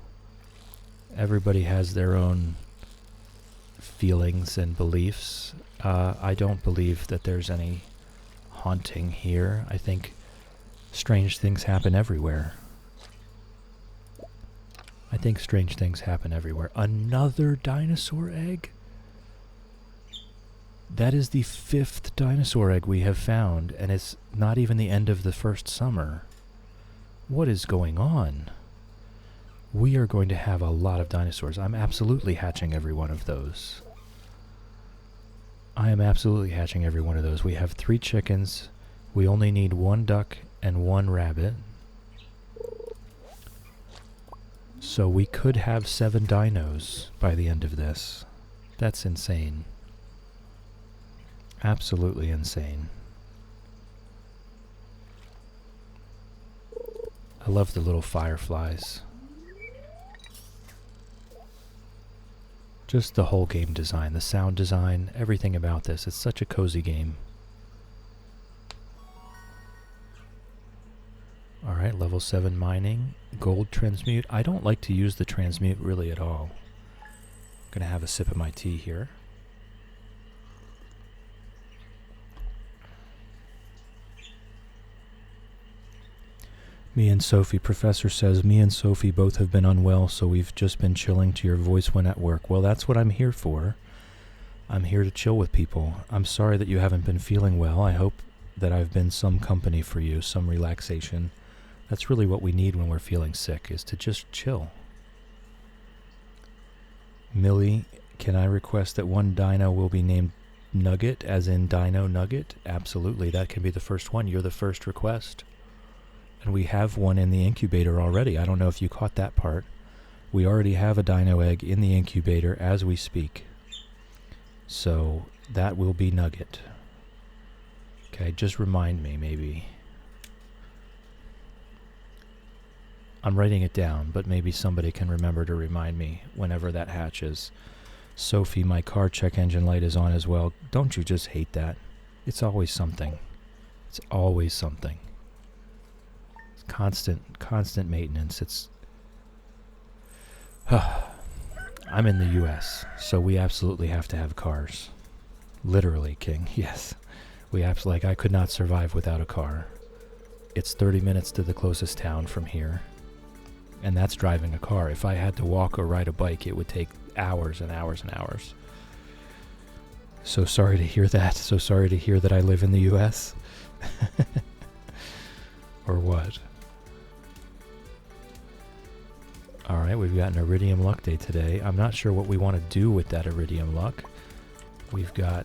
Everybody has their own feelings and beliefs. I don't believe that there's any haunting here. I think strange things happen everywhere. Another dinosaur egg? That is the 5th dinosaur egg we have found, and it's not even the end of the first summer. What is going on? We are going to have a lot of dinosaurs. I'm absolutely hatching every one of those. We have 3 chickens. We only need 1 duck and 1 rabbit. So we could have 7 dinos by the end of this. That's insane. Absolutely insane. I love the little fireflies. Just the whole game design, the sound design, everything about this. It's such a cozy game. Alright, level 7 mining. Gold transmute. I don't like to use the transmute really at all. I'm going to have a sip of my tea here. Me and Sophie, Professor says, me and Sophie both have been unwell, so we've just been chilling to your voice when at work. Well, that's what I'm here for. I'm here to chill with people. I'm sorry that you haven't been feeling well. I hope that I've been some company for you, some relaxation. That's really what we need when we're feeling sick, is to just chill. Millie, can I request that one dino will be named Nugget, as in Dino Nugget? Absolutely, that can be the first one. You're the first request. And we have one in the incubator already. I don't know if you caught that part. We already have a dino egg in the incubator as we speak. So that will be Nugget. Okay, just remind me, maybe. I'm writing it down, but maybe somebody can remember to remind me whenever that hatches. Sophie, my car check engine light is on as well. Don't you just hate that? It's always something. It's always something. Constant maintenance. It's I'm in the US, so we absolutely have to have cars. Literally, King. Yes. I could not survive without a car. It's 30 minutes to the closest town from here. And that's driving a car. If I had to walk or ride a bike, it would take hours and hours and hours. So sorry to hear that. So sorry to hear that I live in the US. Or what? Alright, we've got an Iridium Luck Day today. I'm not sure what we want to do with that Iridium Luck. We've got...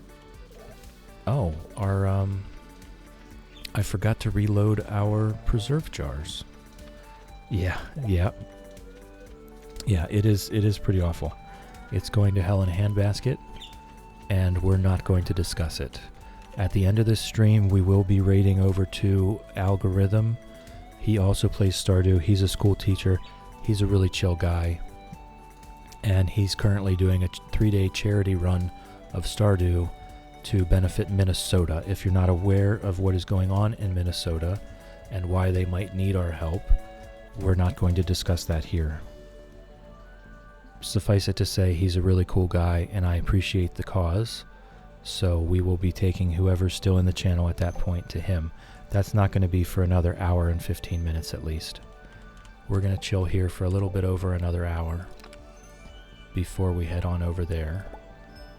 Oh, our, I forgot to reload our preserve jars. Yeah, it is pretty awful. It's going to hell in a handbasket, and we're not going to discuss it. At the end of this stream, we will be raiding over to Algorithm. He also plays Stardew. He's a school teacher. He's a really chill guy. And he's currently doing a 3-day charity run of Stardew to benefit Minnesota. If you're not aware of what is going on in Minnesota and why they might need our help, we're not going to discuss that here. Suffice it to say, he's a really cool guy, and I appreciate the cause. So we will be taking whoever's still in the channel at that point to him. That's not going to be for another hour and 15 minutes at least. We're going to chill here for a little bit over another hour before we head on over there.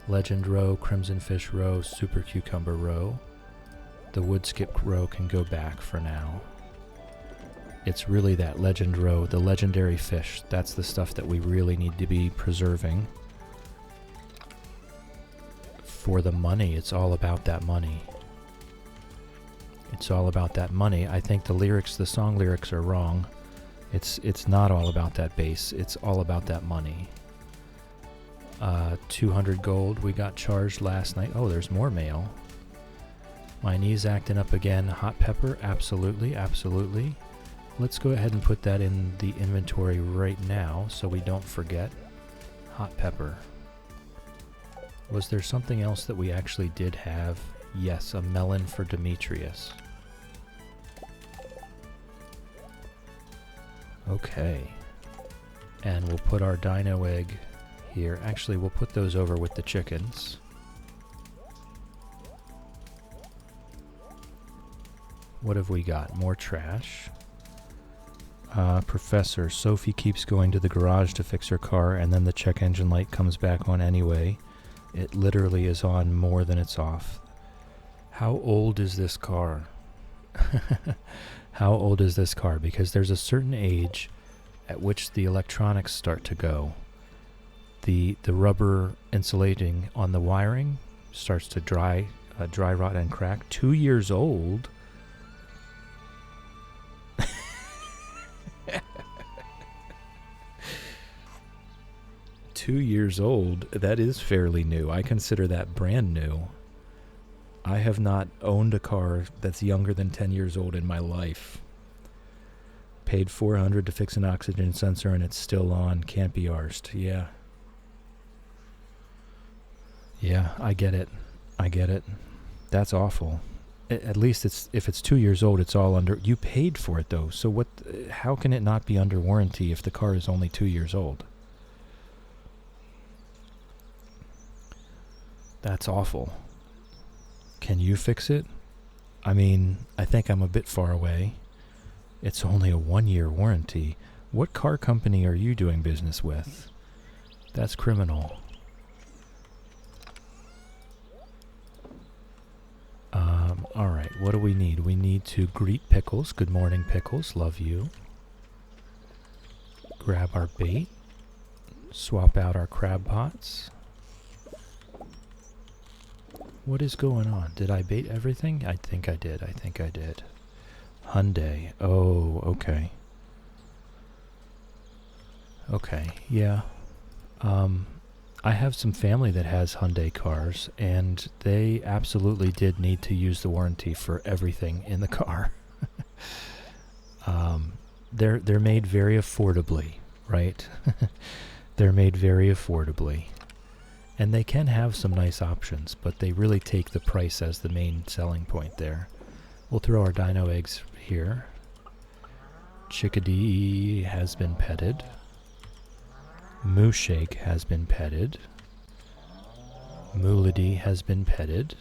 Legend row, Crimson Fish row, Super Cucumber row. The Wood Skip row can go back for now. It's really that legend row, the legendary fish. That's the stuff that we really need to be preserving. For the money, it's all about that money. It's all about that money. I think the song lyrics are wrong. It's not all about that base. It's all about that money. 200 gold we got charged last night. Oh, there's more mail. My knee's acting up again. Hot pepper, absolutely, absolutely. Let's go ahead and put that in the inventory right now so we don't forget. Hot pepper. Was there something else that we actually did have? Yes, a melon for Demetrius. Okay. And we'll put our dino egg here. Actually, we'll put those over with the chickens. What have we got? More trash. Professor, Sophie keeps going to the garage to fix her car, and then the check engine light comes back on anyway. It literally is on more than it's off. How old is this car? How old is this car? Because there's a certain age at which the electronics start to go. The rubber insulating on the wiring starts to dry rot and crack. 2 years old? 2 years old, that is fairly new. I consider that brand new. I have not owned a car that's younger than 10 years old in my life. Paid $400 to fix an oxygen sensor and it's still on. Can't be arsed. Yeah. Yeah, I get it. I get it. That's awful. At least if it's 2 years old, it's all under... You paid for it, though. So what? How can it not be under warranty if the car is only 2 years old? That's awful. Can you fix it? I mean, I think I'm a bit far away. It's only a 1-year warranty. What car company are you doing business with? That's criminal. Alright, what do we need? We need to greet Pickles. Good morning, Pickles. Love you. Grab our bait. Swap out our crab pots. What is going on? Did I bait everything? I think I did. Hyundai. Oh, okay. Okay, yeah. I have some family that has Hyundai cars, and they absolutely did need to use the warranty for everything in the car. They're made very affordably, right? They're made very affordably. And they can have some nice options, but they really take the price as the main selling point there. We'll throw our dino eggs here. Chickadee has been petted. Mooshake has been petted. Moolady has been petted.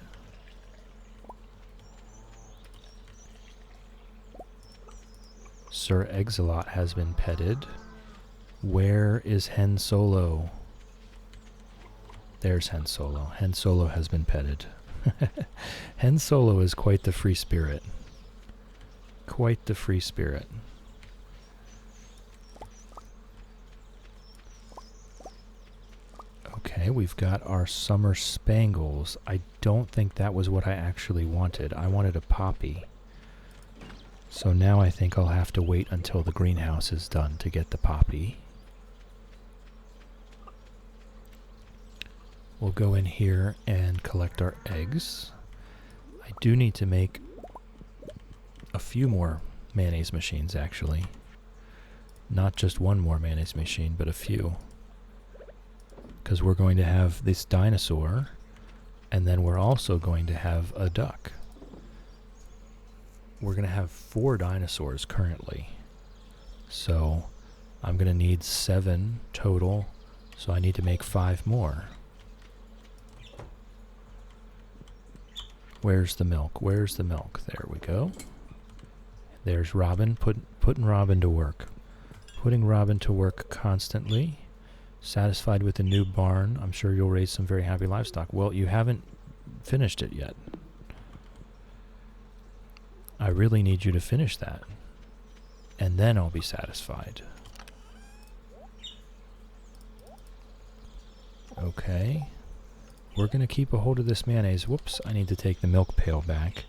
Sir Exilot has been petted. Where is Hen Solo? There's Hen Solo. Hen Solo has been petted. Hen Solo is quite the free spirit. Quite the free spirit. Okay, we've got our summer spangles. I don't think that was what I actually wanted. I wanted a poppy. So now I think I'll have to wait until the greenhouse is done to get the poppy. We'll go in here and collect our eggs. I do need to make a few more mayonnaise machines, actually. Not just one more mayonnaise machine, but a few. Because we're going to have this dinosaur, and then we're also going to have a duck. We're going to have 4 dinosaurs currently. So I'm going to need 7 total, so I need to make 5 more. Where's the milk? Where's the milk? There we go. There's Robin, putting Robin to work. Putting Robin to work constantly. Satisfied with the new barn. I'm sure you'll raise some very happy livestock. Well, you haven't finished it yet. I really need you to finish that. And then I'll be satisfied. Okay. We're going to keep a hold of this mayonnaise. Whoops, I need to take the milk pail back.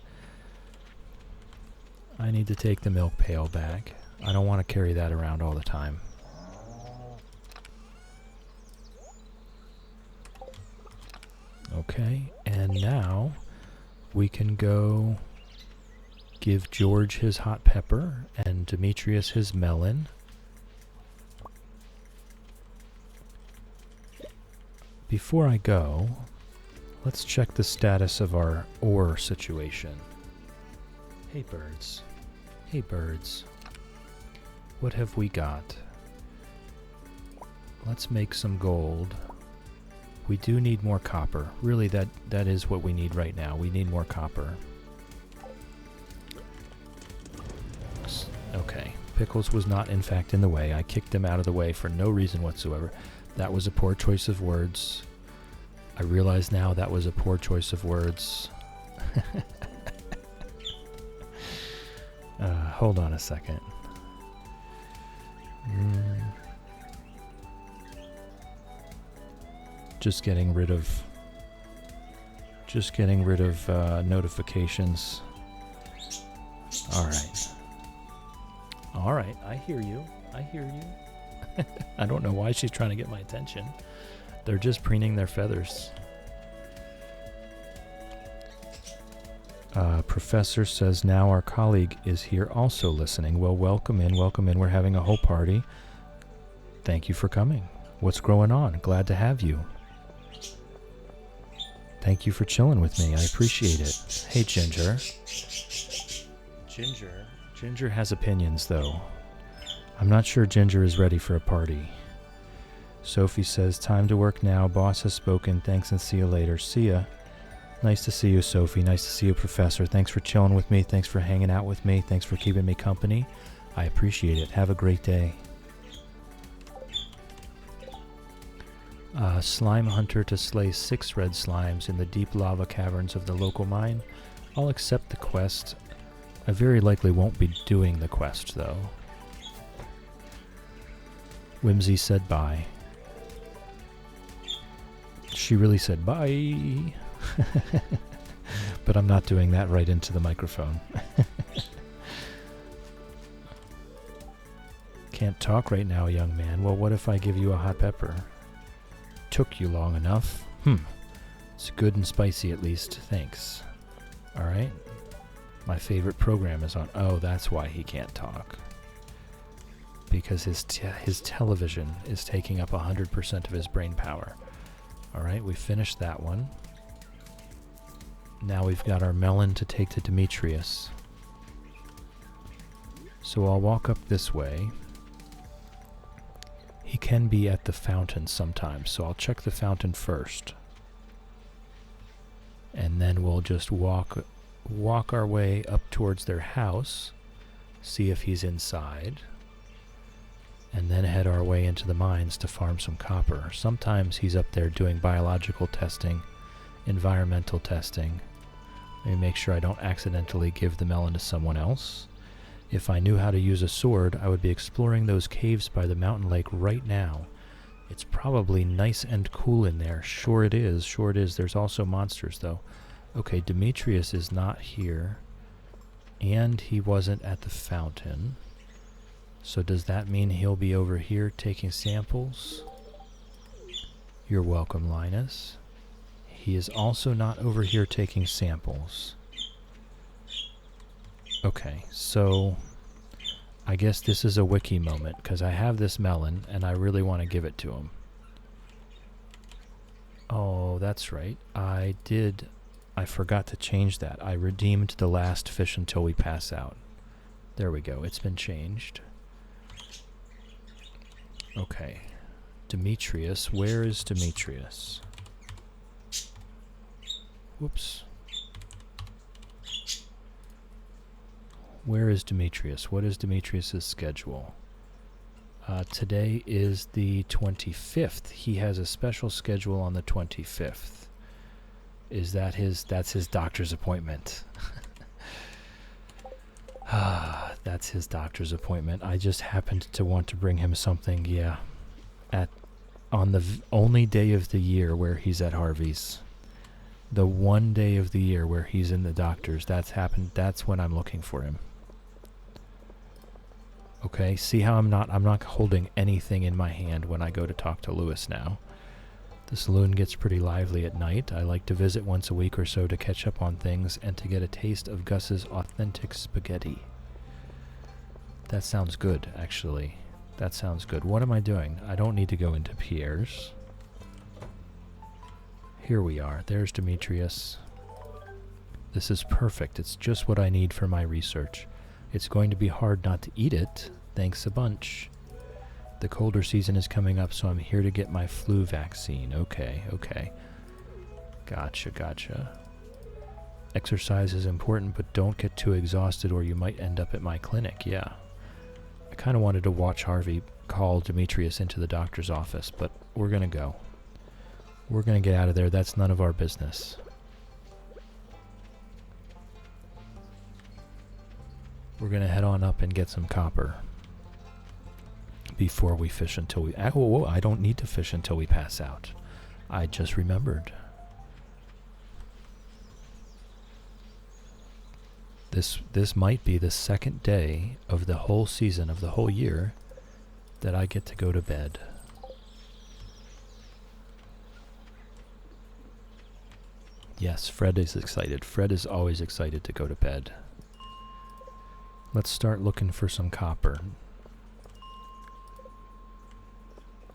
I need to take the milk pail back. I don't want to carry that around all the time. Okay, and now we can go give George his hot pepper and Demetrius his melon. Before I go, let's check the status of our ore situation. Hey birds. Hey birds. What have we got? Let's make some gold. We do need more copper. Really, that is what we need right now. We need more copper. Okay. Pickles was not, in fact, in the way. I kicked him out of the way for no reason whatsoever. That was a poor choice of words. I realize now that was a poor choice of words. Hold on a second. Just getting rid of notifications. All right, I hear you. I don't know why she's trying to get my attention. They're just preening their feathers. Professor says now our colleague is here also listening. Well, welcome in. We're having a whole party. Thank you for coming. What's going on? Glad to have you. Thank you for chilling with me. I appreciate it. Hey, Ginger. Ginger has opinions, though. I'm not sure Ginger is ready for a party. Sophie says, time to work now. Boss has spoken. Thanks and see you later. See ya. Nice to see you, Sophie. Nice to see you, Professor. Thanks for chilling with me. Thanks for hanging out with me. Thanks for keeping me company. I appreciate it. Have a great day. Slime hunter to slay 6 red slimes in the deep lava caverns of the local mine. I'll accept the quest. I very likely won't be doing the quest, though. Whimsy said bye. She really said bye. But I'm not doing that right into the microphone. Can't talk right now, young man. Well, what if I give you a hot pepper? Took you long enough. It's good and spicy at least. Thanks. Alright. My favorite program is on. Oh, that's why he can't talk. Because his television is taking up 100% of his brain power. Alright, we finished that one. Now we've got our melon to take to Demetrius. So I'll walk up this way. He can be at the fountain sometimes, so I'll check the fountain first. And then we'll just walk our way up towards their house, see if he's inside, and then head our way into the mines to farm some copper. Sometimes he's up there doing biological testing, environmental testing. Let me make sure I don't accidentally give the melon to someone else. If I knew how to use a sword, I would be exploring those caves by the mountain lake right now. It's probably nice and cool in there. Sure it is. Sure it is. There's also monsters, though. Okay, Demetrius is not here. And he wasn't at the fountain. So does that mean he'll be over here taking samples? You're welcome, Linus. He is also not over here taking samples. Okay, so I guess this is a wiki moment, because I have this melon, and I really want to give it to him. Oh, that's right. I forgot to change that. I redeemed the last fish until we pass out. There we go. It's been changed. Okay. Demetrius. Where is Demetrius? Whoops. Where is Demetrius? What is Demetrius's schedule? Today is the 25th. He has a special schedule on the 25th. Is that that's his doctor's appointment. That's his doctor's appointment. I just happened to want to bring him something, yeah. On the only day of the year where he's at Harvey's. The one day of the year where he's in the doctor's. That's when I'm looking for him. Okay, see how I'm not holding anything in my hand when I go to talk to Lewis now. The saloon gets pretty lively at night. I like to visit once a week or so to catch up on things and to get a taste of Gus's authentic spaghetti. That sounds good, actually. That sounds good. What am I doing? I don't need to go into Pierre's. Here we are. There's Demetrius. This is perfect. It's just what I need for my research. It's going to be hard not to eat it. Thanks a bunch. The colder season is coming up, so I'm here to get my flu vaccine. Okay. Gotcha. Exercise is important, but don't get too exhausted or you might end up at my clinic. Yeah. I kind of wanted to watch Harvey call Demetrius into the doctor's office, but we're going to go. We're going to get out of there. That's none of our business. We're going to head on up and get some copper before we fish until we... Whoa, I don't need to fish until we pass out. I just remembered. This might be the second day of the whole season, of the whole year, that I get to go to bed. Yes, Fred is excited. Fred is always excited to go to bed. Let's start looking for some copper.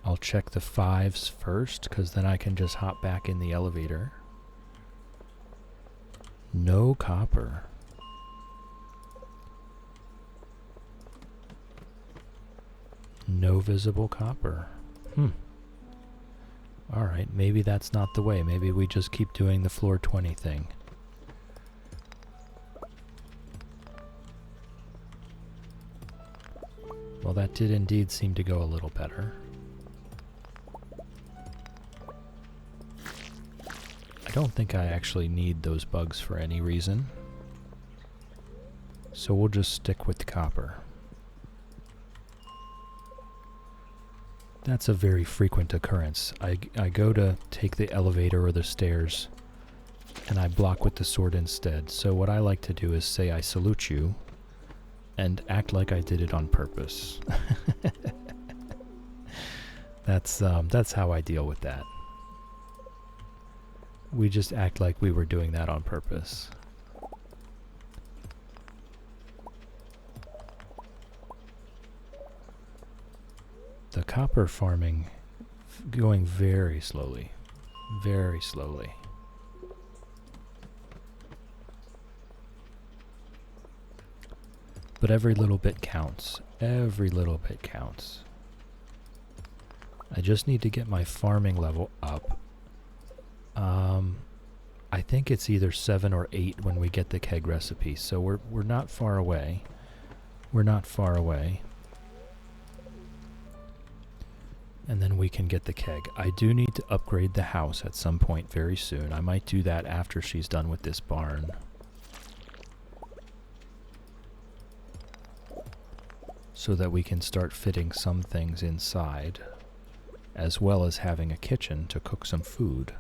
I'll check the 5s first, because then I can just hop back in the elevator. No copper. No visible copper. Alright, maybe that's not the way. Maybe we just keep doing the floor 20 thing. Well, that did indeed seem to go a little better. I don't think I actually need those bugs for any reason. So we'll just stick with copper. That's a very frequent occurrence. I go to take the elevator or the stairs, and I block with the sword instead. So what I like to do is say I salute you, and act like I did it on purpose. That's how I deal with that. We just act like we were doing that on purpose. The copper farming going very slowly. Very slowly. But every little bit counts. Every little bit counts. I just need to get my farming level up. I think it's either 7 or 8 when we get the keg recipe, so we're not far away. We're not far away. And then we can get the keg. I do need to upgrade the house at some point very soon. I might do that after she's done with this barn. So that we can start fitting some things inside as well as having a kitchen to cook some food.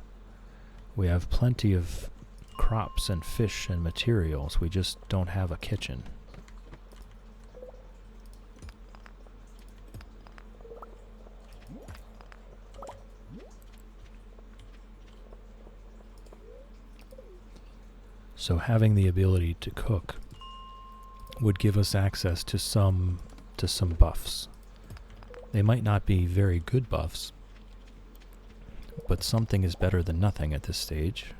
We have plenty of crops and fish and materials. We just don't have a kitchen. So having the ability to cook would give us access to some buffs. They might not be very good buffs, but something is better than nothing at this stage.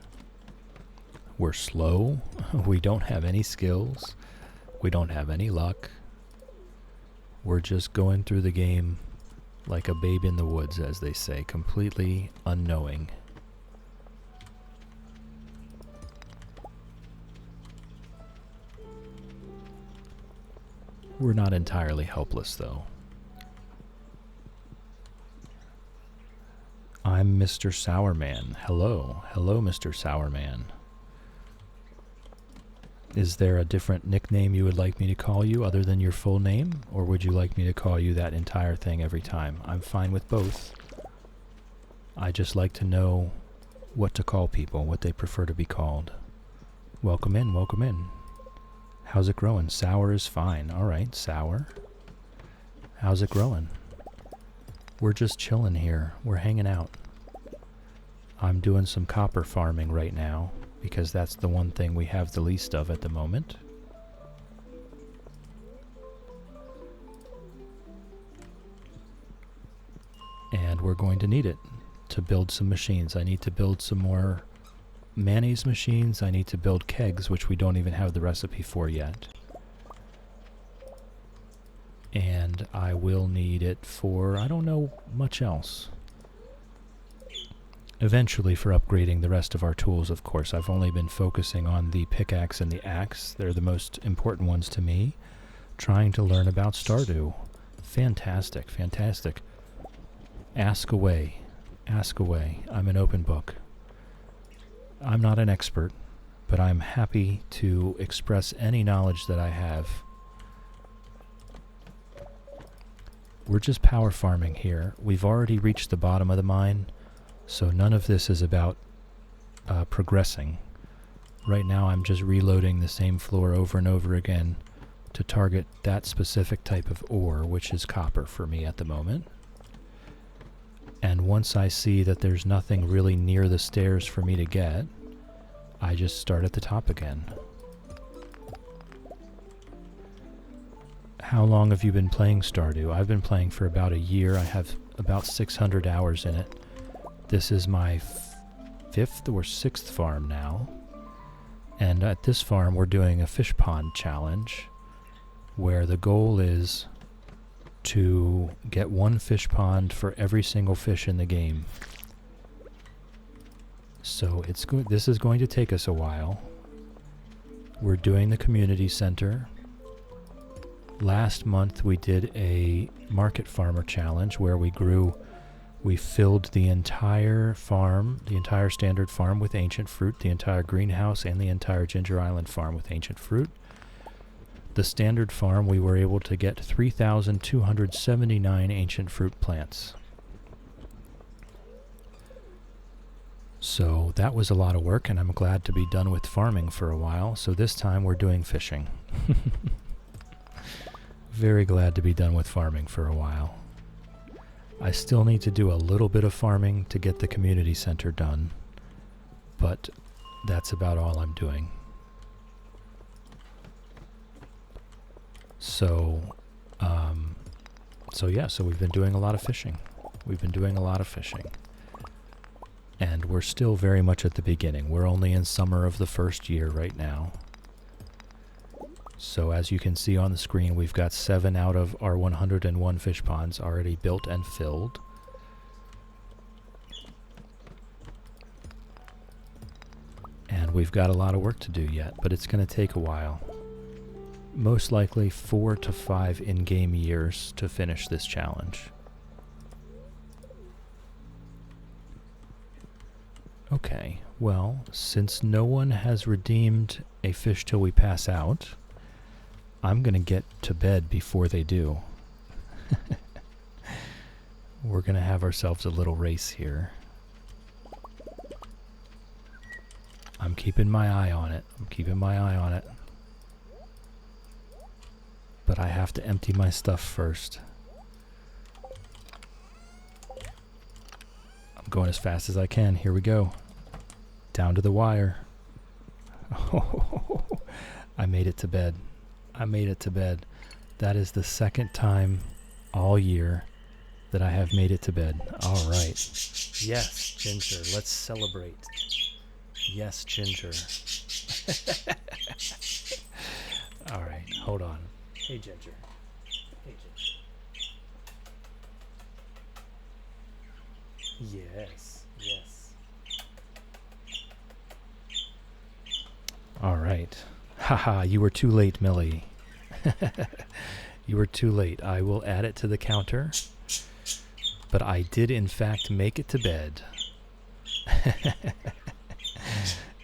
We're slow, we don't have any skills, we don't have any luck. We're just going through the game like a babe in the woods, as they say, completely unknowing. We're not entirely helpless, though. I'm Mr. Sourman. Hello. Hello, Mr. Sourman. Is there a different nickname you would like me to call you other than your full name? Or would you like me to call you that entire thing every time? I'm fine with both. I just like to know what to call people, what they prefer to be called. Welcome in, welcome in. How's it growing? Sour is fine. Alright, Sour. How's it growing? We're just chilling here. We're hanging out. I'm doing some copper farming right now, because that's the one thing we have the least of at the moment. And we're going to need it to build some machines. I need to build some more mayonnaise machines. I need to build kegs, which we don't even have the recipe for yet. And I will need it for, I don't know much else. Eventually for upgrading the rest of our tools, of course. I've only been focusing on the pickaxe and the axe. They're the most important ones to me. Trying to learn about Stardew. Fantastic, fantastic. Ask away. Ask away. I'm an open book. I'm not an expert, but I'm happy to express any knowledge that I have. We're just power farming here. We've already reached the bottom of the mine, so none of this is about progressing. Right now I'm just reloading the same floor over and over again to target that specific type of ore, which is copper for me at the moment. And once I see that there's nothing really near the stairs for me to get, I just start at the top again. How long have you been playing Stardew? I've been playing for about a year. I have about 600 hours in it. This is my fifth or sixth farm now. And at this farm we're doing a fish pond challenge, where the goal is to get one fish pond for every single fish in the game. So it's good. This is going to take us a while. We're doing the community center. Last month we did a market farmer challenge where we filled the entire farm, the entire standard farm with ancient fruit, the entire greenhouse and the entire Ginger Island farm with ancient fruit. The standard farm, we were able to get 3,279 ancient fruit plants. So that was a lot of work, and I'm glad to be done with farming for a while. So this time we're doing fishing. Very glad to be done with farming for a while. I still need to do a little bit of farming to get the community center done, but that's about all I'm doing. So we've been doing a lot of fishing. And we're still very much at the beginning. We're only in summer of the first year right now. So as you can see on the screen, we've got 7 out of our 101 fish ponds already built and filled. And we've got a lot of work to do yet, but it's going to take a while. Most likely 4 to 5 in-game years to finish this challenge. Okay, well, since no one has redeemed a fish till we pass out, I'm going to get to bed before they do. We're going to have ourselves a little race here. I'm keeping my eye on it. But I have to empty my stuff first. I'm going as fast as I can. Here we go. Down to the wire. Oh, I made it to bed. That is the second time all year that I have made it to bed. All right. Yes, Ginger. Let's celebrate. Yes, Ginger. All right. Hold on. Hey, Ginger. Yes. All right. Haha, you were too late, Millie. You were too late. I will add it to the counter. But I did, in fact, make it to bed.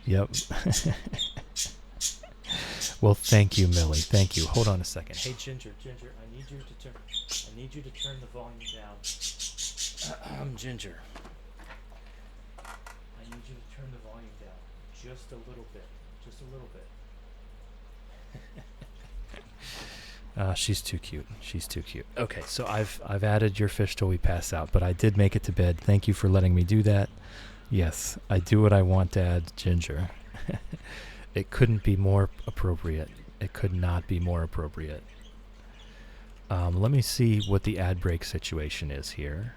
Yep. Well, thank you, Millie. Thank you. Hold on a second. Hey, Ginger, I need you to turn the volume down. Ginger. I need you to turn the volume down just a little bit. She's too cute. Okay, so I've added your fish till we pass out, but I did make it to bed. Thank you for letting me do that. Yes, I do what I want to add, Ginger. It couldn't be more appropriate. It could not be more appropriate. Let me see what the ad break situation is here.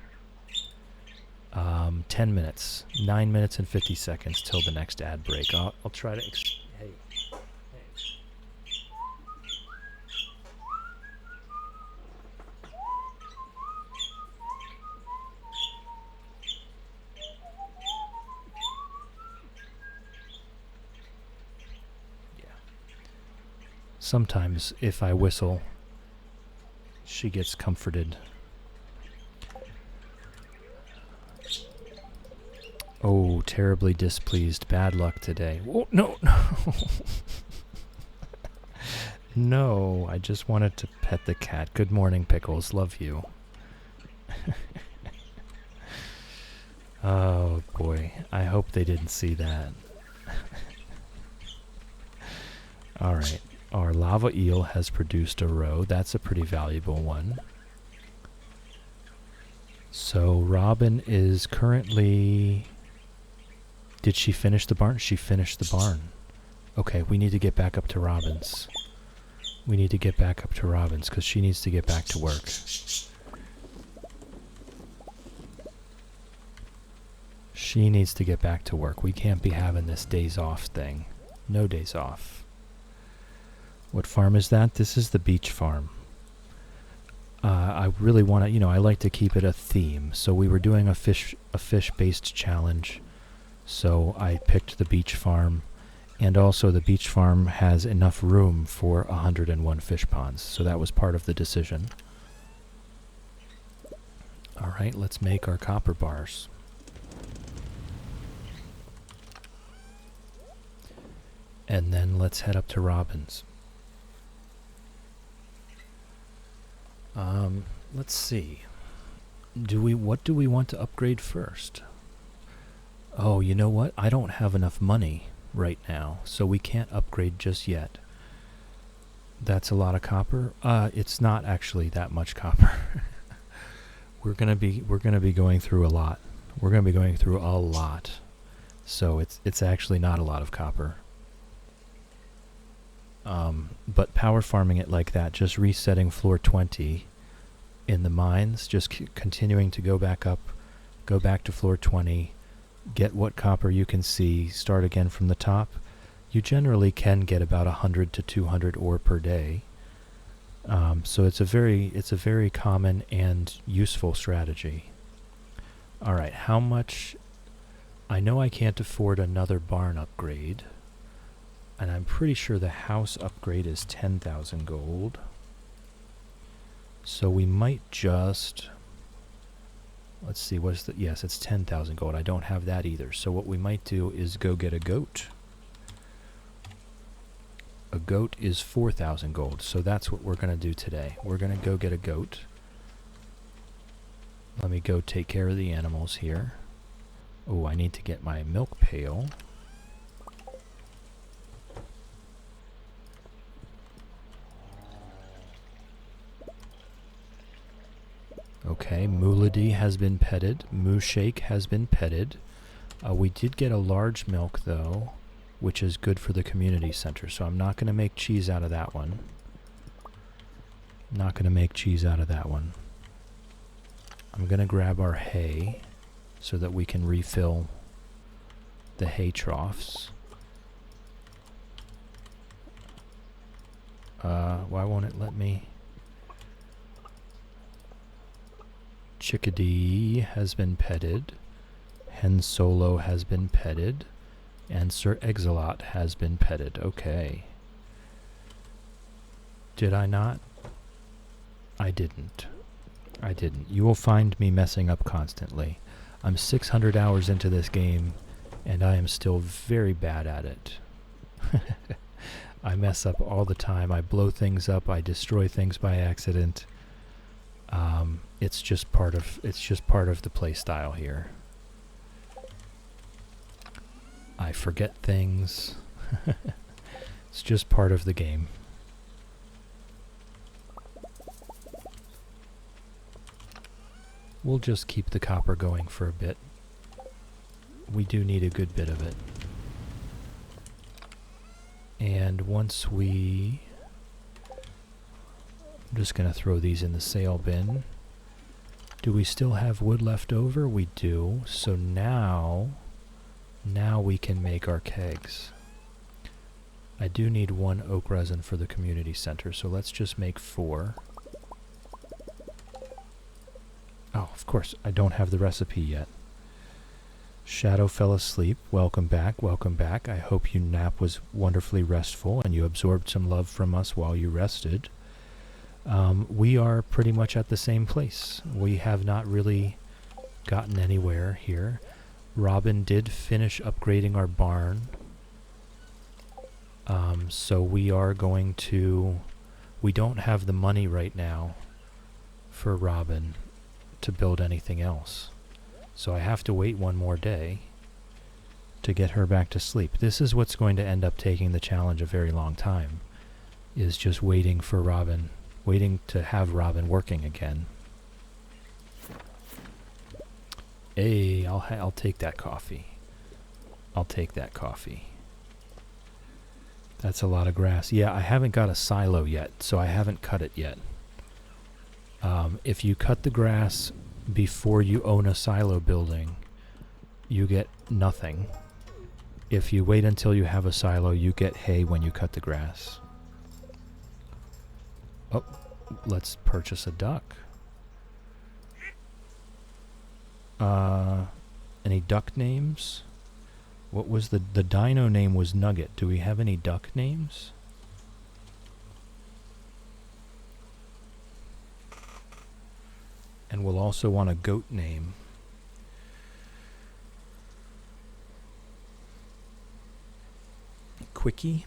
10 minutes. 9 minutes and 50 seconds till the next ad break. I'll try to... Hey. Sometimes, if I whistle, she gets comforted. Oh, terribly displeased. Bad luck today. Oh, no. No, I just wanted to pet the cat. Good morning, Pickles. Love you. Oh, boy. I hope they didn't see that. All right. Our lava eel has produced a roe. That's a pretty valuable one. So Robin is currently... Did she finish the barn? She finished the barn. Okay, we need to get back up to Robin's. Because she needs to get back to work. She needs to get back to work. We can't be having this days off thing. No days off. What farm is that? This is the beach farm. I really want to, I like to keep it a theme. So we were doing a fish-based challenge. So I picked the beach farm. And also the beach farm has enough room for 101 fish ponds. So that was part of the decision. All right, let's make our copper bars. And then let's head up to Robin's. Let's see. What do we want to upgrade first? Oh, you know what? I don't have enough money right now, so we can't upgrade just yet. That's a lot of copper. It's not actually that much copper. We're gonna be going through a lot. So it's actually not a lot of copper. But power farming it like that, just resetting floor 20 in the mines, just continuing to go back to floor 20, get what copper you can see, start again from the top. You generally can get about 100 to 200 ore per day. So it's a very common and useful strategy. All right, how much? I know I can't afford another barn upgrade. And I'm pretty sure the house upgrade is 10,000 gold. So we might just... Let's see, yes, it's 10,000 gold. I don't have that either. So what we might do is go get a goat. A goat is 4,000 gold. So that's what we're going to do today. We're going to go get a goat. Let me go take care of the animals here. Oh, I need to get my milk pail. Okay, Moolady has been petted. Mooshake has been petted. We did get a large milk, though, which is good for the community center, so I'm not going to make cheese out of that one. Not going to make cheese out of that one. I'm going to grab our hay so that we can refill the hay troughs. Why won't it let me? Chickadee has been petted. Hen Solo has been petted. And Sir Exilot has been petted. Okay. Did I not? I didn't. I didn't. You will find me messing up constantly. I'm 600 hours into this game, and I am still very bad at it. I mess up all the time. I blow things up. I destroy things by accident. It's just part of the play style here. I forget things. It's just part of the game. We'll just keep the copper going for a bit. We do need a good bit of it. And once we... I'm just going to throw these in the sale bin. Do we still have wood left over? We do. So now we can make our kegs. I do need 1 oak resin for the community center, so let's just make 4. Oh, of course, I don't have the recipe yet. Shadow fell asleep. Welcome back, welcome back. I hope your nap was wonderfully restful and you absorbed some love from us while you rested. We are pretty much at the same place. We have not really gotten anywhere here. Robin did finish upgrading our barn. So we are going to... We don't have the money right now for Robin to build anything else. So I have to wait one more day to get her back to sleep. This is what's going to end up taking the challenge a very long time, is just waiting for Robin, waiting to have Robin working again. Hey, I'll take that coffee. I'll take that coffee. That's a lot of grass. Yeah, I haven't got a silo yet, so I haven't cut it yet. If you cut the grass before you own a silo building, you get nothing. If you wait until you have a silo, you get hay when you cut the grass. Oh, let's purchase a duck. Any duck names? What was the dino name was Nugget. Do we have any duck names? And we'll also want a goat name. Quickie?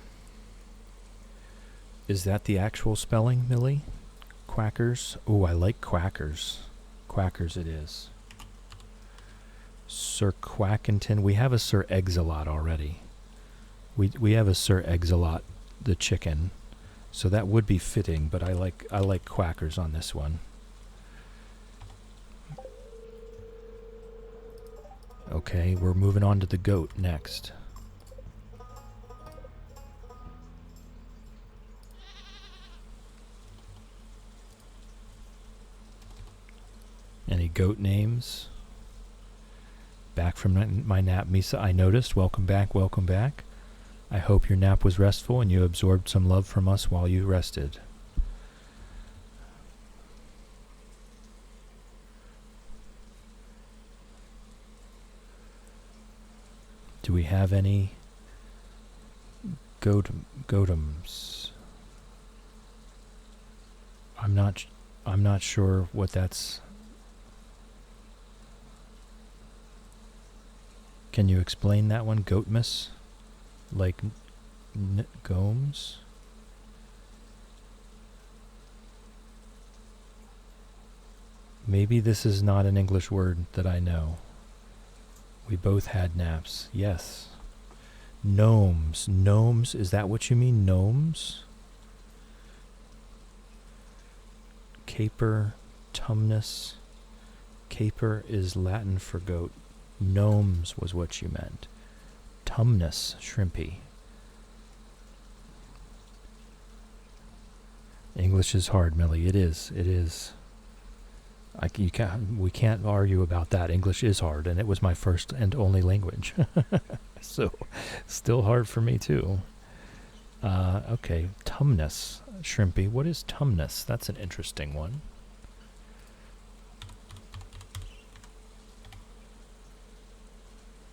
Is that the actual spelling, Millie? Quackers? Oh, I like quackers. Quackers it is. Sir Quackington. We have a Sir Exilot already. We have a Sir Exilot, the chicken. So that would be fitting, but I like quackers on this one. Okay, we're moving on to the goat next. Any goat names? Back from my nap, Misa. I noticed. Welcome back, welcome back. I hope your nap was restful and you absorbed some love from us while you rested. Do we have any gotems? I'm not sure what that's. Can you explain that one? Goatmas? Like gomes? Maybe this is not an English word that I know. We both had naps. Yes. Gnomes. Gnomes. Is that what you mean? Gnomes? Caper. Tumnus. Caper is Latin for goat. Gnomes was what you meant. Tumnus. Shrimpy. English is hard, Millie. It is. It is. We can't argue about that. English is hard, and it was my first and only language. So, still hard for me, too. Okay, tumnus. Shrimpy. What is tumnus? That's an interesting one.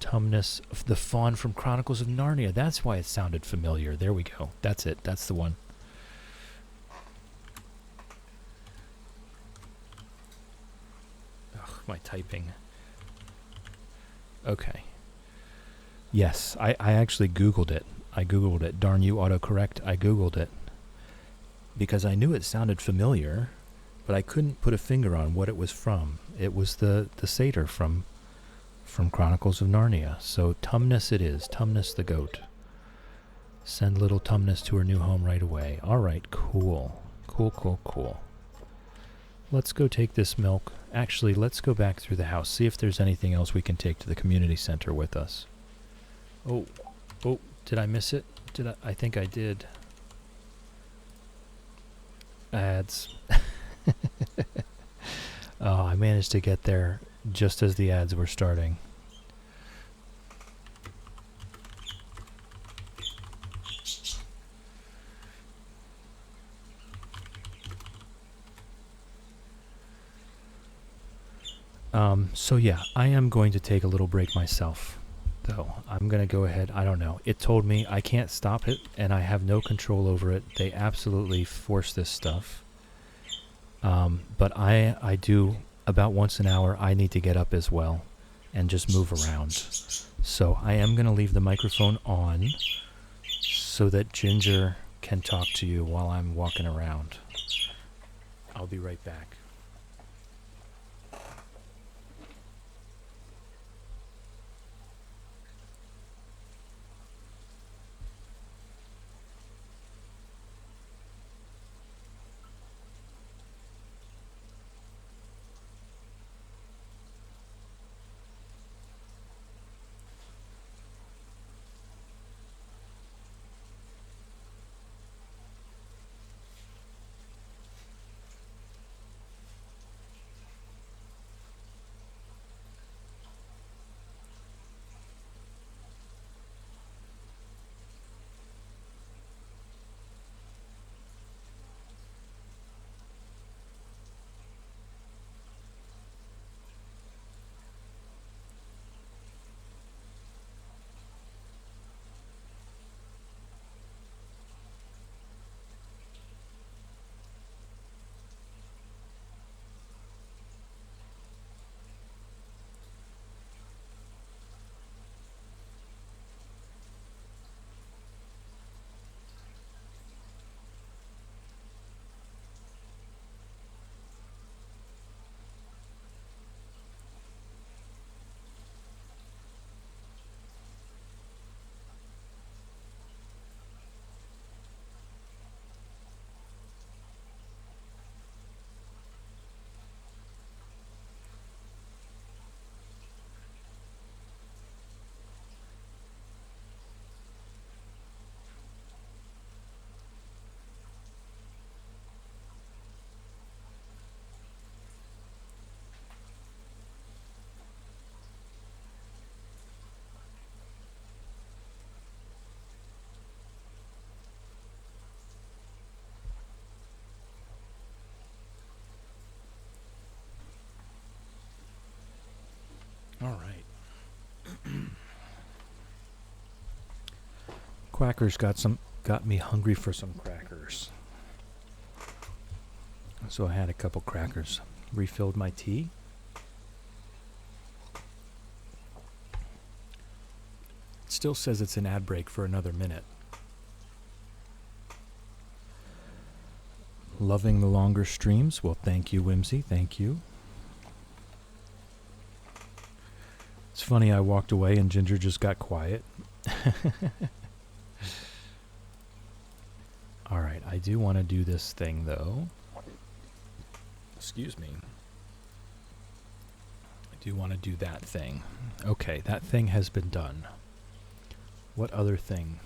Tumnus. The fawn from Chronicles of Narnia. That's why it sounded familiar. There we go. That's it. That's the one. My typing. Okay. Yes, I actually Googled it. Darn you, autocorrect. I Googled it. Because I knew it sounded familiar, but I couldn't put a finger on what it was from. It was the satyr from Chronicles of Narnia. So Tumnus it is. Tumnus the goat. Send little Tumnus to her new home right away. All right, cool. Cool. Let's go take this milk. Actually, let's go back through the house, see if there's anything else we can take to the community center with us. Oh, did I miss it? I think I did. Ads. Oh, I managed to get there just as the ads were starting. So yeah, I am going to take a little break myself, though. I'm going to go ahead. I don't know. It told me I can't stop it, and I have no control over it. They absolutely force this stuff. But I do, about once an hour, I need to get up as well and just move around. So I am going to leave the microphone on so that Ginger can talk to you while I'm walking around. I'll be right back. All right. Quackers got me hungry for some crackers. So I had a couple crackers. Refilled my tea. It still says it's an ad break for another minute. Loving the longer streams? Well, thank you, Whimsy. Thank you. funny, I walked away and Ginger just got quiet. Alright, I do want to do this thing, though. Excuse me. I do want to do that thing. Okay, that thing has been done. What other thing?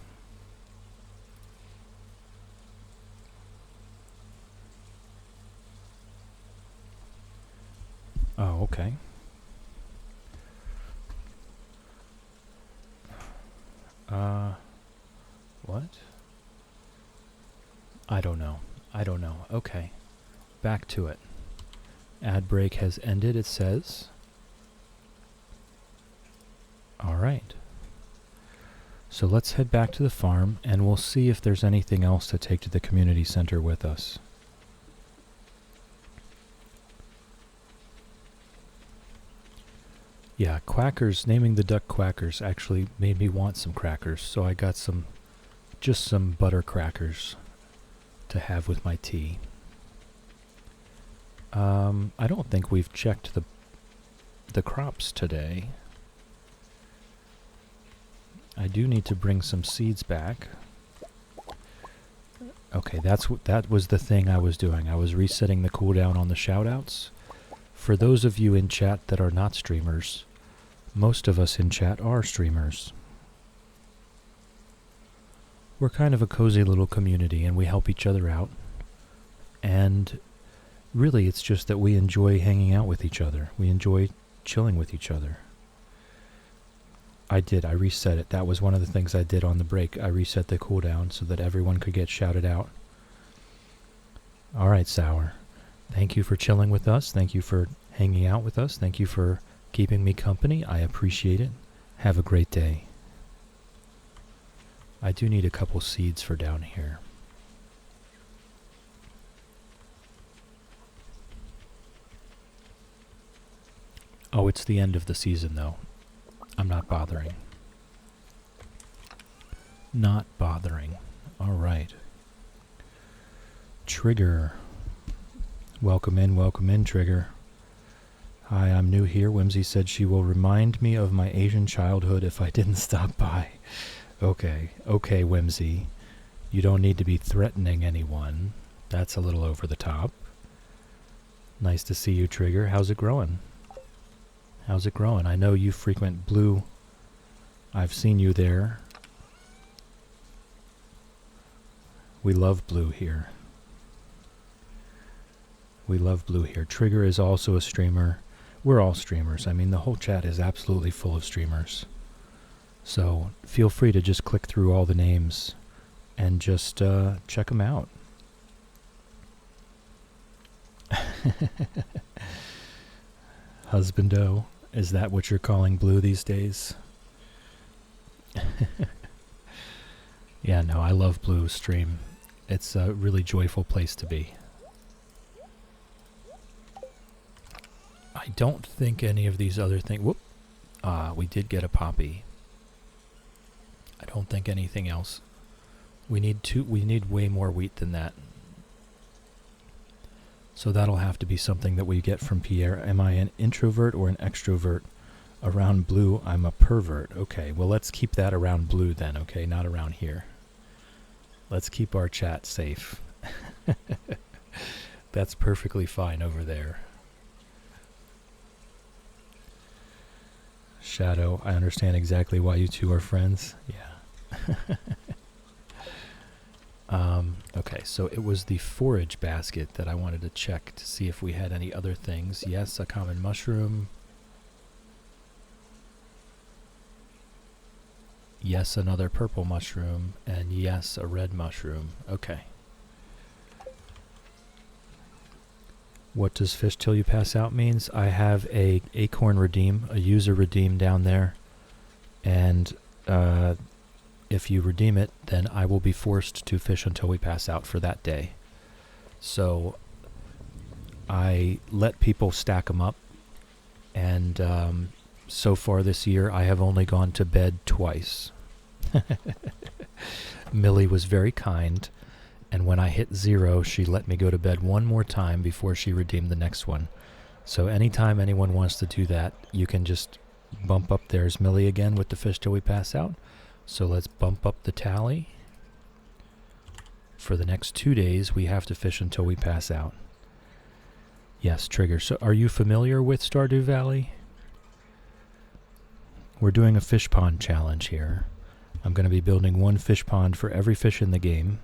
Oh, okay. What? I don't know. Okay. Back to it. Ad break has ended, it says. Alright. So let's head back to the farm, and we'll see if there's anything else to take to the community center with us. Yeah, Quackers, naming the duck Quackers actually made me want some crackers, so I got just some butter crackers to have with my tea. I don't think we've checked the crops today. I do need to bring some seeds back. Okay, that was the thing I was doing. I was resetting the cooldown on the shoutouts. For those of you in chat that are not streamers, most of us in chat are streamers. We're kind of a cozy little community, and we help each other out. And really, it's just that we enjoy hanging out with each other. We enjoy chilling with each other. I reset it. That was one of the things I did on the break. I reset the cooldown so that everyone could get shouted out. Alright, Sour. Thank you for chilling with us. Thank you for hanging out with us. Thank you for keeping me company. I appreciate it. Have a great day. I do need a couple seeds for down here. Oh, it's the end of the season, though. I'm not bothering. Not bothering. Alright. Trigger. Welcome in, Trigger. Hi, I'm new here. Whimsy said she will remind me of my Asian childhood if I didn't stop by. Okay, Whimsy. You don't need to be threatening anyone. That's a little over the top. Nice to see you, Trigger. How's it growing? I know you frequent Blue. I've seen you there. We love Blue here. Trigger is also a streamer. We're all streamers. I mean, the whole chat is absolutely full of streamers. So feel free to just click through all the names and just check them out. Husbando, is that what you're calling Blue these days? Yeah, no, I love Blue's stream. It's a really joyful place to be. I don't think any of these other things... Whoop! We did get a poppy. I don't think anything else. We need way more wheat than that. So that'll have to be something that we get from Pierre. Am I an introvert or an extrovert? Around Blue, I'm a pervert. Okay, well, let's keep that around Blue then, okay? Not around here. Let's keep our chat safe. That's perfectly fine over there. Shadow, I understand exactly why you two are friends. Yeah. Okay, so it was the forage basket that I wanted to check to see if we had any other things. Yes, a common mushroom. Yes, another purple mushroom. And yes, a red mushroom. Okay. What does fish till you pass out means? I have a acorn redeem, a user redeem down there. And if you redeem it, then I will be forced to fish until we pass out for that day. So I let people stack them up. And so far this year, I have only gone to bed twice. Millie was very kind. And when I hit 0, she let me go to bed one more time before she redeemed the next one. So anytime anyone wants to do that, you can just Bump up, there's Millie again with the fish till we pass out. So let's bump up the tally. For the next 2 days, we have to fish until we pass out. Yes, Trigger. So are you familiar with Stardew Valley? We're doing a fish pond challenge here. I'm going to be building 1 fish pond for every fish in the game.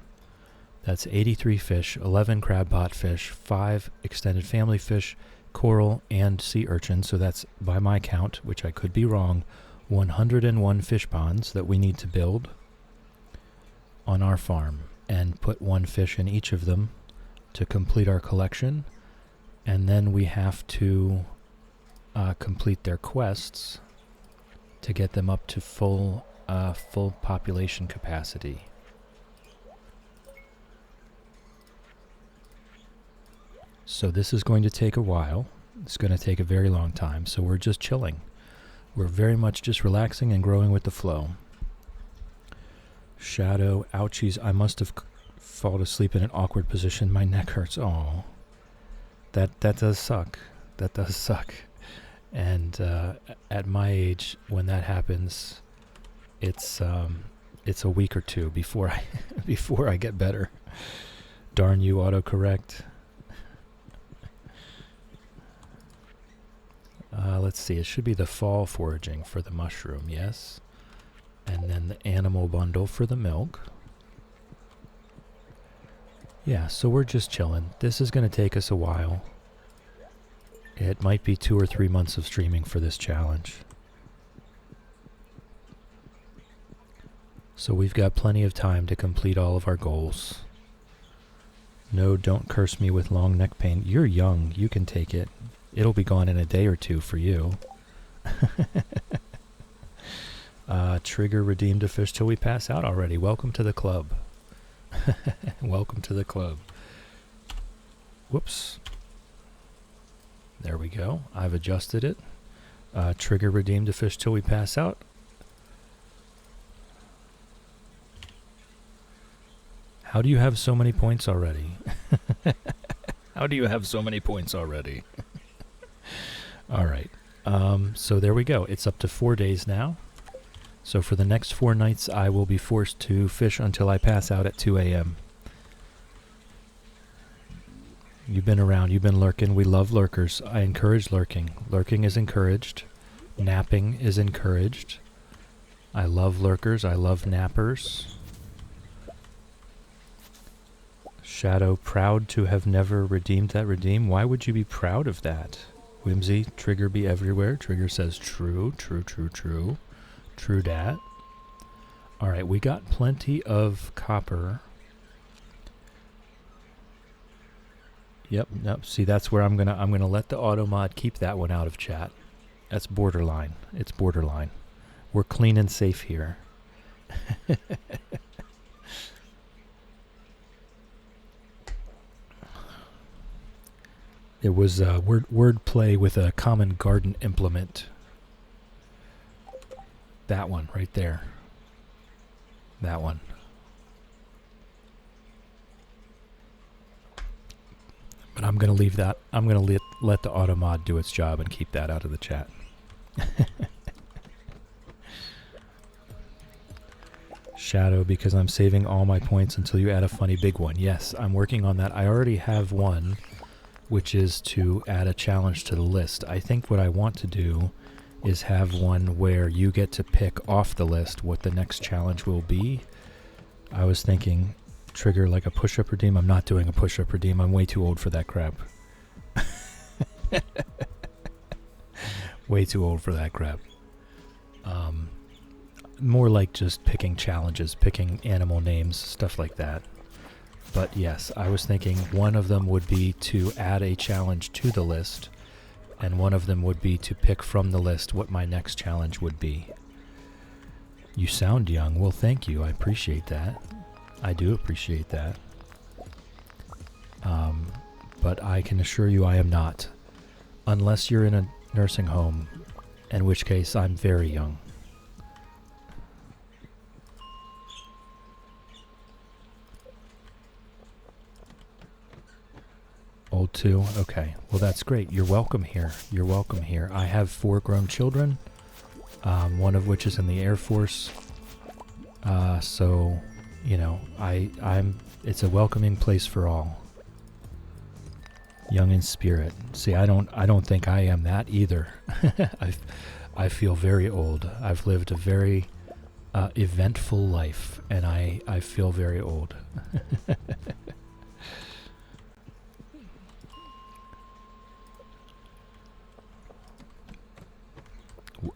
That's 83 fish, 11 crab pot fish, 5 extended family fish, coral, and sea urchin. So that's, by my count, which I could be wrong, 101 fish ponds that we need to build on our farm and put 1 fish in each of them to complete our collection. And then we have to complete their quests to get them up to full population capacity. So this is going to take a while. It's going to take a very long time. So we're just chilling. We're very much just relaxing and growing with the flow. Shadow, ouchies. I must have fallen asleep in an awkward position. My neck hurts. Oh, that does suck. That does suck. And at my age, when that happens, it's a week or two before I get better. Darn you, autocorrect. Let's see. It should be the fall foraging for the mushroom, yes. And then the animal bundle for the milk. Yeah, so we're just chilling. This is going to take us a while. It might be 2 or 3 months of streaming for this challenge. So we've got plenty of time to complete all of our goals. No, don't curse me with long neck pain. You're young. You can take it. It'll be gone in a day or 2 for you. Trigger redeemed a fish till we pass out already. Welcome to the club. Welcome to the club. Whoops. There we go. I've adjusted it. Trigger redeemed a fish till we pass out. How do you have so many points already? How do you have so many points already? All right. So there we go. It's up to 4 days now. So for the next 4 nights, I will be forced to fish until I pass out at 2 a.m. You've been around. You've been lurking. We love lurkers. I encourage lurking. Lurking is encouraged. Napping is encouraged. I love lurkers. I love nappers. Shadow, proud to have never redeemed that redeem. Why would you be proud of that? Whimsy, Trigger be everywhere. Trigger says true, true, true, true. True dat. Alright, we got plenty of copper. Yep, see that's where I'm gonna let the auto mod keep that one out of chat. That's borderline. It's borderline. We're clean and safe here. There was word play with a common garden implement. That one right there. That one. But I'm going to leave that. I'm going to let the auto mod do its job and keep that out of the chat. Shadow, because I'm saving all my points until you add a funny big one. Yes, I'm working on that. I already have one, which is to add a challenge to the list. I think what I want to do is have one where you get to pick off the list what the next challenge will be. I was thinking trigger like a push-up redeem. I'm not doing a push-up redeem. I'm way too old for that crap. Way too old for that crap. More like just picking challenges, picking animal names, stuff like that. But yes, I was thinking one of them would be to add a challenge to the list, and one of them would be to pick from the list what my next challenge would be. You sound young. Well, thank you. I appreciate that. I do appreciate that. But I can assure you I am not. Unless you're in a nursing home, in which case I'm very young. Old too? Okay. Well, that's great. You're welcome here. You're welcome here. I have 4 grown children. one of which is in the Air Force. So, it's a welcoming place for all. Young in spirit. See, I don't think I am that either. I feel very old. I've lived a very eventful life, and I feel very old.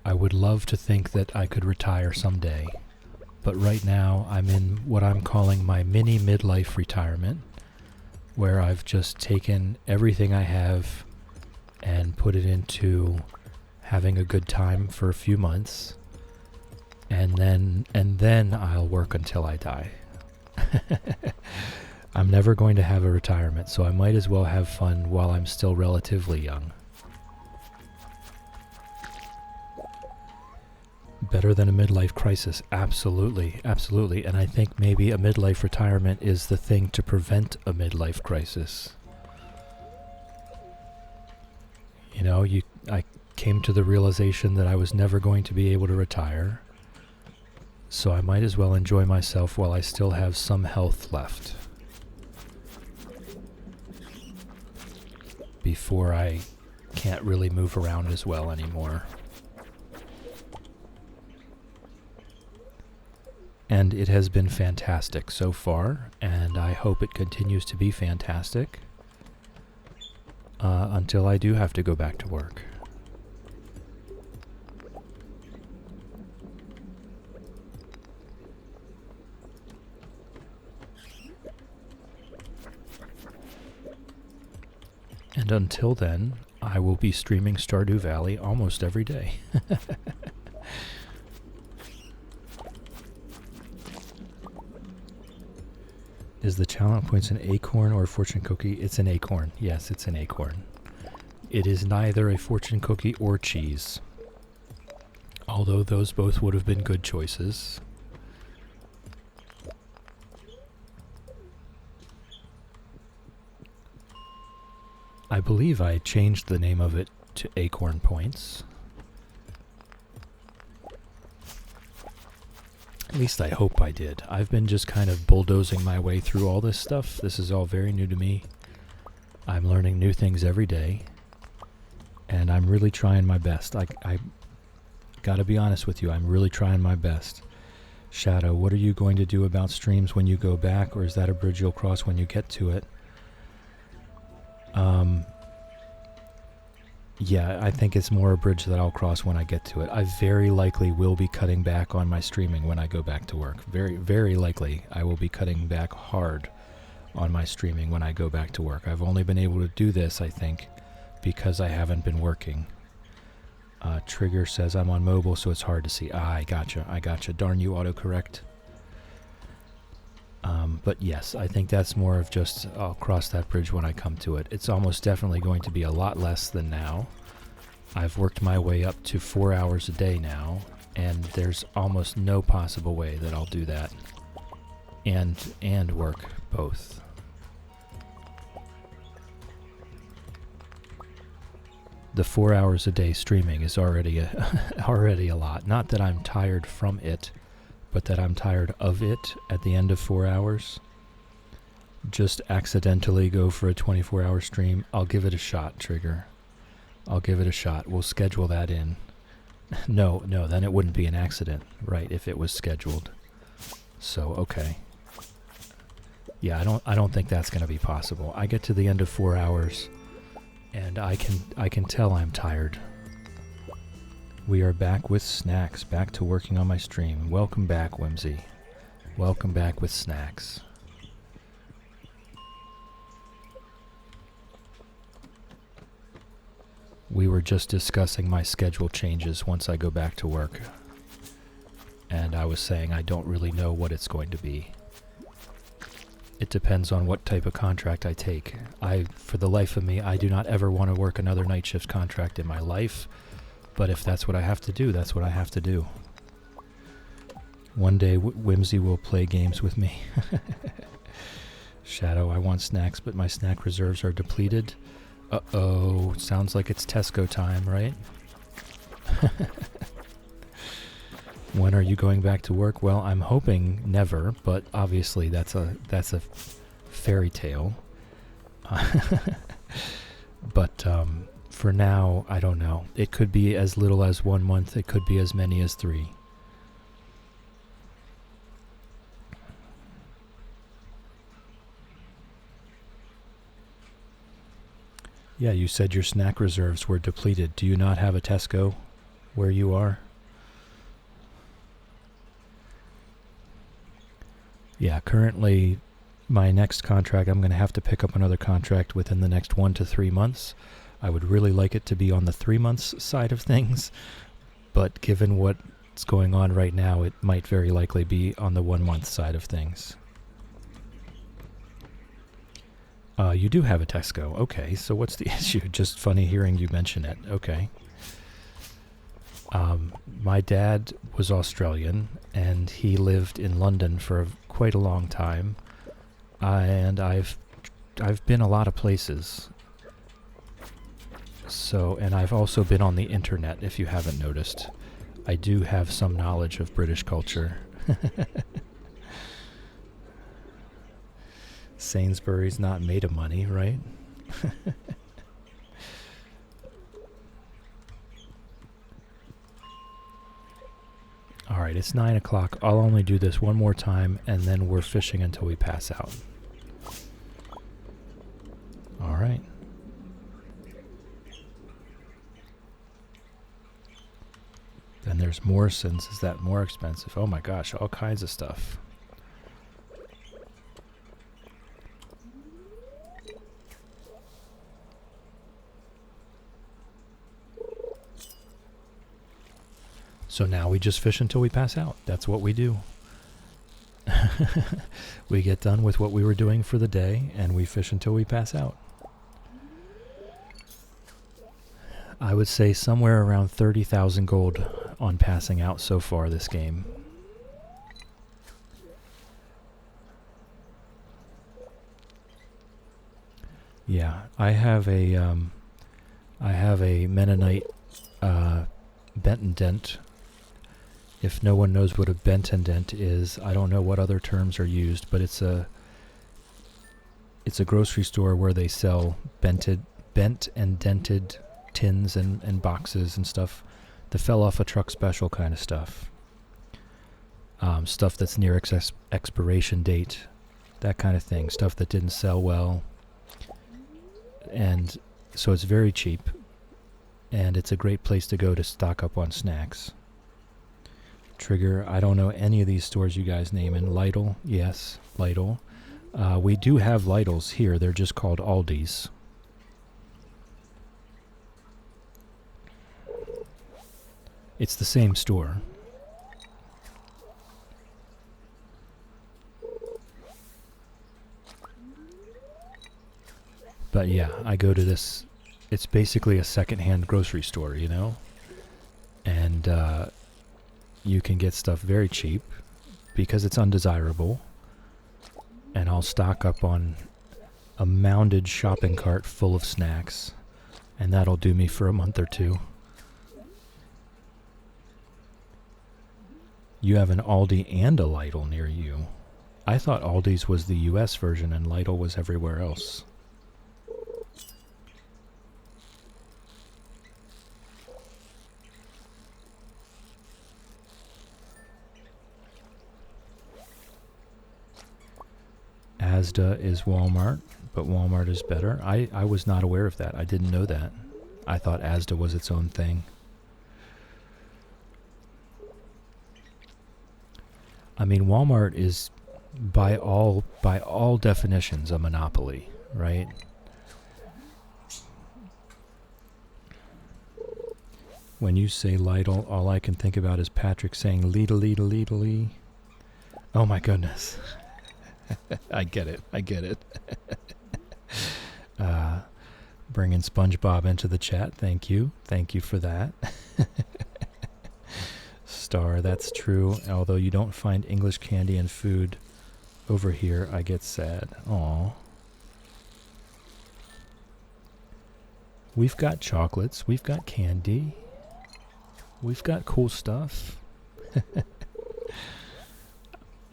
I would love to think that I could retire someday, but right now I'm in what I'm calling my mini midlife retirement, where I've just taken everything I have and put it into having a good time for a few months, and then I'll work until I die. I'm never going to have a retirement, so I might as well have fun while I'm still relatively young. Better than a midlife crisis, absolutely, absolutely. And I think maybe a midlife retirement is the thing to prevent a midlife crisis. I came to the realization that I was never going to be able to retire, so I might as well enjoy myself while I still have some health left, before I can't really move around as well anymore. And it has been fantastic so far, and I hope it continues to be fantastic until I do have to go back to work. And until then, I will be streaming Stardew Valley almost every day. Is the challenge points an acorn or a fortune cookie? It's an acorn. Yes, it's an acorn. It is neither a fortune cookie or cheese, although those both would have been good choices. I believe I changed the name of it to Acorn Points. At least I hope I did. I've been just kind of bulldozing my way through all this stuff. This is all very new to me. I'm learning new things every day, and I'm really trying my best. I gotta be honest with you, I'm really trying my best. Shadow, what are you going to do about streams when you go back, or is that a bridge you'll cross when you get to it? Yeah, I think it's more a bridge that I'll cross when I get to it. I very likely will be cutting back on my streaming when I go back to work. Very, very likely I will be cutting back hard on my streaming when I go back to work. I've only been able to do this, I think, because I haven't been working. Trigger says I'm on mobile, so it's hard to see. I gotcha. Darn you, autocorrect. But yes, I think that's more of just I'll cross that bridge when I come to it. It's almost definitely going to be a lot less than now. I've worked my way up to 4 hours a day now, and there's almost no possible way that I'll do that and work both. The 4 hours a day streaming is already a lot. Not that I'm tired from it, but that I'm tired of it at the end of 4 hours. Just accidentally go for a 24-hour stream. I'll give it a shot, Trigger. I'll give it a shot. We'll schedule that in. No, then it wouldn't be an accident, right, if it was scheduled. So, okay. Yeah, I don't think that's going to be possible. I get to the end of 4 hours, and I can tell I'm tired. We are back with snacks, back to working on my stream. Welcome back, Whimsy. Welcome back with snacks. We were just discussing my schedule changes once I go back to work. And I was saying I don't really know what it's going to be. It depends on what type of contract I take. For the life of me, I do not ever want to work another night shift contract in my life. But if that's what I have to do, that's what I have to do. One day, Whimsy will play games with me. Shadow, I want snacks, but my snack reserves are depleted. Uh-oh, sounds like it's Tesco time, right? When are you going back to work? Well, I'm hoping never, but obviously that's a fairy tale. But for now, I don't know. It could be as little as 1 month. It could be as many as 3. Yeah, you said your snack reserves were depleted. Do you not have a Tesco where you are? Yeah, currently my next contract, I'm going to have to pick up another contract within the next 1 to 3 months. I would really like it to be on the 3 months side of things, but given what's going on right now, it might very likely be on the 1 month side of things. You do have a Tesco. Okay, so what's the issue? Just funny hearing you mention it. Okay. My dad was Australian, and he lived in London for quite a long time. And I've been a lot of places. So, and I've also been on the internet, if you haven't noticed. I do have some knowledge of British culture. Sainsbury's not made of money, right? Alright, it's 9 o'clock. I'll only do this one more time, and then we're fishing until we pass out. Alright. Then there's Morrison's. Is that more expensive? Oh my gosh, all kinds of stuff. So now we just fish until we pass out. That's what we do. We get done with what we were doing for the day, and we fish until we pass out. I would say somewhere around 30,000 gold on passing out so far this game. Yeah, I have a Mennonite bent and dent. If no one knows what a bent and dent is, I don't know what other terms are used, but it's a grocery store where they sell bent and dented tins and boxes and stuff. The fell off a truck special kind of stuff. Stuff that's near expiration date, that kind of thing. Stuff that didn't sell well. And so it's very cheap, and it's a great place to go to stock up on snacks. Trigger, I don't know any of these stores you guys name. In Lidl, yes, Lidl. We do have Lidls here. They're just called Aldi's. It's the same store. But yeah, I go to this. It's basically a secondhand grocery store, you know? And you can get stuff very cheap because it's undesirable. And I'll stock up on a mounded shopping cart full of snacks. And that'll do me for a month or two. You have an Aldi and a Lidl near you. I thought Aldi's was the US version and Lidl was everywhere else. Asda is Walmart, but Walmart is better. I was not aware of that. I didn't know that. I thought Asda was its own thing. I mean, Walmart is by all definitions a monopoly, right? When you say Lidl, all I can think about is Patrick saying Lidl, Lidl, Lidl. Oh my goodness. I get it. Bringing SpongeBob into the chat. Thank you for that. Star, that's true. Although you don't find English candy and food over here, I get sad. Aw. We've got chocolates. We've got candy. We've got cool stuff.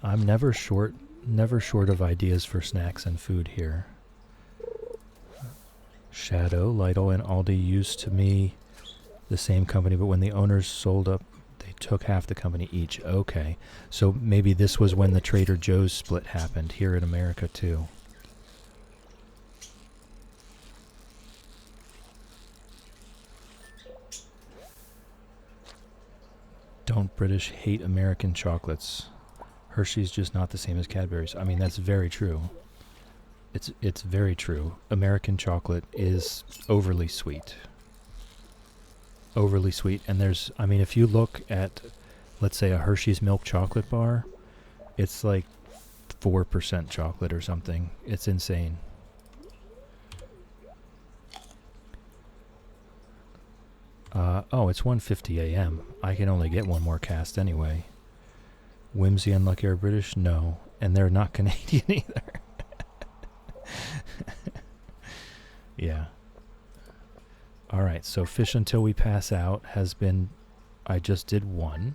I'm never short of ideas for snacks and food here. Shadow, Lidl, and Aldi used to me the same company, but when the owners sold up, they took half the company each. Okay, so maybe this was when the Trader Joe's split happened here in America too. Don't British hate American chocolates? Hershey's just not the same as Cadbury's. I mean, that's very true. It's very true. American chocolate is overly sweet. Overly sweet. And there's, I mean, if you look at, let's say, a Hershey's milk chocolate bar, it's like 4% chocolate or something. It's insane. Oh, it's 1:50 a.m. I can only get one more cast anyway. Whimsy and Lucky are British? No. And they're not Canadian either. Yeah. Alright, so Fish Until We Pass Out has been... I just did one.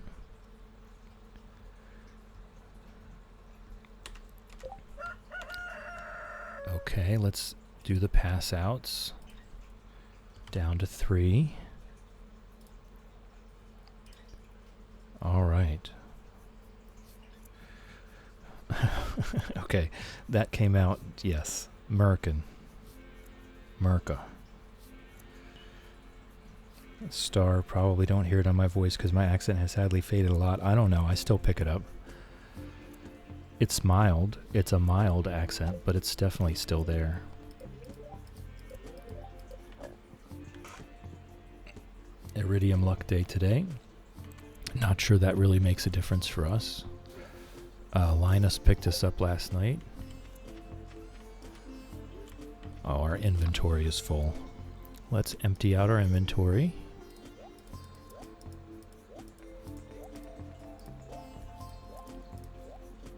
Okay, let's do the pass outs. Down to 3. Alright. Okay, that came out, yes. Merkin. Merca. Star, probably don't hear it on my voice because my accent has sadly faded a lot. I don't know, I still pick it up. It's mild. It's a mild accent, but it's definitely still there. Iridium Luck Day today. Not sure that really makes a difference for us. Linus picked us up last night. Oh, our inventory is full. Let's empty out our inventory.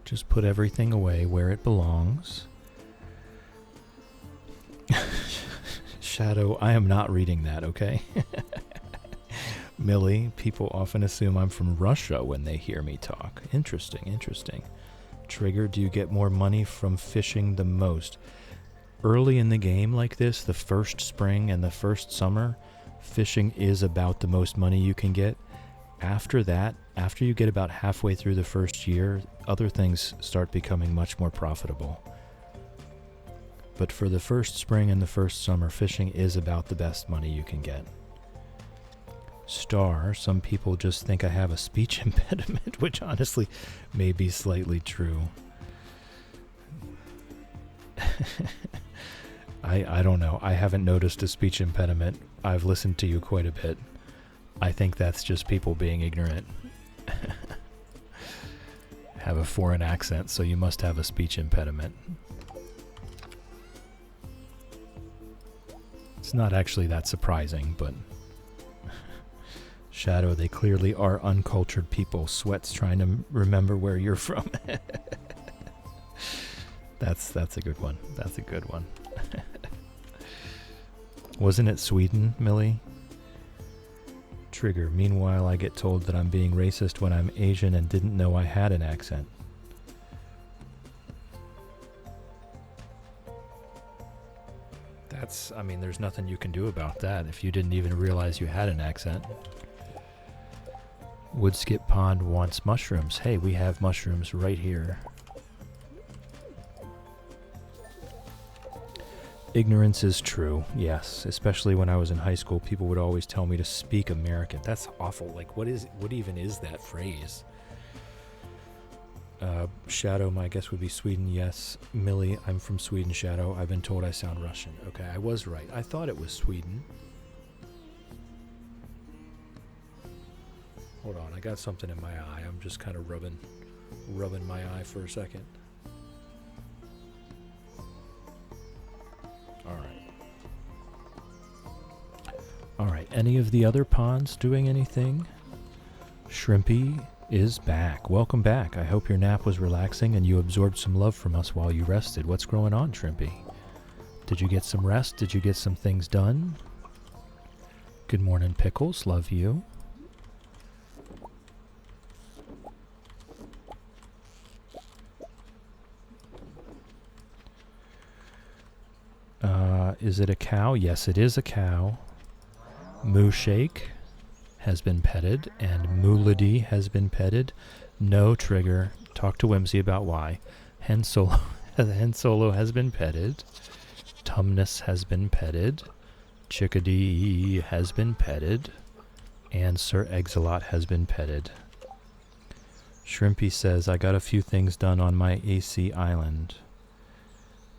Just put everything away where it belongs. Shadow, I am not reading that, okay? Millie, people often assume I'm from Russia when they hear me talk. Interesting, interesting. Trigger, do you get more money from fishing the most? Early in the game like this, the first spring and the first summer, fishing is about the most money you can get. After that, after you get about halfway through the first year, other things start becoming much more profitable. But for the first spring and the first summer, fishing is about the best money you can get. Star, some people just think I have a speech impediment, which honestly may be slightly true. I don't know. I haven't noticed a speech impediment. I've listened to you quite a bit. I think that's just people being ignorant. Have a foreign accent, so you must have a speech impediment. It's not actually that surprising, but... Shadow, they clearly are uncultured people. Sweat's trying to remember where you're from. That's a good one. That's a good one. Wasn't it Sweden, Millie? Trigger, meanwhile I get told that I'm being racist when I'm Asian and didn't know I had an accent. That's, I mean, there's nothing you can do about that if you didn't even realize you had an accent. Woodskip Pond wants mushrooms. Hey, we have mushrooms right here. Ignorance is true, yes. Especially when I was in high school, people would always tell me to speak American. That's awful. Like, what even is that phrase? Shadow, my guess would be Sweden, yes. Millie, I'm from Sweden, Shadow. I've been told I sound Russian. Okay, I was right. I thought it was Sweden. Hold on, I got something in my eye. I'm just kind of rubbing my eye for a second. Alright, any of the other ponds doing anything? Shrimpy is back. Welcome back. I hope your nap was relaxing and you absorbed some love from us while you rested. What's going on, Shrimpy? Did you get some rest? Did you get some things done? Good morning, Pickles. Love you. Is it a cow? Yes, it is a cow. Moo Shake has been petted, and Moolady has been petted. No Trigger. Talk to Whimsy about why. Hen Solo has been petted. Tumnus has been petted. Chickadee has been petted. And Sir Exilot has been petted. Shrimpy says, I got a few things done on my AC Island.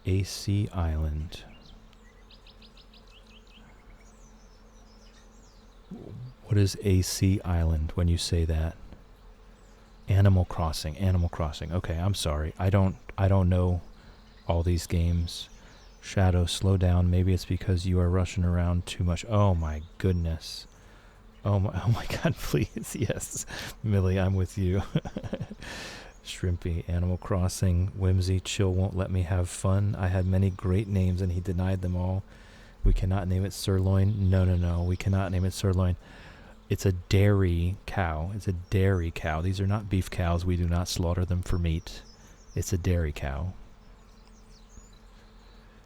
AC Island. What is AC Island when you say that? Animal Crossing. Okay, I'm sorry. I don't know all these games. Shadow, slow down. Maybe it's because you are rushing around too much. Oh my goodness. Oh my god, please. Yes. Millie, I'm with you. Shrimpy, Animal Crossing, Whimsy, Chill won't let me have fun. I had many great names and he denied them all. We cannot name it Sirloin. No. We cannot name it Sirloin. It's a dairy cow. It's a dairy cow. These are not beef cows. We do not slaughter them for meat. It's a dairy cow.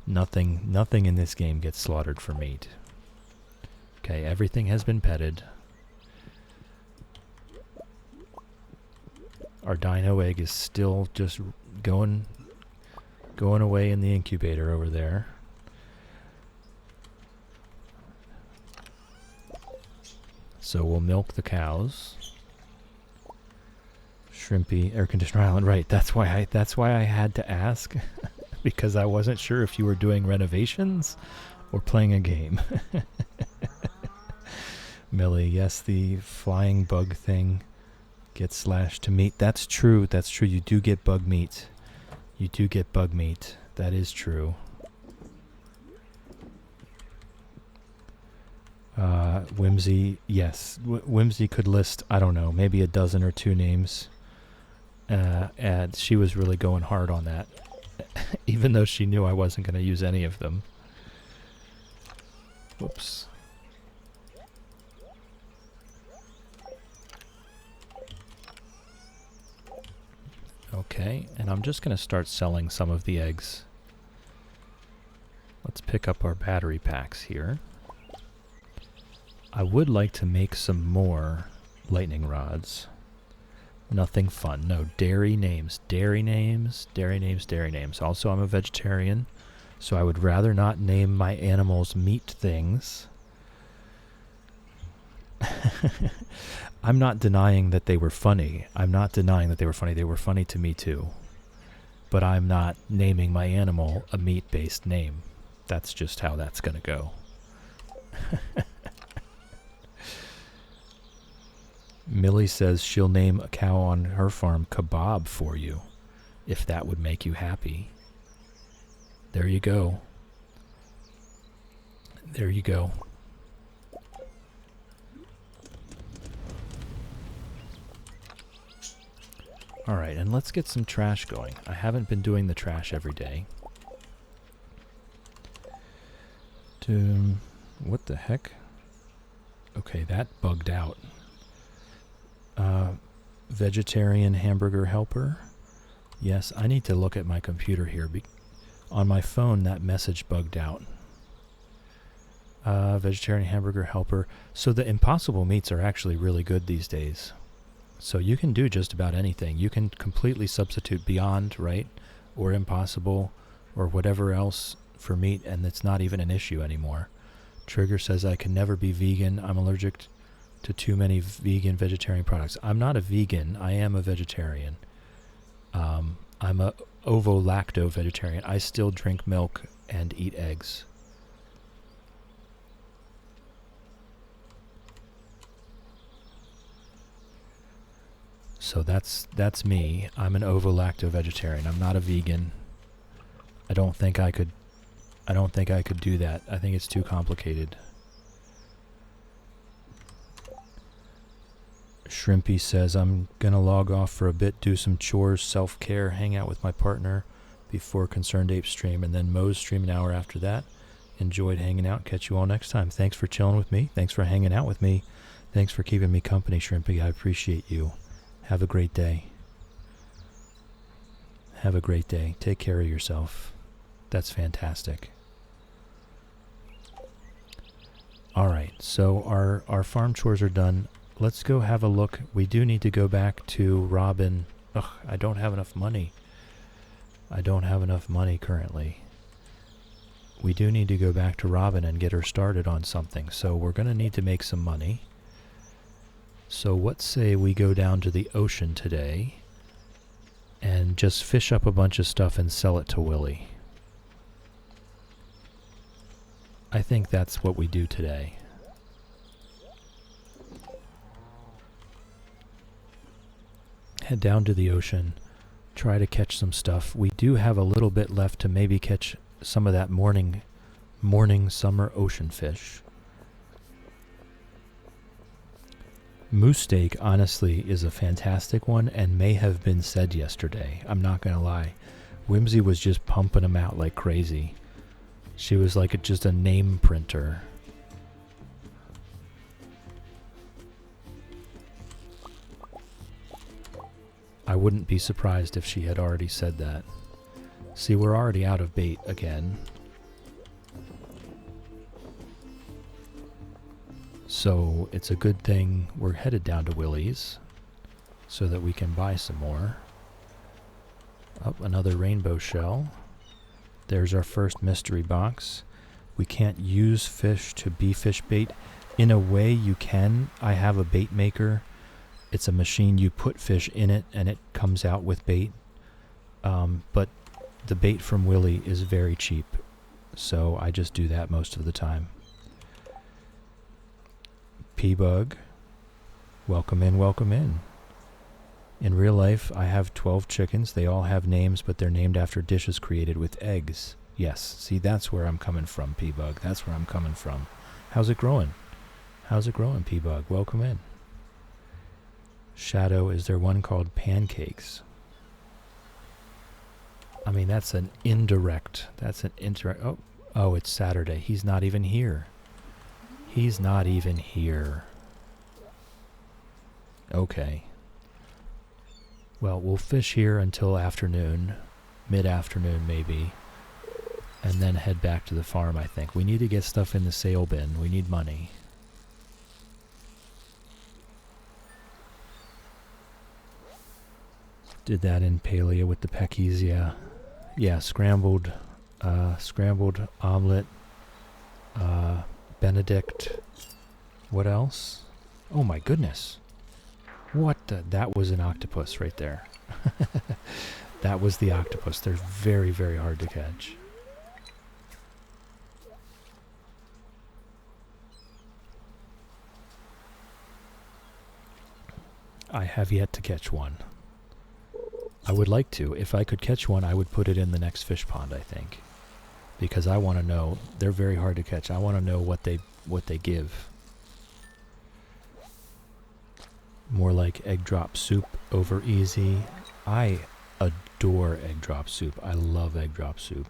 Nothing in this game gets slaughtered for meat. Okay, everything has been petted. Our dino egg is still just going away in the incubator over there. So we'll milk the cows. Shrimpy, Air Conditioner Island, right? That's why I had to ask, because I wasn't sure if you were doing renovations or playing a game. Millie, yes, the flying bug thing gets slashed to meat. That's true. You do get bug meat. That is true. Whimsy, yes. Whimsy could list, I don't know, maybe a dozen or two names. And she was really going hard on that, even though she knew I wasn't going to use any of them. Whoops. Okay, and I'm just going to start selling some of the eggs. Let's pick up our battery packs here. I would like to make some more lightning rods. Nothing fun. No, dairy names. Also, I'm a vegetarian, so I would rather not name my animals meat things. I'm not denying that they were funny. They were funny to me too. But I'm not naming my animal a meat-based name. That's just how that's going to go. Millie says she'll name a cow on her farm Kebab for you, if that would make you happy. There you go. Alright, and let's get some trash going. I haven't been doing the trash every day. What the heck? Okay, that bugged out. Vegetarian hamburger helper. Yes, I need to look at my computer here. On my phone, that message bugged out. Vegetarian hamburger helper. So the impossible meats are actually really good these days. So you can do just about anything. You can completely substitute Beyond, right? Or Impossible, or whatever else for meat, and it's not even an issue anymore. Trigger says, I can never be vegan. I'm allergic to too many vegan vegetarian products. I'm not a vegan. I am a vegetarian. I'm a ovo-lacto vegetarian. I still drink milk and eat eggs. So that's me. I'm an ovo-lacto vegetarian. I'm not a vegan. I don't think I could do that. I think it's too complicated. Shrimpy says, I'm gonna log off for a bit, do some chores, self-care, hang out with my partner before Concerned Ape stream, and then Mo's stream an hour after that. Enjoyed hanging out. Catch you all next time. Thanks for chilling with me. Thanks for hanging out with me. Thanks for keeping me company, Shrimpy. I appreciate you. Have a great day. Take care of yourself. That's fantastic. So our farm chores are done. Let's go have a look. We do need to go back to Robin. Ugh, I don't have enough money. I don't have enough money currently. We do need to go back to Robin and get her started on something. So we're going to need to make some money. So let's say we go down to the ocean today and just fish up a bunch of stuff and sell it to Willie. I think that's what we do today. Head down to the ocean, try to catch some stuff. We do have a little bit left to maybe catch some of that morning summer ocean fish. Moose steak, honestly, is a fantastic one and may have been said yesterday. I'm not going to lie. Whimsy was just pumping them out like crazy. She was like just a name printer. I wouldn't be surprised if she had already said that. See, we're already out of bait again. So it's a good thing we're headed down to Willie's so that we can buy some more. Up, another rainbow shell. There's our first mystery box. We can't use fish to be fish bait. In a way you can. I have a bait maker. It's a machine, you put fish in it and it comes out with bait. But the bait from Willie is very cheap. So I just do that most of the time. P-Bug. Welcome in, welcome in. In real life, I have 12 chickens. They all have names, but they're named after dishes created with eggs. Yes, see, that's where I'm coming from, P-Bug. That's where I'm coming from. How's it growing? How's it growing, P-Bug? Welcome in. Shadow, is there one called Pancakes? I mean, that's an indirect. Oh, it's Saturday. He's not even here. He's not even here. Okay. Well, we'll fish here until afternoon, mid-afternoon maybe, and then head back to the farm, I think. We need to get stuff in the sale bin. We need money. Did that in Paleo with the Peckies, yeah. Yeah, scrambled omelet, Benedict. What else? Oh my goodness. What the? That was an octopus right there. That was the octopus. They're very, very hard to catch. I have yet to catch one. I would like to. If I could catch one, I would put it in the next fish pond, I think. Because I want to know. They're very hard to catch. I want to know what they give. More like egg drop soup over easy. I adore egg drop soup. I love egg drop soup.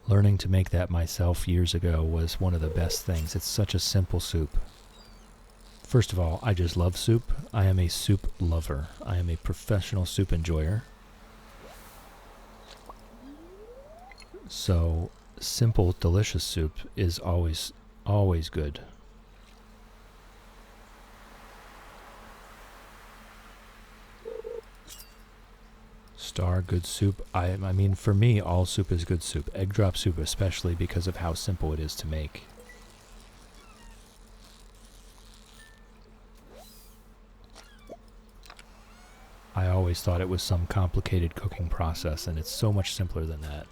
Learning to make that myself years ago was one of the best things. It's such a simple soup. First of all, I just love soup. I am a soup lover. I am a professional soup enjoyer. So, simple, delicious soup is always good. Star, good soup. I mean, for me, all soup is good soup. Egg drop soup especially because of how simple it is to make. I always thought it was some complicated cooking process, and it's so much simpler than that.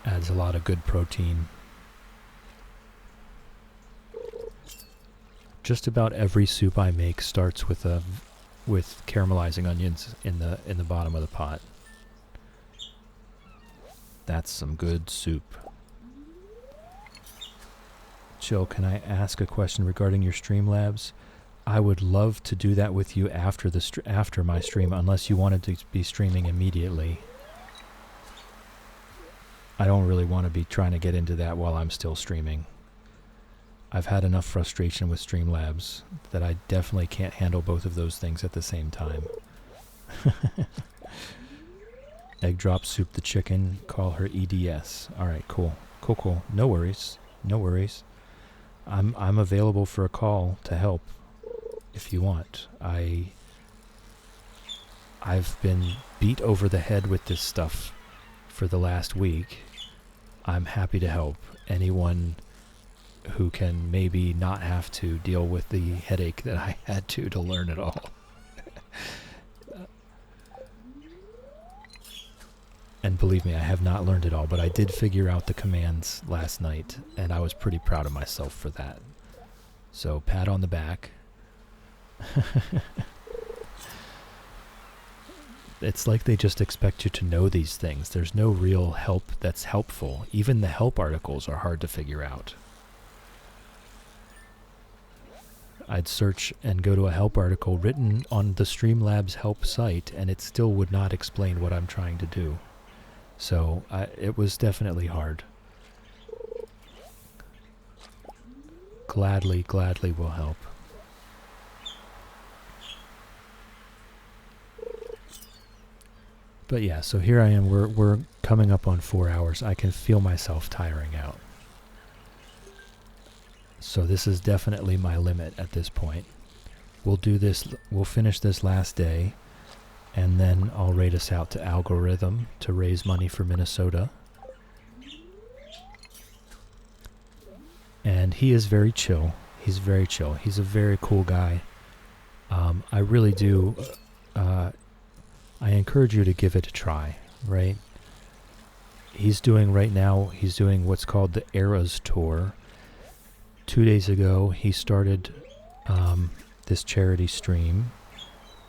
Adds a lot of good protein. Just about every soup I make starts with caramelizing onions in the bottom of the pot. That's some good soup. Chill, can I ask a question regarding your Streamlabs? I would love to do that with you after my stream, unless you wanted to be streaming immediately. I don't really want to be trying to get into that while I'm still streaming. I've had enough frustration with Streamlabs that I definitely can't handle both of those things at the same time. Egg drop soup the chicken. Call her EDS. All right, cool. Cool. No worries. No worries. I'm available for a call to help if you want. I've been beat over the head with this stuff for the last week. I'm happy to help anyone who can maybe not have to deal with the headache that I had to learn it all. And believe me, I have not learned it all, but I did figure out the commands last night, and I was pretty proud of myself for that. So, pat on the back. It's like they just expect you to know these things. There's no real help that's helpful. Even the help articles are hard to figure out. I'd search and go to a help article written on the Streamlabs help site, and it still would not explain what I'm trying to do. So it was definitely hard. Gladly will help. But yeah, so here I am. We're coming up on 4 hours. I can feel myself tiring out. So this is definitely my limit at this point. We'll do this. We'll finish this last day, and then I'll raid us out to Algorithm to raise money for Minnesota. And he is very chill. He's very chill. He's a very cool guy. I really do. I encourage you to give it a try, right? He's doing what's called the Eras Tour. 2 days ago, he started this charity stream,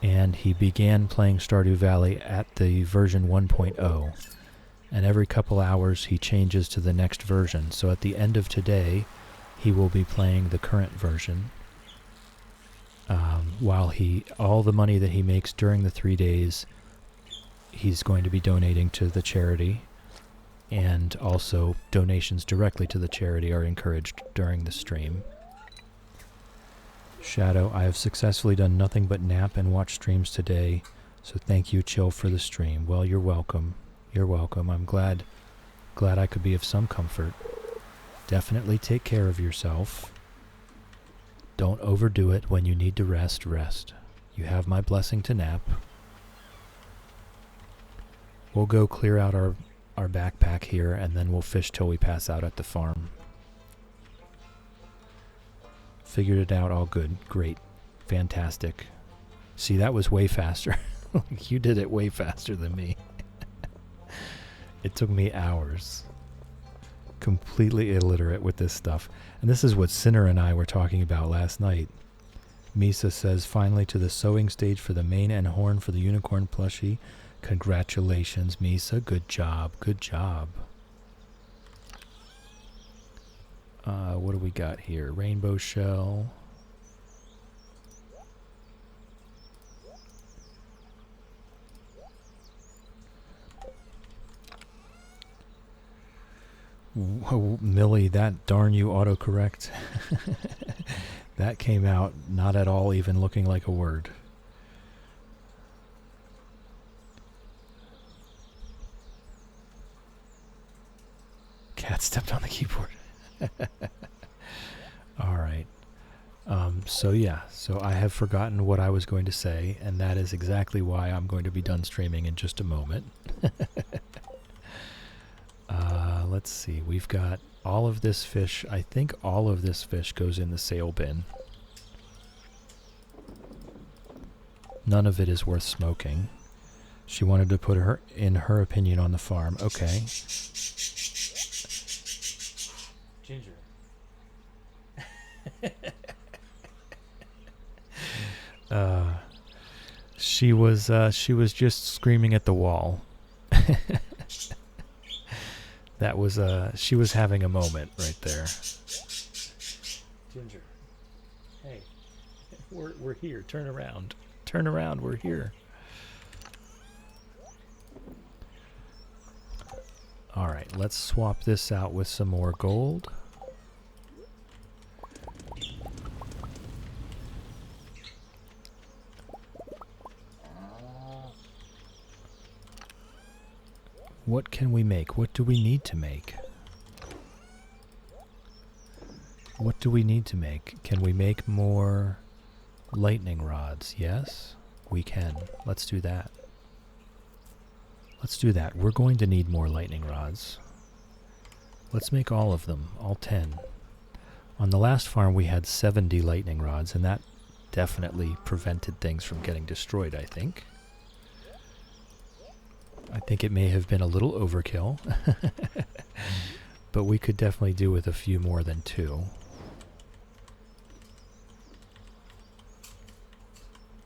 and he began playing Stardew Valley at the version 1.0. And every couple hours, he changes to the next version. So at the end of today, he will be playing the current version. While all the money that he makes during the 3 days, he's going to be donating to the charity, and also donations directly to the charity are encouraged during the stream. Shadow, I have successfully done nothing but nap and watch streams today, so thank you, Chill, for the stream. Well, you're welcome. You're welcome. I'm glad I could be of some comfort. Definitely take care of yourself. Don't overdo it. When you need to rest. You have my blessing to nap. We'll go clear out our backpack here, and then we'll fish till we pass out at the farm. Figured it out all good. Great. Fantastic. See, that was way faster. You did it way faster than me. It took me hours. Completely illiterate with this stuff. And this is what Sinner and I were talking about last night. Misa says, finally to the sewing stage for the mane and horn for the unicorn plushie. Congratulations, Misa. Good job. Good job. What do we got here? Rainbow shell. Whoa, Millie, that darn you autocorrect. That came out not at all even looking like a word. Cat stepped on the keyboard. All right. So I have forgotten what I was going to say, and that is exactly why I'm going to be done streaming in just a moment. Let's see. We've got all of this fish. I think all of this fish goes in the sale bin. None of it is worth smoking. She wanted to put her opinion on the farm. Okay. Ginger. She was just screaming at the wall. That was she was having a moment right there. Ginger. Hey. We're here. Turn around. Turn around. We're here. All right, let's swap this out with some more gold. What can we make? What do we need to make? What do we need to make? Can we make more lightning rods? Yes, we can. Let's do that. Let's do that. We're going to need more lightning rods. Let's make all of them, all 10. On the last farm we had 70 lightning rods, and that definitely prevented things from getting destroyed, I think. I think it may have been a little overkill, but we could definitely do with a few more than 2.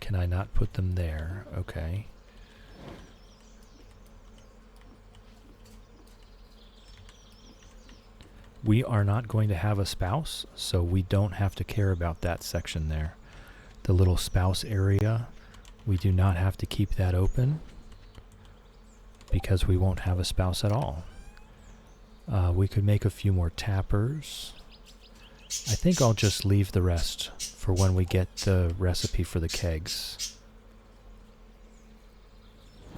Can I not put them there? Okay. We are not going to have a spouse, so we don't have to care about that section there. The little spouse area, we do not have to keep that open because we won't have a spouse at all. We could make a few more tappers. I think I'll just leave the rest for when we get the recipe for the kegs.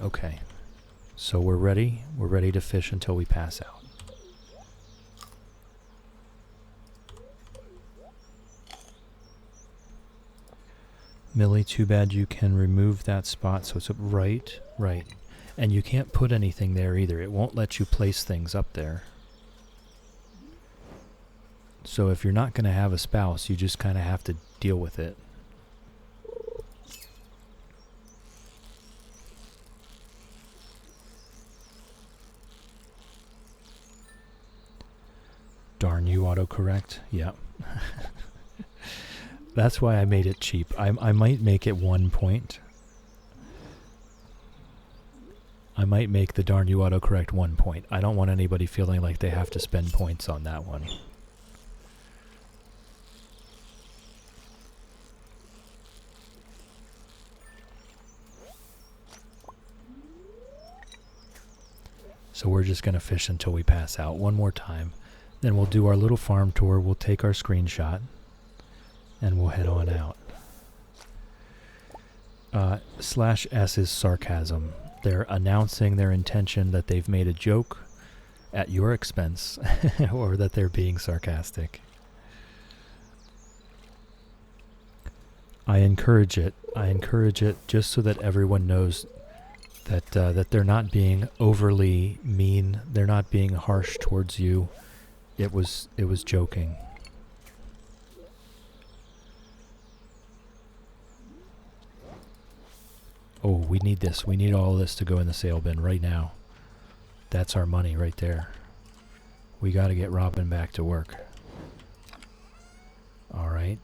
Okay, so we're ready. We're ready to fish until we pass out. Millie, too bad you can remove that spot, so it's up right. And you can't put anything there either. It won't let you place things up there. So if you're not going to have a spouse, you just kind of have to deal with it. Darn you, autocorrect. Yep. That's why I made it cheap. I might make it 1 point. I might make the darn you autocorrect 1 point. I don't want anybody feeling like they have to spend points on that one. So we're just going to fish until we pass out one more time. Then we'll do our little farm tour. We'll take our screenshot. And we'll head on out. /S is sarcasm. They're announcing their intention that they've made a joke at your expense or that they're being sarcastic. I encourage it. I encourage it just so that everyone knows that that they're not being overly mean. They're not being harsh towards you. It was joking. Oh, we need this. We need all this to go in the sale bin right now. That's our money right there. We got to get Robin back to work. All right.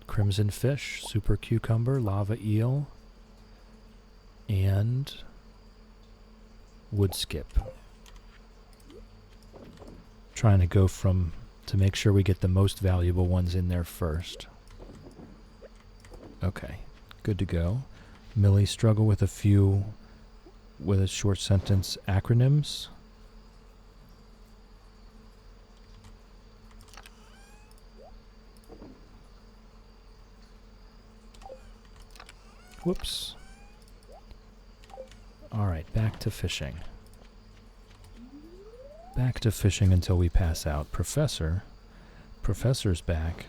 Crimson fish, super cucumber, lava eel, and wood skip. Trying to go to make sure we get the most valuable ones in there first. Okay, good to go. Millie, struggle with a few with a short sentence acronyms. Whoops. All right, back to fishing. Back to fishing until we pass out. Professor's back.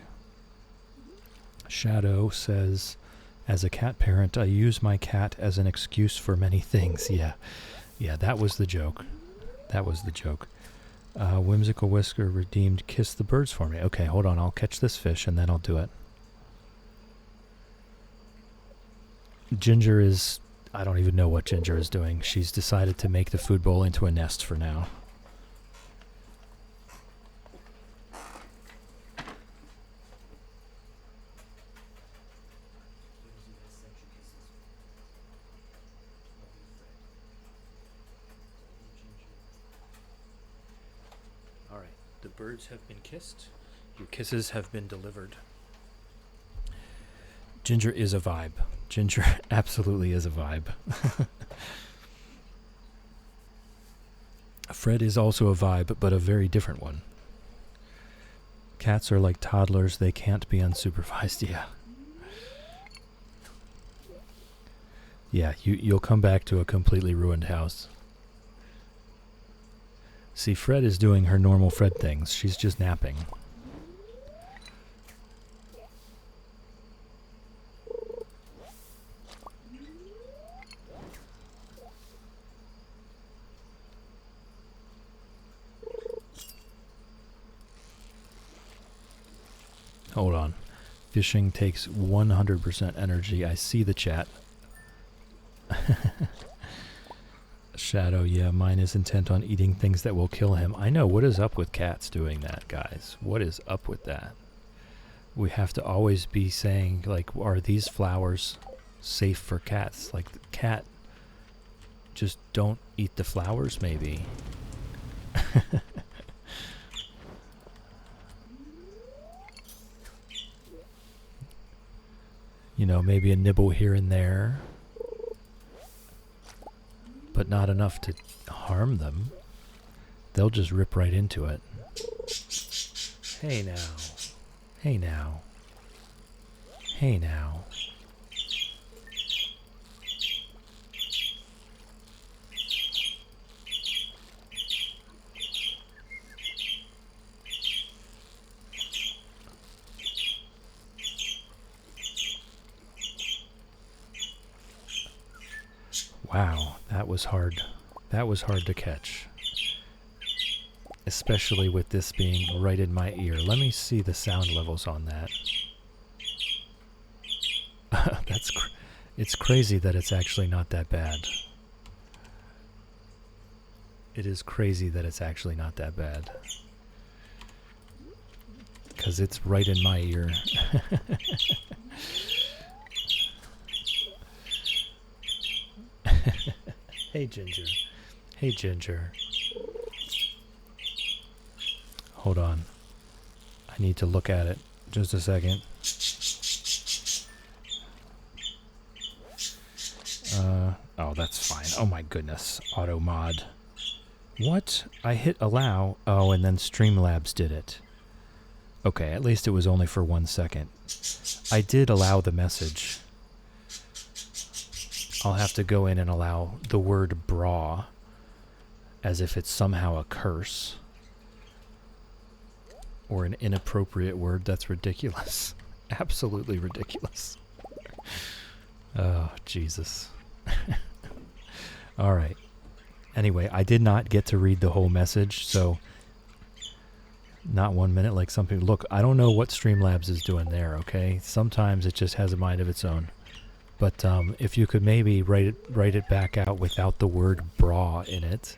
Shadow says, as a cat parent, I use my cat as an excuse for many things. Yeah, that was the joke. Whimsical Whisker redeemed kiss the birds for me. Okay, hold on. I'll catch this fish and then I'll do it. Ginger is... I don't even know what Ginger is doing. She's decided to make the food bowl into a nest for now. All right, the birds have been kissed. Your kisses have been delivered. Ginger is a vibe. Ginger absolutely is a vibe. Fred is also a vibe, but a very different one. Cats are like toddlers. They can't be unsupervised. Yeah, you'll come back to a completely ruined house. See, Fred is doing her normal Fred things. She's just napping. Hold on. Fishing takes 100% energy. I see the chat. Shadow, yeah, mine is intent on eating things that will kill him. I know, what is up with cats doing that, guys? What is up with that? We have to always be saying, like, are these flowers safe for cats? Like, the cat, just don't eat the flowers, maybe. You know, maybe a nibble here and there, but not enough to harm them. They'll just rip right into it. Hey now. Hey now. Hey now. Wow, that was hard. That was hard to catch. Especially with this being right in my ear. Let me see the sound levels on that. It's crazy that it's actually not that bad. It is crazy that it's actually not that bad. Because it's right in my ear. Hey, Ginger. Hey, Ginger. Hold on. I need to look at it. Just a second. Oh, that's fine. Oh my goodness. Auto mod. What? I hit allow. Oh, and then Streamlabs did it. Okay, at least it was only for 1 second. I did allow the message. I'll have to go in and allow the word bra as if it's somehow a curse or an inappropriate word. That's ridiculous. Absolutely ridiculous. Oh, Jesus. All right. Anyway, I did not get to read the whole message, so not 1 minute like some people. Look, I don't know what Streamlabs is doing there, okay? Sometimes it just has a mind of its own. But if you could maybe write it back out without the word bra in it.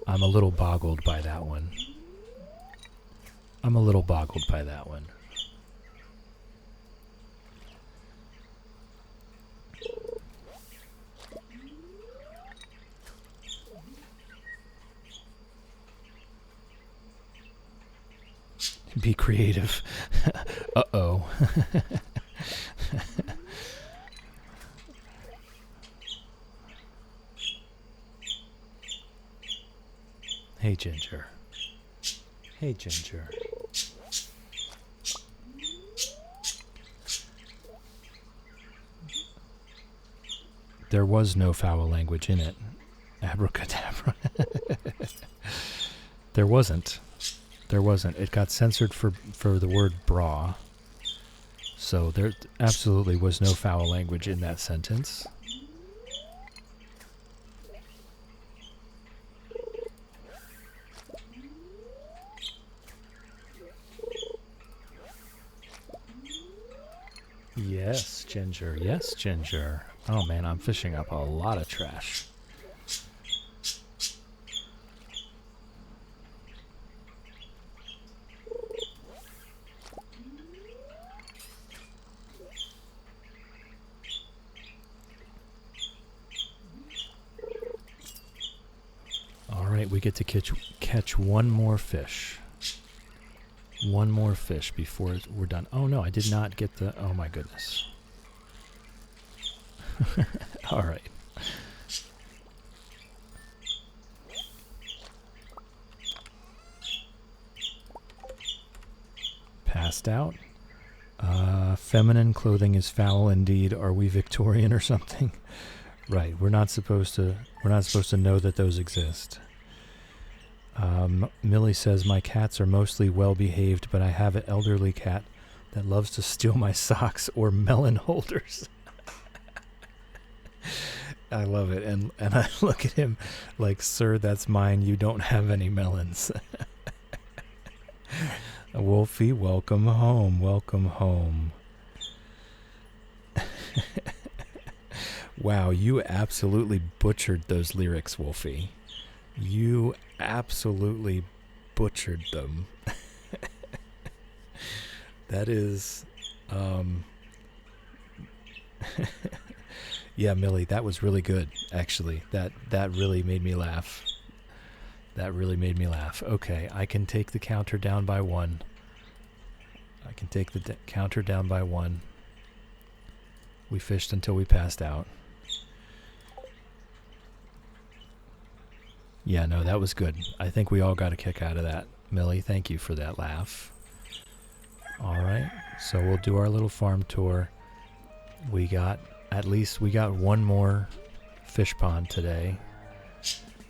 I'm a little boggled by that one. I'm a little boggled by that one. Be creative. Uh-oh. Hey, Ginger. Hey, Ginger. There was no foul language in it. Abracadabra. There wasn't. There wasn't. It got censored for the word bra. So there absolutely was no foul language in that sentence. Yes, Ginger. Yes, Ginger. Oh man, I'm fishing up a lot of trash. We get to catch one more fish. One more fish before we're done. Oh no, I did not get the... Oh my goodness. All right. Passed out. Feminine clothing is foul indeed. Are we Victorian or something? Right. We're not supposed to know that those exist. Millie says, my cats are mostly well behaved, but I have an elderly cat that loves to steal my socks or melon holders. I love it. And I look at him like, sir, that's mine. You don't have any melons. Wolfie, welcome home. Welcome home. Wow, you absolutely butchered those lyrics, Wolfie. You absolutely butchered them. That is, yeah, Millie, that was really good, actually. That really made me laugh. That really made me laugh. Okay, I can take the counter down by 1. I can take the counter down by 1. We fished until we passed out. Yeah, no, that was good. I think we all got a kick out of that. Millie, thank you for that laugh. All right, so we'll do our little farm tour. We got one more fish pond today.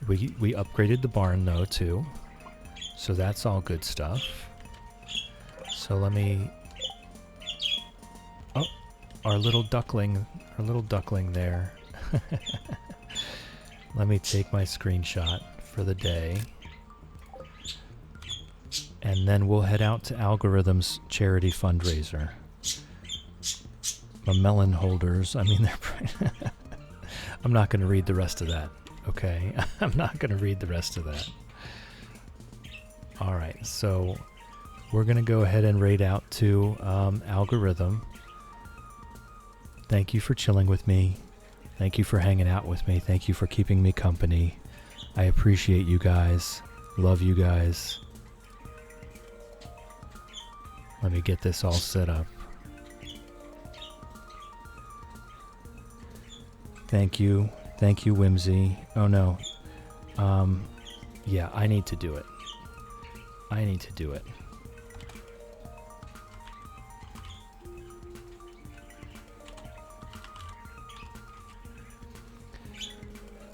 We upgraded the barn though too, so that's all good stuff. So let me. Oh, our little duckling there. Let me take my screenshot for the day. And then we'll head out to Algorithm's charity fundraiser. My melon holders, I mean, they're... I'm not going to read the rest of that, okay? I'm not going to read the rest of that. All right, so we're going to go ahead and raid out to Algorithm. Thank you for chilling with me. Thank you for hanging out with me. Thank you for keeping me company. I appreciate you guys. Love you guys. Let me get this all set up. Thank you. Thank you, Whimsy. Oh no. Yeah, I need to do it. I need to do it.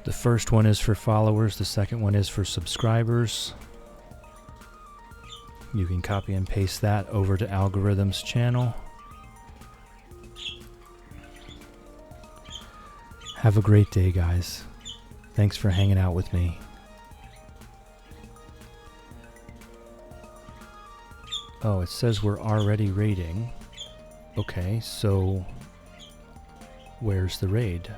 The first one is for followers. The second one is for subscribers. You can copy and paste that over to Algorithm's channel. Have a great day, guys. Thanks for hanging out with me. Oh, it says we're already raiding. Okay, so where's the raid?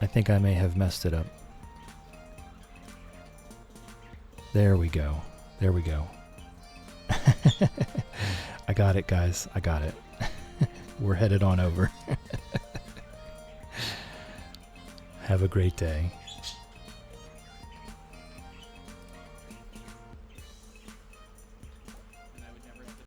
I think I may have messed it up. There we go. There we go. I got it, guys. I got it. We're headed on over. Have a great day.